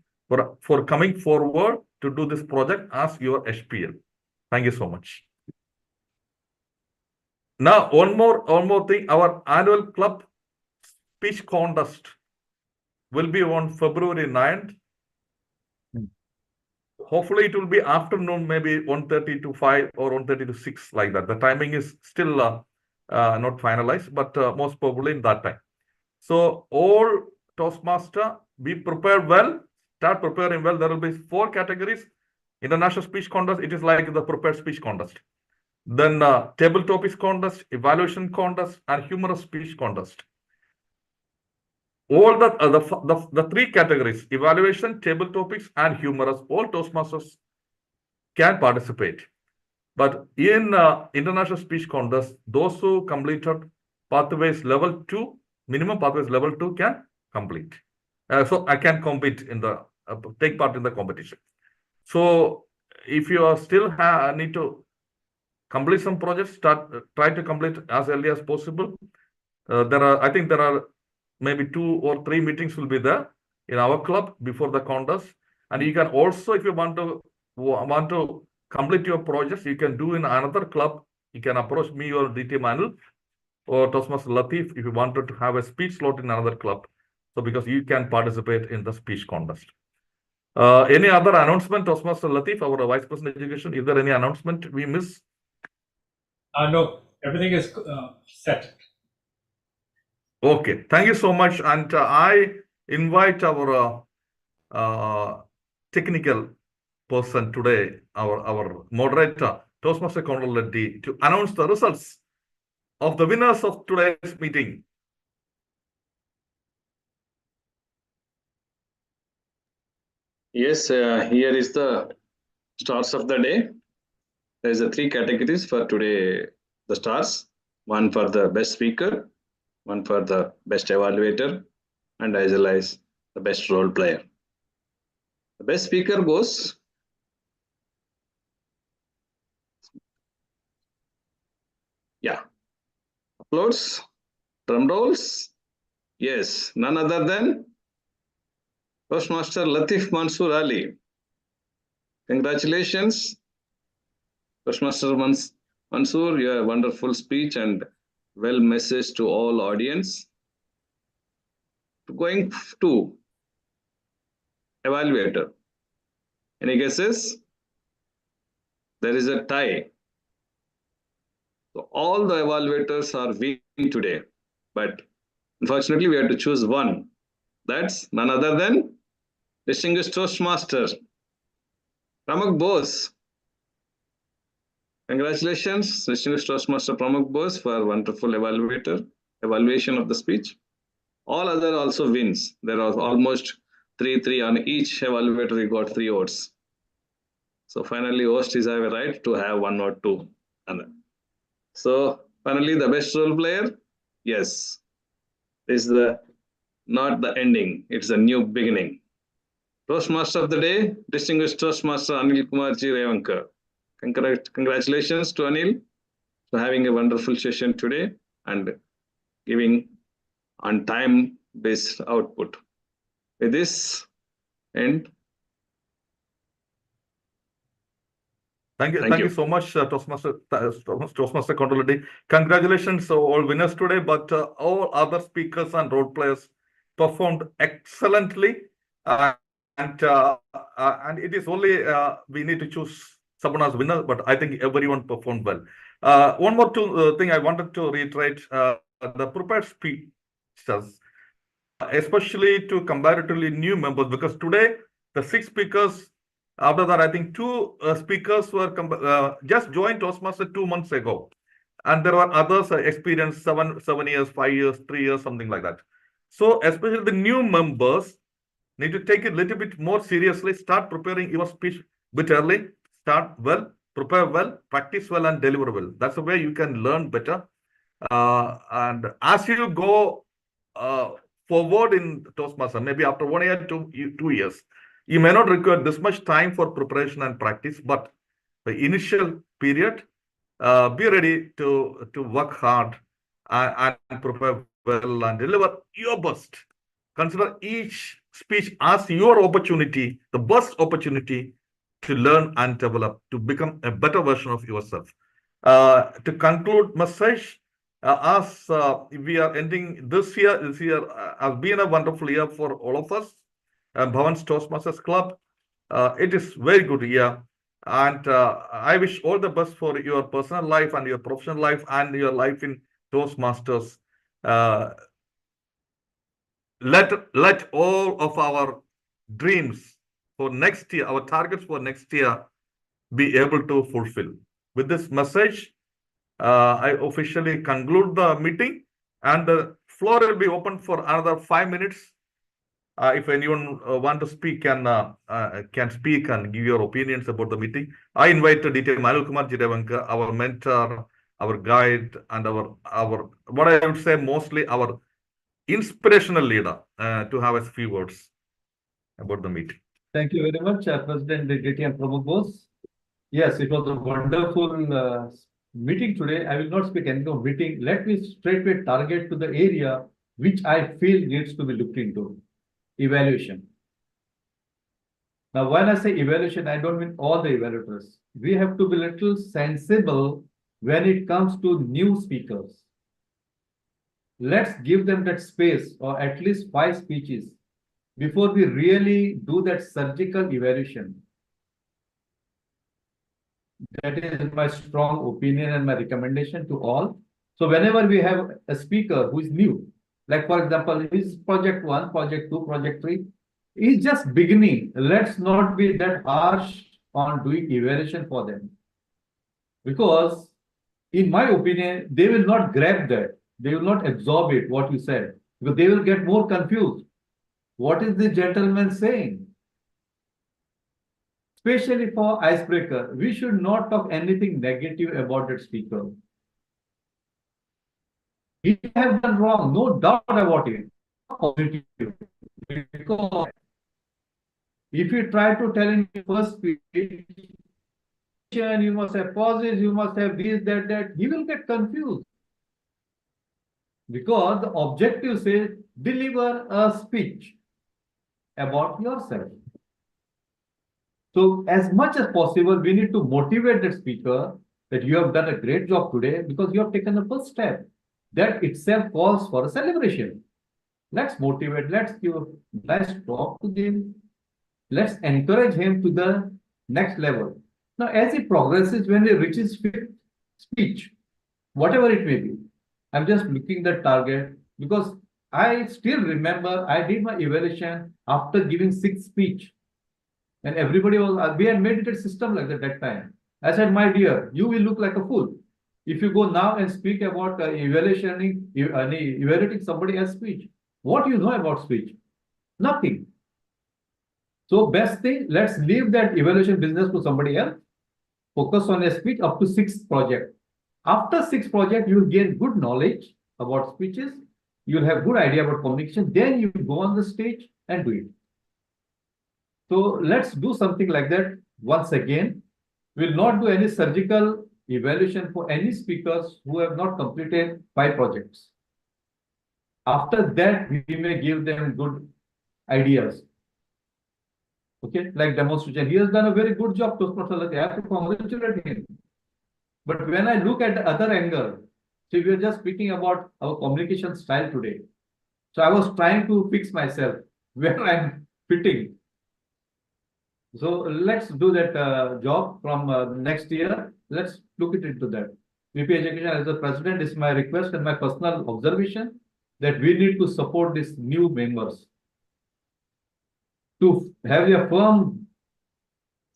for coming forward to do this project as your HPL. Thank you so much. Now, one more thing. Our annual club speech contest will be on February 9th. Hopefully, it will be afternoon, maybe 1:30 to 5 or 1:30 to 6, like that. The timing is still not finalized, but most probably in that time. So, all Toastmaster, be prepared well. Start preparing well. There will be 4 categories. International speech contest, it is like the prepared speech contest. Then table topics contest, evaluation contest, and humorous speech contest. All the 3 categories, evaluation, table topics, and humorous, all Toastmasters can participate. But in international speech contest, those who completed pathways level 2, minimum pathways level 2 can complete. So I can compete in the take part in the competition. So if you are still need to complete some projects, try to complete as early as possible. I think there are maybe 2 or 3 meetings will be there in our club before the contest. And you can also, if you want to complete your projects, you can do in another club. You can approach me or DT Manul or Toastmaster Latif if you wanted to have a speech slot in another club. So because you can participate in the speech contest. Any other announcement, Toastmaster Latif, our Vice President Education? Is there any announcement we miss? No, everything is set. Okay, thank you so much. And I invite our technical person today, our moderator, Toastmaster Control Reddy, to announce the results of the winners of today's meeting. Yes, here is the stars of the day. There is 3 categories for today. The stars, one for the best speaker, one for the best evaluator, and as well as the best role player. The best speaker goes applause, drum rolls. Yes, none other than Toastmaster Latif Mansoor Ali. Congratulations, Toastmaster Mansoor. You have a wonderful speech and well message to all audience. Going to evaluator. Any guesses? There is a tie. So all the evaluators are winning today, but unfortunately we have to choose one. That's none other than distinguished Toastmaster Pramuk Bose. Congratulations, distinguished Toastmaster Pramuk Bose, for wonderful evaluation of the speech. All other also wins. There are almost 3-3 on each evaluator. We got 3 votes. So finally, host is have a right to have 1 or 2. So finally, the best role player, yes, is not the ending. It's a new beginning. Toastmaster of the day, distinguished Toastmaster Anil Kumarji Revankar. Congratulations to Anil for having a wonderful session today and giving on time-based output. With this end. Thank you so much, Toastmaster Control Reddy. Congratulations to all winners today, but all other speakers and role players performed excellently. And it is only we need to choose someone as winner, but I think everyone performed well. One more thing I wanted to reiterate, the prepared speeches, especially to comparatively new members, because today the 6 speakers, after that, I think 2 speakers were just joined Toastmaster 2 months ago. And there were others experienced 7 years, 5 years, 3 years, something like that. So especially the new members need to take it a little bit more seriously, start preparing your speech a bit early, start well, prepare well, practice well, and deliver well. That's the way you can learn better. And as you go forward in Toastmaster, maybe after 1 year to 2 years, you may not require this much time for preparation and practice, but the initial period, be ready to work hard and prepare well and deliver your best. Consider each speech as your opportunity, the best opportunity to learn and develop, to become a better version of yourself. To conclude message, as we are ending this year has been a wonderful year for all of us. Bhavan's Toastmasters Club, it is very good year. And I wish all the best for your personal life and your professional life and your life in Toastmasters. Let all of our dreams for next year, our targets for next year, be able to fulfill. With this message, I officially conclude the meeting, and the floor will be open for another 5 minutes. If anyone want to speak can speak and give your opinions about the meeting. I invite DT Manil Kumar Jirevanka, our mentor, our guide, and our what I would say mostly our inspirational leader. to have a few words about the meeting. Thank you very much, President DT and Pramod Bose. Yes, it was a wonderful meeting today. I will not speak anything of meeting. Let me straightway target to the area which I feel needs to be looked into. Evaluation. Now, when I say evaluation, I don't mean all the evaluators. We have to be a little sensible when it comes to new speakers. Let's give them that space, or at least 5 speeches, before we really do that surgical evaluation. That is my strong opinion and my recommendation to all. So whenever we have a speaker who is new, like for example, is project 1, project 2, project 3, is just beginning. Let's not be that harsh on doing evaluation for them. Because in my opinion, they will not grab that. They will not absorb it, what you said, because they will get more confused. What is the gentleman saying? Especially for icebreaker, we should not talk anything negative about that speaker. He have done wrong, no doubt about it. Positive. Because if you try to tell in the first speech, you must have pauses, you must have this, that, he will get confused. Because the objective says, deliver a speech about yourself. So as much as possible, we need to motivate the speaker that you have done a great job today because you have taken the first step. That itself calls for a celebration. Let's motivate, let's give a nice talk to him. Let's encourage him to the next level. Now, as he progresses, when he reaches 5th speech, whatever it may be, I'm just looking at the target because I still remember I did my evaluation after giving 6th speech. And everybody was, we had made it a system like that time. I said, my dear, you will look like a fool. If you go now and speak about evaluating somebody else's speech, what do you know about speech? Nothing. So best thing, let's leave that evaluation business to somebody else. Focus on a speech up to 6th project. After 6th project, you will gain good knowledge about speeches. You'll have good idea about communication. Then you go on the stage and do it. So let's do something like that once again. We'll not do any surgical evaluation for any speakers who have not completed 5 projects. After that, we may give them good ideas. Okay, like demonstration. He has done a very good job, Toastmasters. I have to congratulate him. But when I look at the other angle, so we are just speaking about our communication style today. So I was trying to fix myself where I'm fitting. So let's do that job from next year. Let's look into that. VP Education as the president is my request and my personal observation that we need to support these new members to have a firm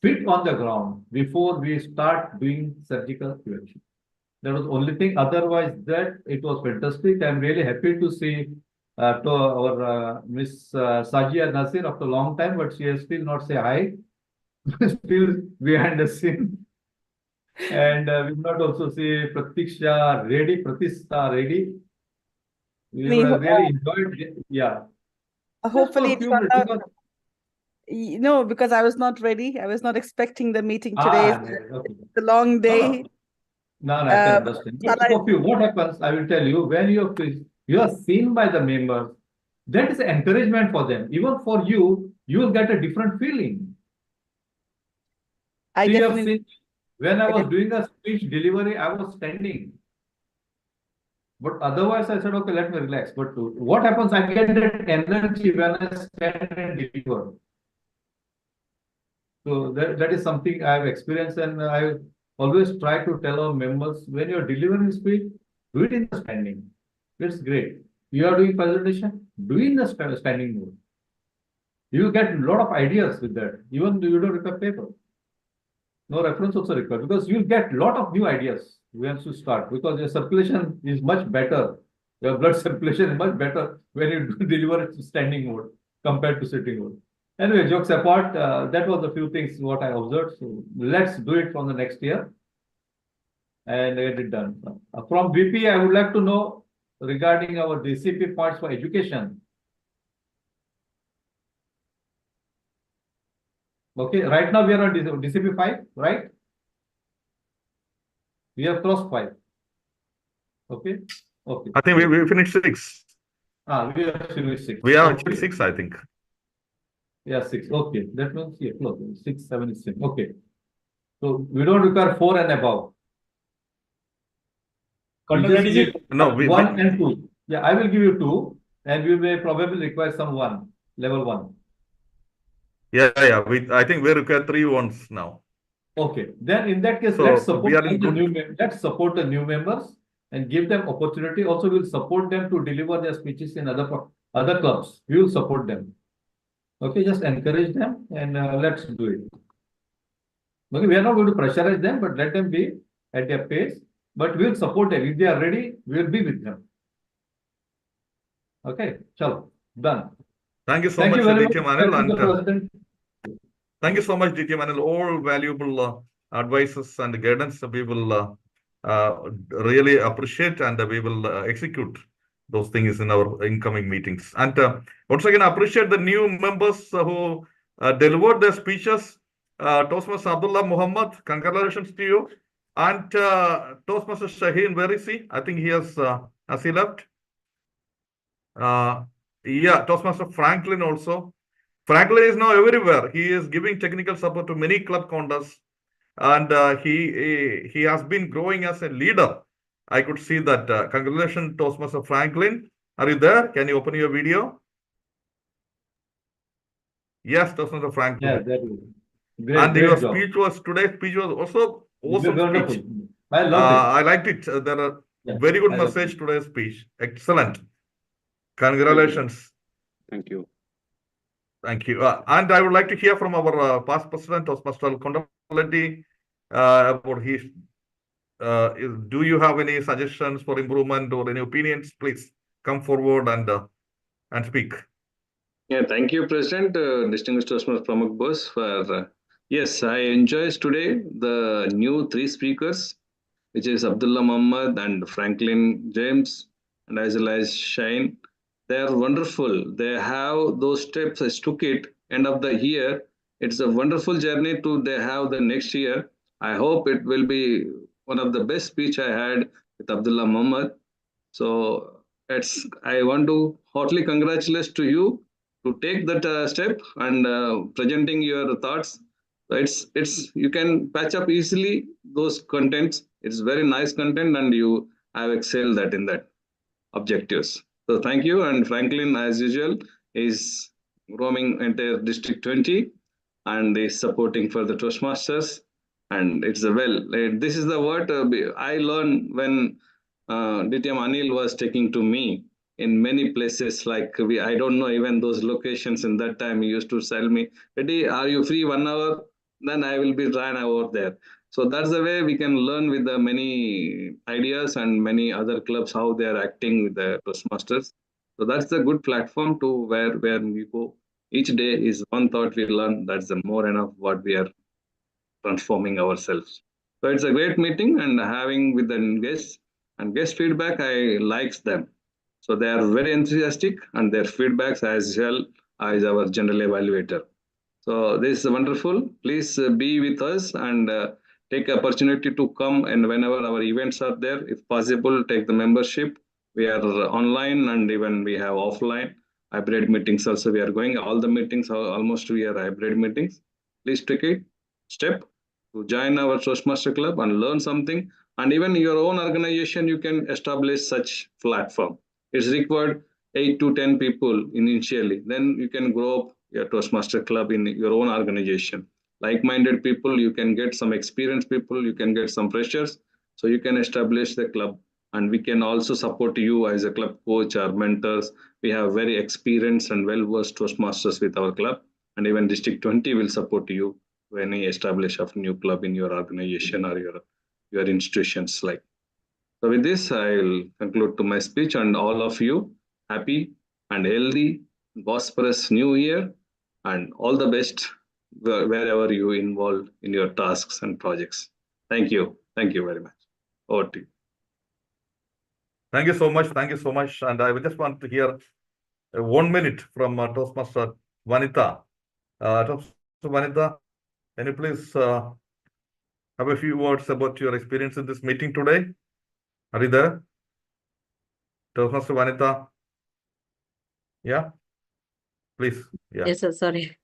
fit on the ground before we start doing surgical evaluation. That was the only thing. Otherwise, that it was fantastic. I'm really happy to see to our Miss Sajia Nasir after a long time, but she has still not say hi. Still behind the scene. And we not also see Pratishtha Reddy. We really enjoyed. Yeah. Hopefully, it turned out. No, because I was not ready. I was not expecting the meeting today. Okay. It's a long day. No, I can understand. But for you, what happens? I will tell you, when you are seen by the members, that is encouragement for them. Even for you, you will get a different feeling. I definitely. Seen, when I was doing a speech delivery, I was standing. But otherwise, I said, okay, let me relax. But what happens? I get that energy when I stand and deliver. So that is something I have experienced, and I always try to tell our members, when you're delivering speech, do it in the standing. It's great. You are doing presentation, do it in the standing mode. You get a lot of ideas with that, even though you don't require paper. No reference also required, because you'll get a lot of new ideas once you start, because your circulation is much better. Your blood circulation is much better when you deliver it standing mode compared to sitting mode. Anyway, jokes apart, that was a few things what I observed. So let's do it from the next year and get it done. From VP, I would like to know regarding our DCP points for education. Okay, right now we are on DCP 5, right? We have crossed 5. Okay, okay. I think we finished 6. We have finished 6. We have Okay. 6, I think. Yeah, 6. Okay, that means yeah, close. 6, 7 is 6. Okay. So we don't require 4 and above. Colonel We just Reddy ji, need No, 1 and 2. Yeah, I will give you 2, and we may probably require some 1, level 1. yeah. I think we require 3 ones now. Okay, then in that case, So let's support we are in the good. let's support the new members and give them opportunity. Also, we'll support them to deliver their speeches in other clubs. We will support them. Okay, just encourage them and let's do it. Okay, we are not going to pressurize them, but let them be at their pace. But we will support them. If they are ready, we will be with them. Okay, chalo, done. Thank you so Thank much, you very DT much, Manil, Mr. President. thank you so much, DT Manil. All valuable advices and guidance we will really appreciate, and we will execute those things in our incoming meetings. And once again, appreciate the new members who delivered their speeches. Toastmaster Abdullah Muhammad, congratulations to you. And Toastmaster Shaheen, where is he? I think he has he left? Yeah, Toastmaster Franklin also. Franklin is now everywhere. He is giving technical support to many club contests, and he has been growing as a leader. I could see that. Congratulations, Toastmaster Franklin. Are you there? Can you open your video? Yes, Toastmaster Franklin. Yeah, that is great. And Great your job. speech was today's speech was also awesome Wonderful. speech. I loved it. I liked it. There are Yeah, very good I loved message today's speech. Excellent. Congratulations. Thank you. Thank you. And I would like to hear from our past president, Toastmaster Kondapaleti, about his. Do you have any suggestions for improvement or any opinions? Please come forward and speak. Yeah, thank you, President, distinguished Toastmaster Pramukh Bose, for yes, I enjoyed today the new 3 speakers, which is Abdullah Muhammad and Franklin James, and as well as Shine. They are wonderful. They have those steps. I took it end of the year. It's a wonderful journey to they have the next year. I hope it will be one of the best speech I had with Abdullah Muhammad. So I want to heartily congratulate to you to take that step and presenting your thoughts. So it's you can patch up easily those contents. It's very nice content, and you have excelled that in that objectives. So thank you. And Franklin, as usual, is roaming entire District 20 and is supporting for the Toastmasters. And it's this is the word I learned when DTM Anil was taking to me in many places. Like I don't know even those locations in that time. He used to tell me, "Reddy, are you free 1 hour? Then I will be trying over there." So that's the way we can learn with the many ideas and many other clubs how they are acting with the Toastmasters. So that's a good platform to where we go. Each day is one thought we learn. That's the more enough what we are transforming ourselves. So it's a great meeting and having with the guests and guest feedback. I likes them. So they are very enthusiastic and their feedbacks as well as our general evaluator. So this is wonderful. Please be with us and take opportunity to come, and whenever our events are there, if possible, take the membership. We are online and even we have offline hybrid meetings also. We are going all the meetings are almost we are hybrid meetings. Please take a step to join our Toastmaster Club and learn something. And even your own organization, you can establish such platform. It's required 8 to 10 people initially. Then you can grow up your Toastmaster Club in your own organization. Like-minded people, you can get some experienced people, you can get some freshers, so you can establish the club. And we can also support you as a club coach or mentors. We have very experienced and well-versed Toastmasters with our club, and even District 20 will support you when you establish a new club in your organization or your institutions. Like so, with this, I will conclude to my speech, and all of you happy and healthy, prosperous New Year, and all the best wherever you involved in your tasks and projects. Thank you. Thank you very much. Over to you. Thank you so much. Thank you so much. And I would just want to hear 1 minute from Toastmaster Vanitha. Toastmaster Vanitha, Can you please have a few words about your experience in this meeting today? Are you there? Toastmaster Vanita? Yeah? Please. Yeah. Yes, sir. Sorry.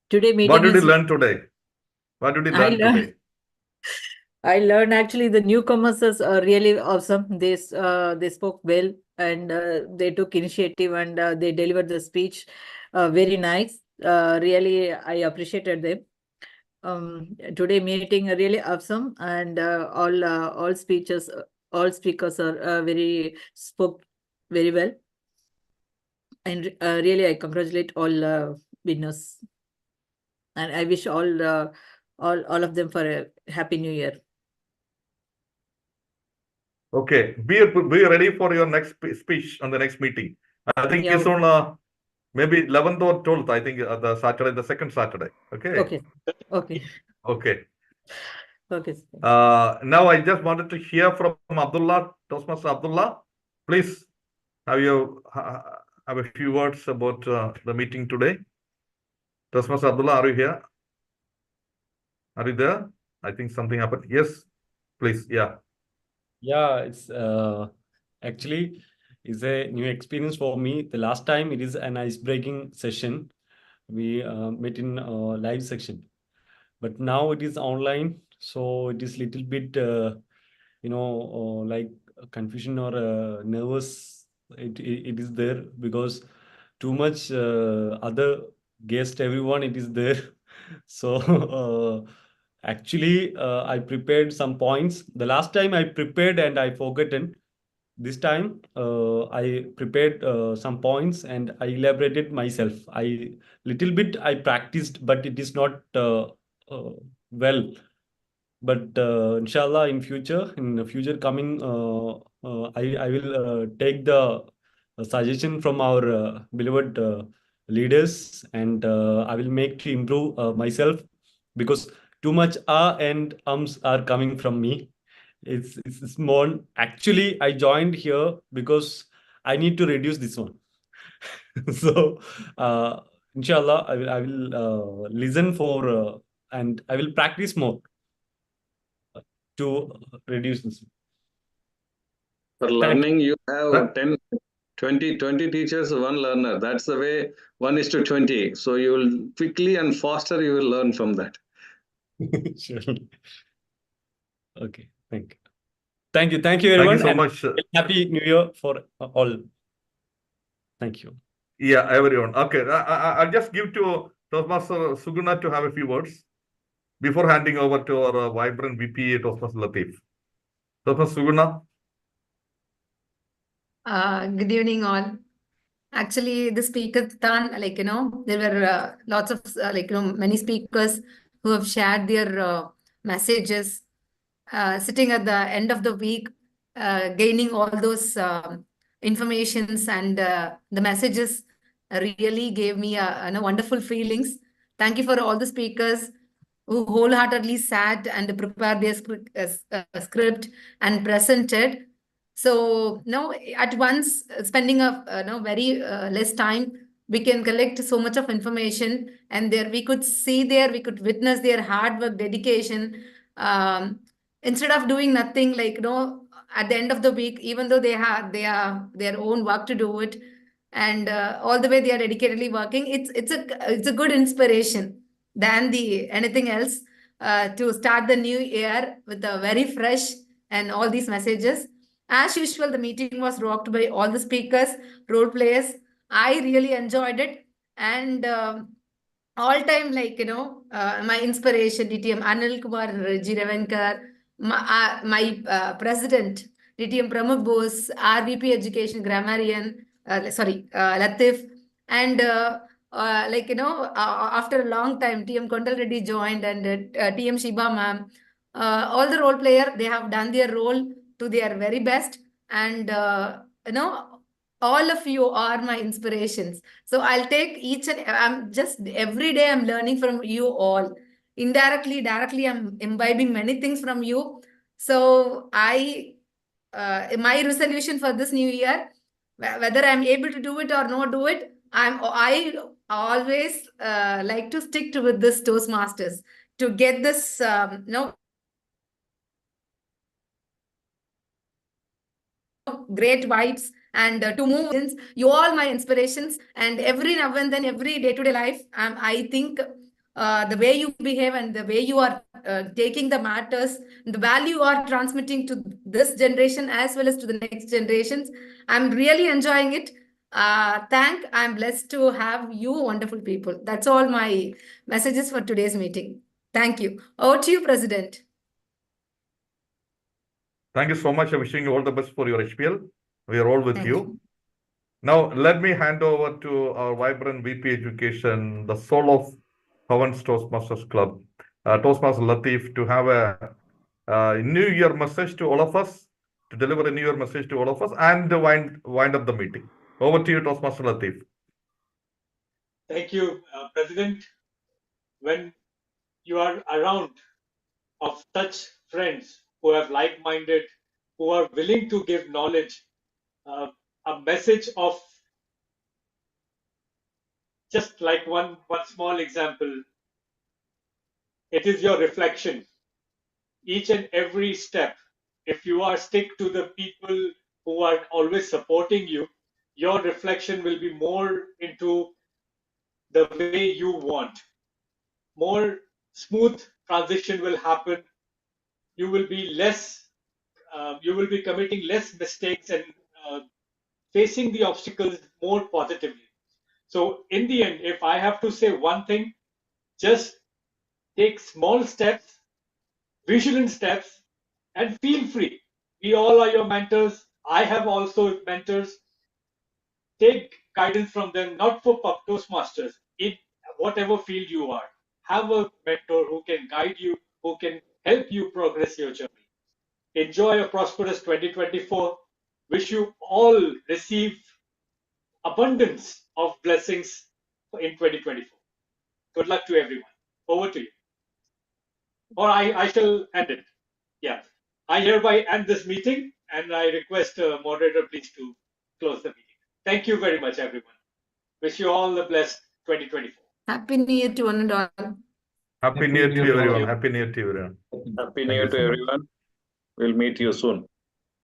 Today What meeting did you is. learn today? What did you learn today? I learned actually the newcomers are really awesome. They spoke well and they took initiative and they delivered the speech very nice. Really, I appreciated them. Today meeting really awesome and all speakers are very spoke very well. And really, I congratulate all winners. And I wish all of them for a happy new year. Okay, be ready for your next speech on the next meeting. I think Yeah. it's on maybe 11th or 12th. I think the second Saturday. Okay. Okay. Okay. Okay. Okay. Now I just wanted to hear from Abdullah, Toastmaster Abdullah. Please have a few words about the meeting today. Toastmaster Abdullah, are you here? Are you there? I think something happened. Yes, please. Yeah. Yeah, it's actually is a new experience for me. The last time it is an ice-breaking session. We met in live section, but now it is online, so it is little bit like confusion or nervous. It is there because too much other guest, everyone it is there. So actually I prepared some points. The last time I prepared and I forgotten. This time I prepared some points and I elaborated myself. I little bit I practiced, but it is not well. But inshallah, in the future coming, I will take the suggestion from our beloved leaders, and I will make to improve myself, because too much and ums are coming from me. It's more. Actually, I joined here because I need to reduce this one. So, inshallah, I will listen for and I will practice more to reduce this. For learning, you have 10, 20 teachers, one learner. That's the way 1:20. So you will quickly and faster you will learn from that. Sure. Okay, thank you. Thank you everyone. Thank you so much. Happy New Year for all. Thank you. Yeah, everyone. Okay, I'll just give to Toastmaster Suguna to have a few words before handing over to our vibrant VP, Toastmaster Latif. Toastmaster Suguna. Good evening, all. Actually, the speaker-thon, there were lots of, many speakers who have shared their messages, sitting at the end of the week, gaining all those informations and the messages really gave me wonderful feelings. Thank you for all the speakers who wholeheartedly sat and prepared their script and presented. So now at once spending a very less time, we can collect so much of information, and there we could witness their hard work, dedication. Instead of doing nothing, at the end of the week, even though they have their own work to do it, and all the way they are dedicatedly working, it's a good inspiration than the anything else, to start the new year with a very fresh and all these messages. As usual, the meeting was rocked by all the speakers, role players. I really enjoyed it. And all time, my inspiration, DTM Anil Kumar G. Revankar, my president, DTM Pramukh Bose, RVP Education Grammarian, Latif. And after a long time, TM Kondal Reddy joined, and TM Shiba ma'am. All the role player, they have done their role to their very best. And, all of you are my inspirations. So I'll take each and every day I'm learning from you all. Indirectly, directly, I'm imbibing many things from you. So my resolution for this new year, whether I'm able to do it or not do it, I always like to stick to with this Toastmasters to get this great vibes and to move in. You all my inspirations, and every now and then, every day-to-day life, I think the way you behave and the way you are taking the matters, the value you are transmitting to this generation as well as to the next generations, I'm really enjoying it. I'm blessed to have you wonderful people. That's all my messages for today's meeting. Thank you. Over to you, President. Thank you so much. I'm wishing you all the best for your HPL. We are all with Thank you. Now, let me hand over to our vibrant VP Education, the soul of Bhavan's Toastmasters Club, Toastmaster Latif, to have a New Year message to all of us, to deliver a New Year message to all of us, and to wind up the meeting. Over to you, Toastmaster Latif. Thank you, President. When you are around of such friends who have like-minded, who are willing to give knowledge, a message of just like one small example, it is your reflection. Each and every step, if you are stick to the people who are always supporting you, your reflection will be more into the way you want. More smooth transition will happen. You will be you will be committing less mistakes and facing the obstacles more positively. So in the end, if I have to say one thing, just take small steps, vigilant steps, and feel free. We all are your mentors. I have also mentors. Take guidance from them, not for Toastmasters, in whatever field you are. Have a mentor who can guide you, who can help you progress your journey. Enjoy a prosperous 2024. Wish you all receive abundance of blessings in 2024. Good luck to everyone. Over to you. Or I shall end it. Yeah. I hereby end this meeting, and I request moderator please to close the meeting. Thank you very much, everyone. Wish you all the blessed 2024. Happy New Year to one and all. Happy New Year to everyone. Happy New Year to everyone. Happy New Year to everyone. We'll meet you soon.